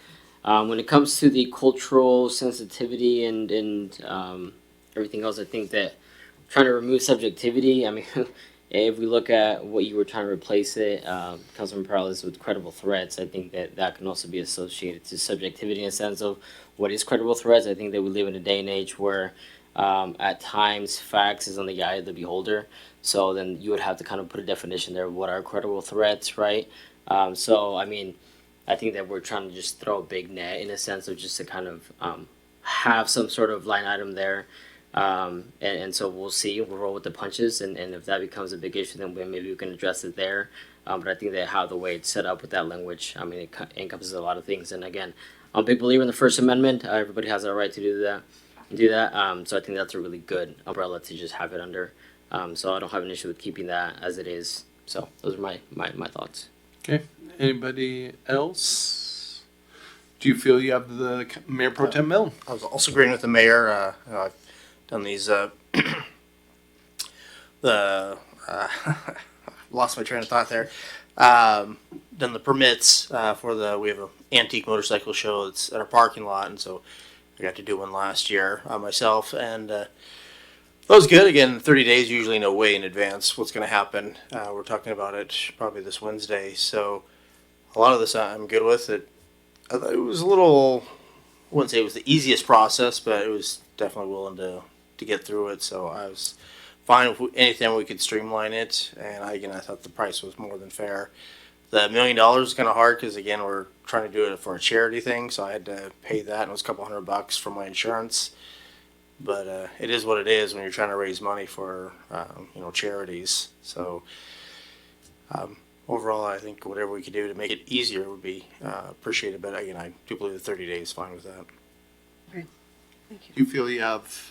when it comes to the cultural sensitivity and everything else, I think that trying to remove subjectivity. I mean, if we look at what you were trying to replace it, Councilman Perales, with credible threats, I think that can also be associated to subjectivity in a sense of what is credible threats. I think that we live in a day and age where at times facts is on the eye of the beholder. So then you would have to kind of put a definition there of what are credible threats, right? So, I mean, I think that we're trying to just throw a big net in a sense of just to kind of have some sort of line item there. And so we'll see, we'll roll with the punches, and if that becomes a big issue, then maybe we can address it there. But I think that how the way it's set up with that language, I mean, it encompasses a lot of things. And again, I'm a big believer in the First Amendment. Everybody has a right to do that. So I think that's a really good umbrella to just have it under. So I don't have an issue with keeping that as it is. So those are my thoughts. Okay. Anybody else? Do you feel you have the Mayor Pro Tem Milne? I was also agreeing with the mayor. I've done these, lost my train of thought there. Done the permits we have an antique motorcycle show that's at our parking lot, and so I got to do one last year myself, and that was good. Again, 30 days, usually know way in advance what's going to happen. We're talking about it probably this Wednesday, so a lot of this I'm good with. It was a little, I wouldn't say it was the easiest process, but it was definitely willing to get through it, so I was fine with anything we could streamline it, and I thought the price was more than fair. The $1 million is kind of hard because, again, we're trying to do it for a charity thing, so I had to pay that, and it was a couple $100 for my insurance. But it is what it is when you're trying to raise money for charities. So overall, I think whatever we could do to make it easier would be appreciated. But again, I do believe the 30 days is fine with that. Okay. Thank you. Do you feel you have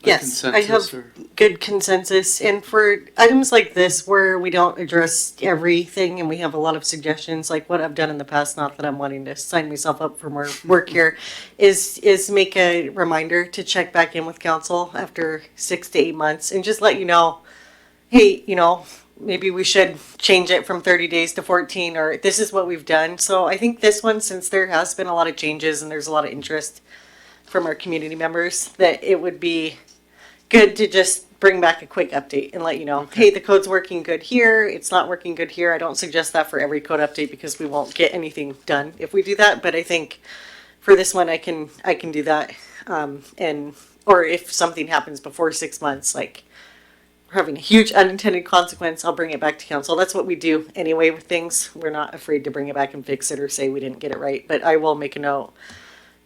a Yes, I have consensus? Or? good consensus. And for items like this where we don't address everything and we have a lot of suggestions, like what I've done in the past, not that I'm wanting to sign myself up for more work here, is make a reminder to check back in with council after 6 to 8 months and just let you know, hey, maybe we should change it from 30 days to 14, or this is what we've done. So I think this one, since there has been a lot of changes and there's a lot of interest from our community members, that it would be good to just bring back a quick update and let you know, hey, the code's working good here, it's not working good here. I don't suggest that for every code update because we won't get anything done if we do that, but I think for this one I can do that. Or if something happens before 6 months, like we're having a huge unintended consequence, I'll bring it back to council. That's what we do anyway with things. We're not afraid to bring it back and fix it or say we didn't get it right, but I will make a note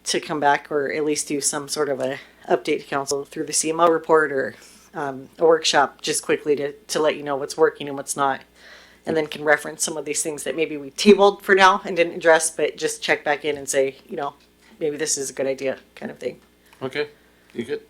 to come back or at least do some sort of a update to council through the CMO report or a workshop just quickly to let you know what's working and what's not, and then can reference some of these things that maybe we tabled for now and didn't address, but just check back in and say, maybe this is a good idea kind of thing. Okay, you good?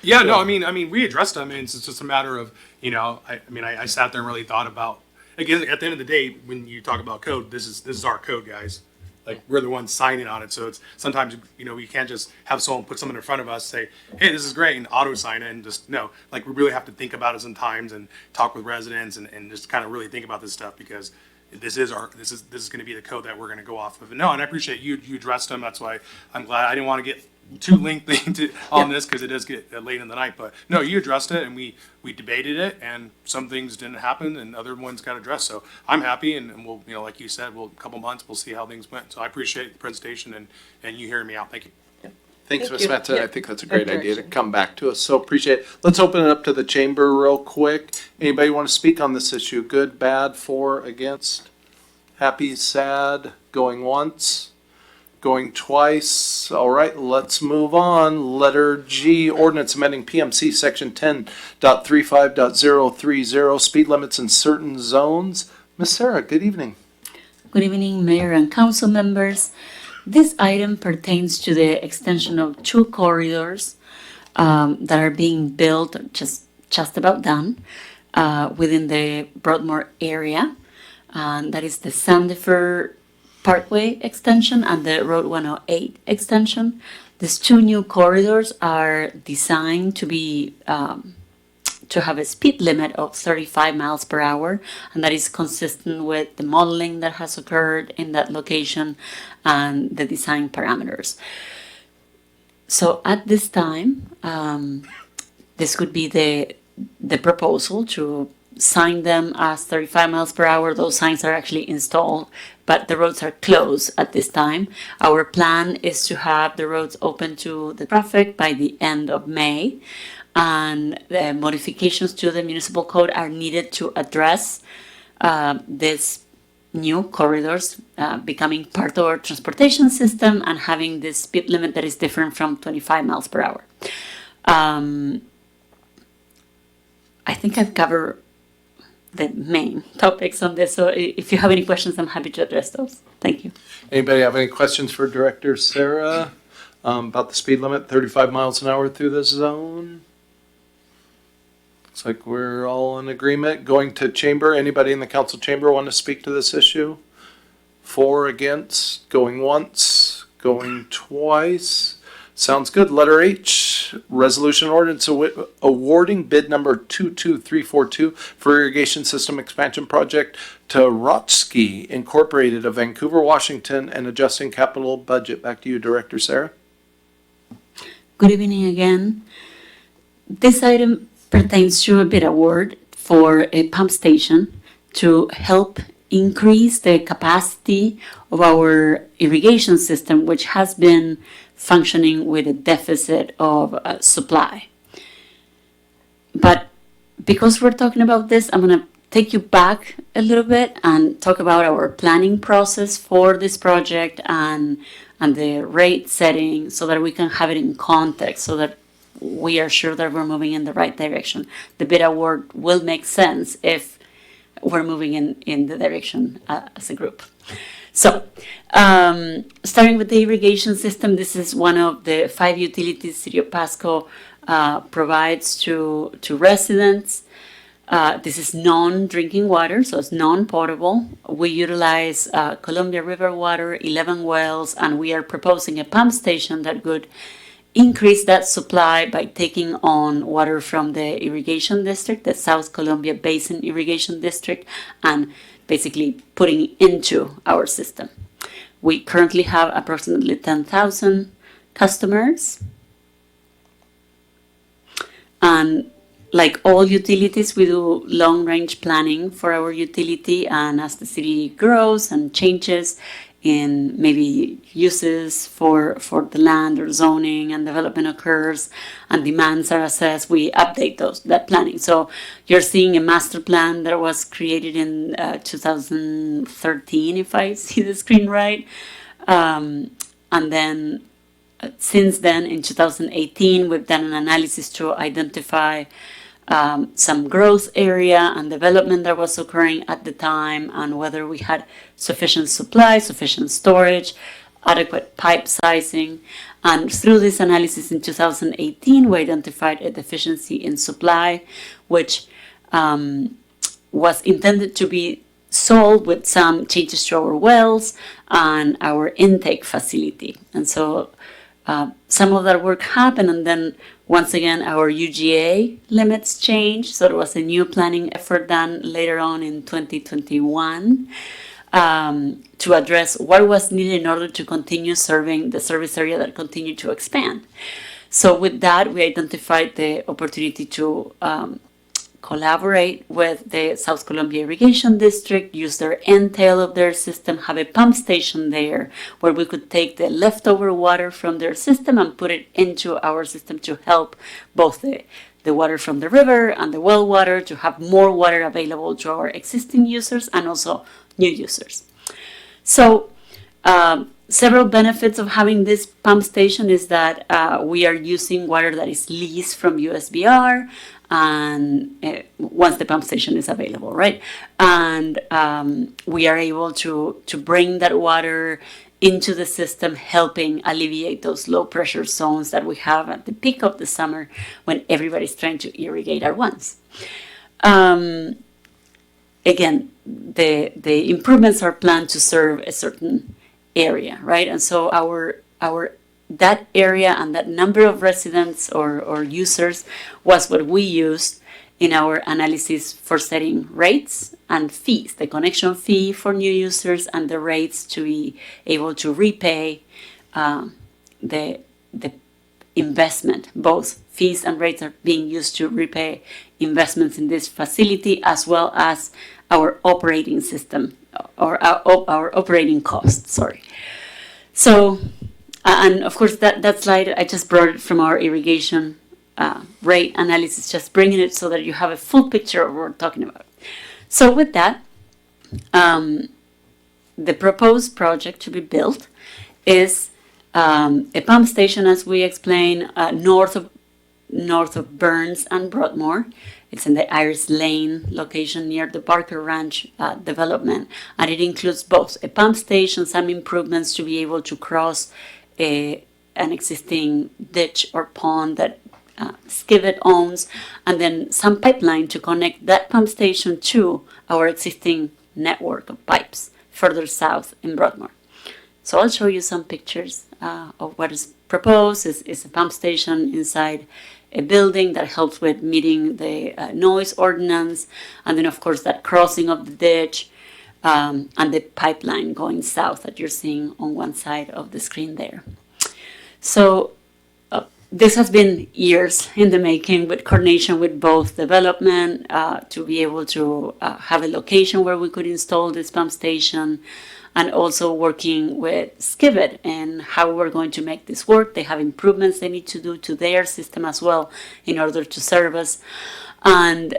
Yeah, no, I mean, we addressed them, and it's just a matter of, I sat there and really thought about, again, at the end of the day, when you talk about code, this is our code, guys. Like, we're the ones signing on it, so it's sometimes, we can't just have someone put something in front of us, say, hey, this is great, and auto sign it, and just, no, like, we really have to think about it sometimes and talk with residents and just kind of really think about this stuff, because this is going to be the code that we're going to go off of. And no, and I appreciate you addressed them. That's why I'm glad. I didn't want to get too lengthy on this because it does get late in the night. But no, you addressed it, and we debated it, and some things didn't happen, and other ones got addressed. So I'm happy, and we'll, like you said, a couple months, we'll see how things went. So I appreciate the presentation and you hearing me out. Thank you. Thanks, Thank Ms. you. Mattson. I Yep. think that's a Good great idea to direction. come back to us. So appreciate it. Let's open it up to the chamber real quick. Anybody want to speak on this issue? Good, bad, for, against? Happy, sad, going once, going twice. All right, let's move on. Letter G, ordinance amending PMC section 10.35.030, speed limits in certain zones. Miss Sarah, good evening. Good evening, Mayor and council members. This item pertains to the extension of two corridors that are being built, just about done, within the Broadmoor area. That is the Sandifer Parkway extension and the Road 108 extension. These two new corridors are designed to be to have a speed limit of 35 miles per hour, and that is consistent with the modeling that has occurred in that location and the design parameters. So at this time, this could be the proposal to sign them as 35 miles per hour. Those signs are actually installed, but the roads are closed at this time. Our plan is to have the roads open to the traffic by the end of May. And the modifications to the municipal code are needed to address these new corridors becoming part of our transportation system and having this speed limit that is different from 25 miles per hour. I think I've covered the main topics on this, so if you have any questions, I'm happy to address those. Thank you. Anybody have any questions for Director Sarah about the speed limit, 35 miles an hour through this zone? Looks like we're all in agreement. Going to chamber, anybody in the council chamber want to speak to this issue? For, against, going once, going twice. Sounds good. Letter H, resolution ordinance awarding bid number 22342 for irrigation system expansion project to Rotsky Incorporated of Vancouver, Washington, and adjusting capital budget. Back to you, Director Sarah. Good evening again. This item pertains to a bid award for a pump station to help increase the capacity of our irrigation system, which has been functioning with a deficit of supply. But because we're talking about this, I'm going to take you back a little bit and talk about our planning process for this project and the rate setting so that we can have it in context, so that we are sure that we're moving in the right direction. The bid award will make sense if we're moving in the direction as a group. So, starting with the irrigation system, this is one of the 5 utilities City of Pasco provides to residents. This is non-drinking water, so it's non-potable. We utilize Columbia River water, 11 wells, and we are proposing a pump station that would increase that supply by taking on water from the irrigation district, the South Columbia Basin Irrigation District, and basically putting into our system. We currently have approximately 10,000 customers. And like all utilities, we do long-range planning for our utility, and as the city grows and changes in maybe uses for the land or zoning and development occurs and demands are assessed, we update that planning. So you're seeing a master plan that was created in 2013, if I see the screen right. And then since then, in 2018, we've done an analysis to identify some growth area and development that was occurring at the time, and whether we had sufficient supply, sufficient storage, adequate pipe sizing. And through this analysis in 2018, we identified a deficiency in supply, which was intended to be solved with some changes to our wells and our intake facility. And so some of that work happened, and then once again our UGA limits changed, so there was a new planning effort done later on in 2021 to address what was needed in order to continue serving the service area that continued to expand. So with that, we identified the opportunity to collaborate with the South Columbia Irrigation District, use their end tail of their system, have a pump station there where we could take the leftover water from their system and put it into our system to help both the water from the river and the well water to have more water available to our existing users and also new users. So several benefits of having this pump station is that we are using water that is leased from USBR and once the pump station is available, right? And we are able to bring that water into the system, helping alleviate those low pressure zones that we have at the peak of the summer when everybody's trying to irrigate at once. Again, the improvements are planned to serve a certain area, right? And so our that area and that number of residents or users was what we used in our analysis for setting rates and fees, the connection fee for new users and the rates to be able to repay the investment. Both fees and rates are being used to repay investments in this facility as well as our operating system or our operating costs, sorry. So, and of course that slide, I just brought it from our irrigation rate analysis, just bringing it so that you have a full picture of what we're talking about. So with that, the proposed project to be built is a pump station, as we explained, north of Burns and Broadmoor. It's in the Iris Lane location near the Barker Ranch development, and it includes both a pump station, some improvements to be able to cross an existing ditch or pond that Skivet owns, and then some pipeline to connect that pump station to our existing network of pipes further south in Broadmoor. So I'll show you some pictures of what is proposed. Is a pump station inside a building that helps with meeting the noise ordinance, and then of course that crossing of the ditch and the pipeline going south that you're seeing on one side of the screen there. So this has been years in the making with coordination with both development to be able to have a location where we could install this pump station, and also working with Skivet and how we're going to make this work. They have improvements they need to do to their system as well in order to serve us. And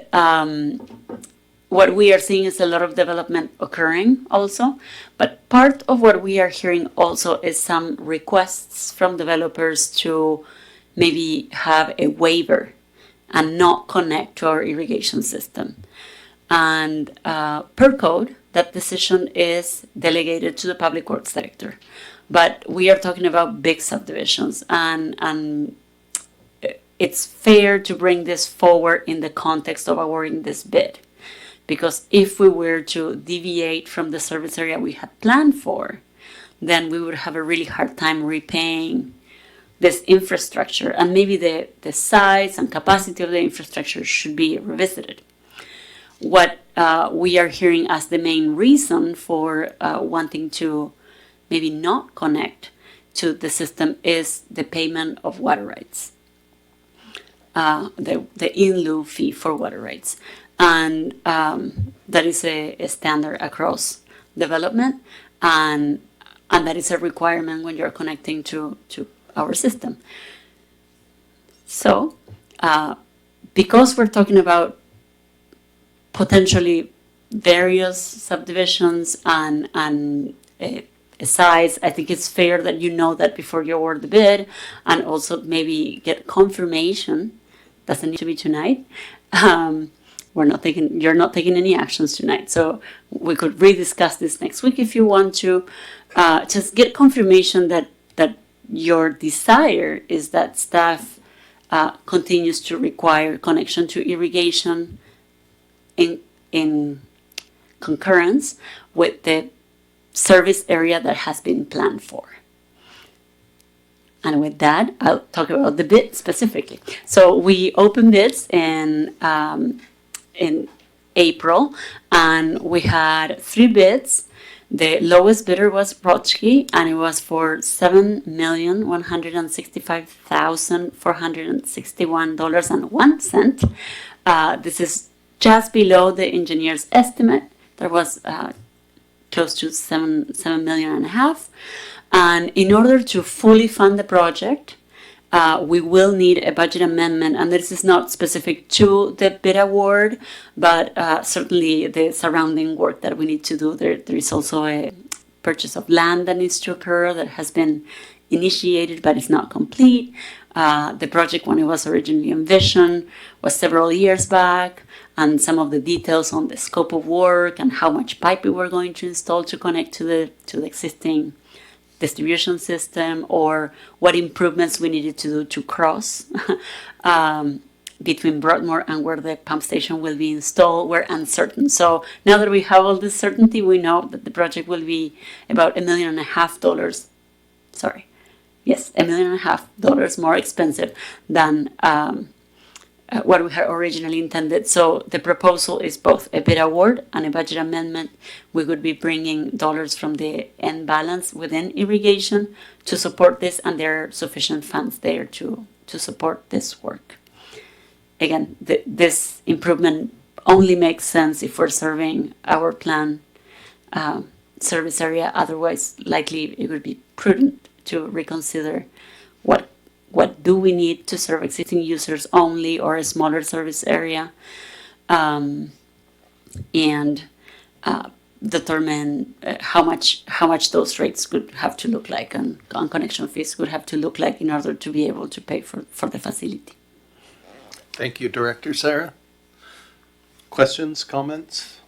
what we are seeing is a lot of development occurring also, but part of what we are hearing also is some requests from developers to maybe have a waiver and not connect to our irrigation system. And per code, that decision is delegated to the Public Works Director. But we are talking about big subdivisions, and it's fair to bring this forward in the context of awarding this bid. Because if we were to deviate from the service area we had planned for, then we would have a really hard time repaying this infrastructure, and maybe the size and capacity of the infrastructure should be revisited. What we are hearing as the main reason for wanting to maybe not connect to the system is the payment of water rights, the in lieu fee for water rights. And that is a standard across development, and that is a requirement when you're connecting to our system. So, because we're talking about potentially various subdivisions and a size, I think it's fair that you know that before you award the bid, and also maybe get confirmation. Doesn't need to be tonight. You're not taking any actions tonight, so we could rediscuss this next week if you want to. Just get confirmation that your desire is that staff continues to require connection to irrigation in concurrence with the service area that has been planned for. And with that, I'll talk about the bid specifically. So we opened bids in April, and we had 3 bids. The lowest bidder was Brodsky, and it was for $7,165,461.01. This is just below the engineer's estimate. There was close to $7.5 million. And in order to fully fund the project, we will need a budget amendment, and this is not specific to the bid award, but certainly the surrounding work that we need to do. There is also a purchase of land that needs to occur that has been initiated but is not complete. The project, when it was originally envisioned, was several years back, and some of the details on the scope of work and how much pipe we were going to install to connect to the existing distribution system, or what improvements we needed to do to cross between Broadmoor and where the pump station will be installed, were uncertain. So now that we have all this certainty, we know that the project will be about $1.5 million. Sorry. Yes, $1.5 million more expensive than what we had originally intended. So the proposal is both a bid award and a budget amendment. We would be bringing dollars from the end balance within irrigation to support this, and there are sufficient funds there to support this work. Again, this improvement only makes sense if we're serving our plan service area. Otherwise, likely it would be prudent to reconsider what do we need to serve existing users only, or a smaller service area, and determine how much those rates would have to look like, and connection fees would have to look like in order to be able to pay for the facility. Thank you, Director Sarah. Questions, comments?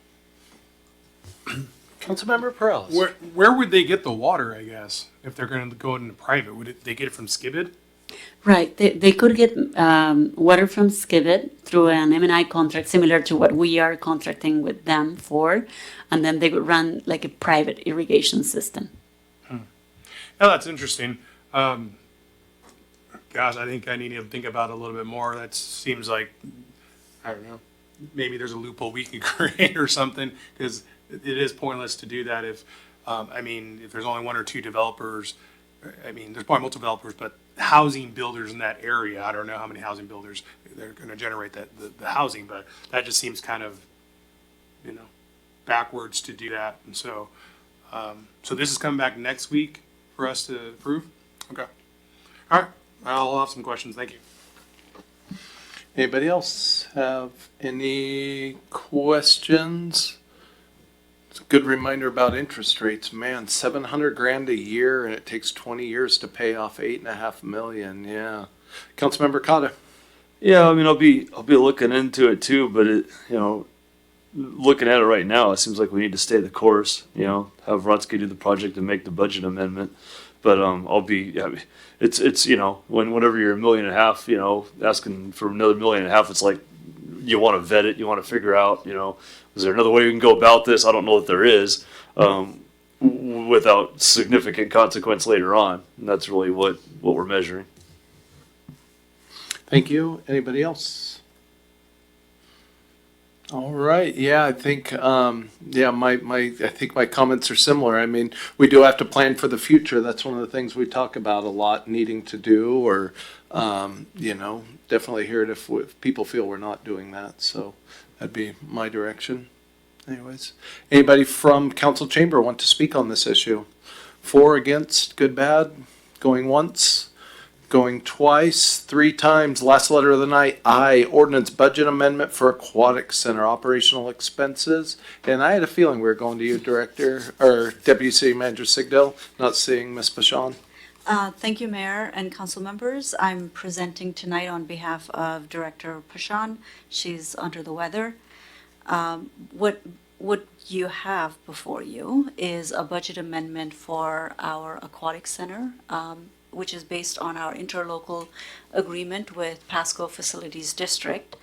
Councilmember Perales. Where would they get the water, I guess, if they're going to go into private? They get it from Skibbit? Right. They could get water from Skibbit through an M&I contract similar to what we are contracting with them for, and then they would run like a private irrigation system. Oh, that's interesting. Gosh, I think I need to think about it a little bit more. That seems like, I don't know, maybe there's a loophole we can create or something, because it is pointless to do that if there's only one or two developers. There's probably multiple developers, but housing builders in that area, I don't know how many housing builders they're going to generate the housing, but that just seems kind of, backwards to do that. And so, so this is coming back next week for us to approve? Okay. All right. I'll have some questions. Thank you. Anybody else have any questions? It's a good reminder about interest rates. Man, $700,000 a year, and it takes 20 years to pay off $8.5 million. Yeah. Councilmember Cotta. Yeah, I'll be looking into it too, but looking at it right now, it seems like we need to stay the course. Have Rotsky do the project and make the budget amendment. But it's whenever you're $1.5 million, asking for another $1.5 million, it's like you want to vet it, you want to figure out, is there another way we can go about this? I don't know that there is, without significant consequence later on. And that's really what we're measuring. Thank you. Anybody else? All right. Yeah, I think I think my comments are similar. We do have to plan for the future. That's one of the things we talk about a lot, needing to do, or definitely hear it if people feel we're not doing that. So that'd be my direction. Anyways, anybody from council chamber want to speak on this issue? For, against, good, bad, going once? Going twice, 3 times. Last letter of the night. I. Ordinance budget amendment for aquatic center operational expenses. And I had a feeling we were going to you, Director, or Deputy City Manager Sigdell. Not seeing Ms. Pashon. Thank you, Mayor and council members. I'm presenting tonight on behalf of Director Pashon. She's under the weather. What you have before you is a budget amendment for our aquatic center, which is based on our interlocal agreement with Pasco Facilities District.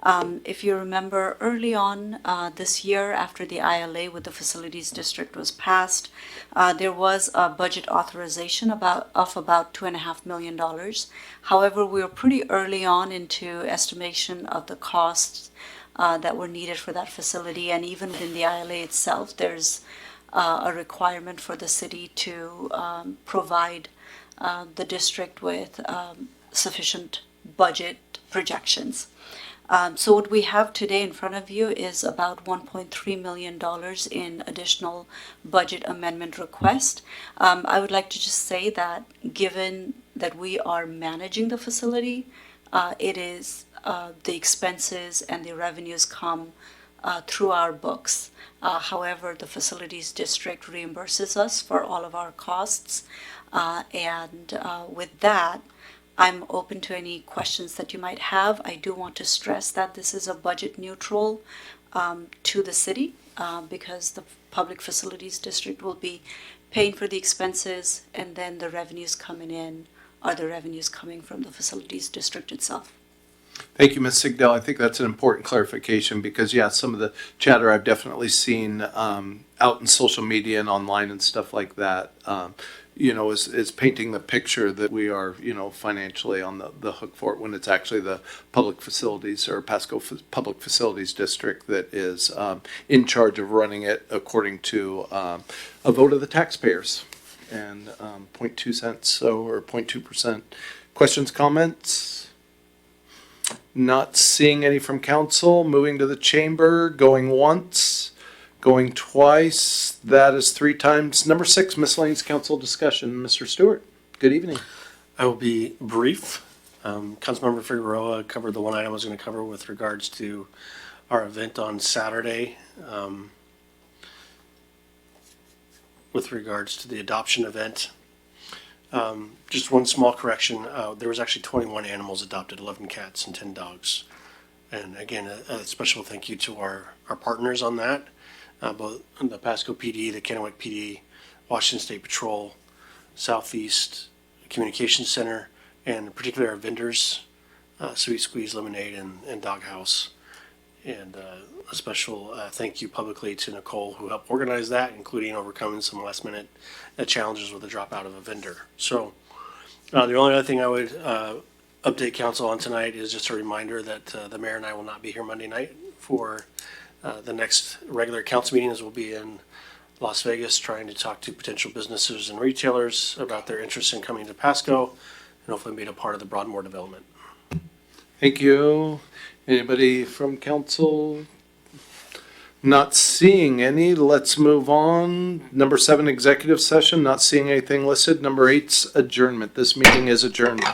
If you remember, early on this year, after the ILA with the Facilities District was passed, there was a budget authorization of about $2.5 million. However, we were pretty early on into estimation of the costs that were needed for that facility, and even in the ILA itself, there's a requirement for the city to provide the district with sufficient budget projections. So what we have today in front of you is about $1.3 million in additional budget amendment request. I would like to just say that given that we are managing the facility, it is the expenses and the revenues come through our books. However, the facilities district reimburses us for all of our costs. And with that, I'm open to any questions that you might have. I do want to stress that this is a budget neutral to the city because the Public Facilities District will be paying for the expenses, and then the revenues coming in are the revenues coming from the Facilities District itself. Thank you, Ms. Sigdell. I think that's an important clarification because, yeah, some of the chatter I've definitely seen out in social media and online and stuff like that, is painting the picture that we are, financially on the hook for it when it's actually the Public Facilities or Pasco Public Facilities District that is in charge of running it according to a vote of the taxpayers and 0.2 cents or 0.2%. Questions, comments? Not seeing any from council. Moving to the chamber. Going once. Going twice. That is 3 times. Number 6, miscellaneous council discussion. Mr. Stewart, good evening. I will be brief. Councilmember Figueroa covered the one item I was going to cover with regards to our event on Saturday. With regards to the adoption event. Just one small correction. There was actually 21 animals adopted, 11 cats and 10 dogs. And again, a special thank you to our partners on that. Both the Pasco PD, the Kennewick PD, Washington State Patrol, Southeast Communications Center, and particularly our vendors, Sweet Squeeze Lemonade and Doghouse. And a special thank you publicly to Nicole who helped organize that, including overcoming some last minute challenges with the dropout of a vendor. So the only other thing I would update council on tonight is just a reminder that the mayor and I will not be here Monday night for the next regular council meeting, as we'll be in Las Vegas trying to talk to potential businesses and retailers about their interest in coming to Pasco and hopefully being a part of the Broadmoor development. Thank you. Anybody from council? Not seeing any. Let's move on. Number 7, executive session. Not seeing anything listed. Number 8's adjournment. This meeting is adjourned.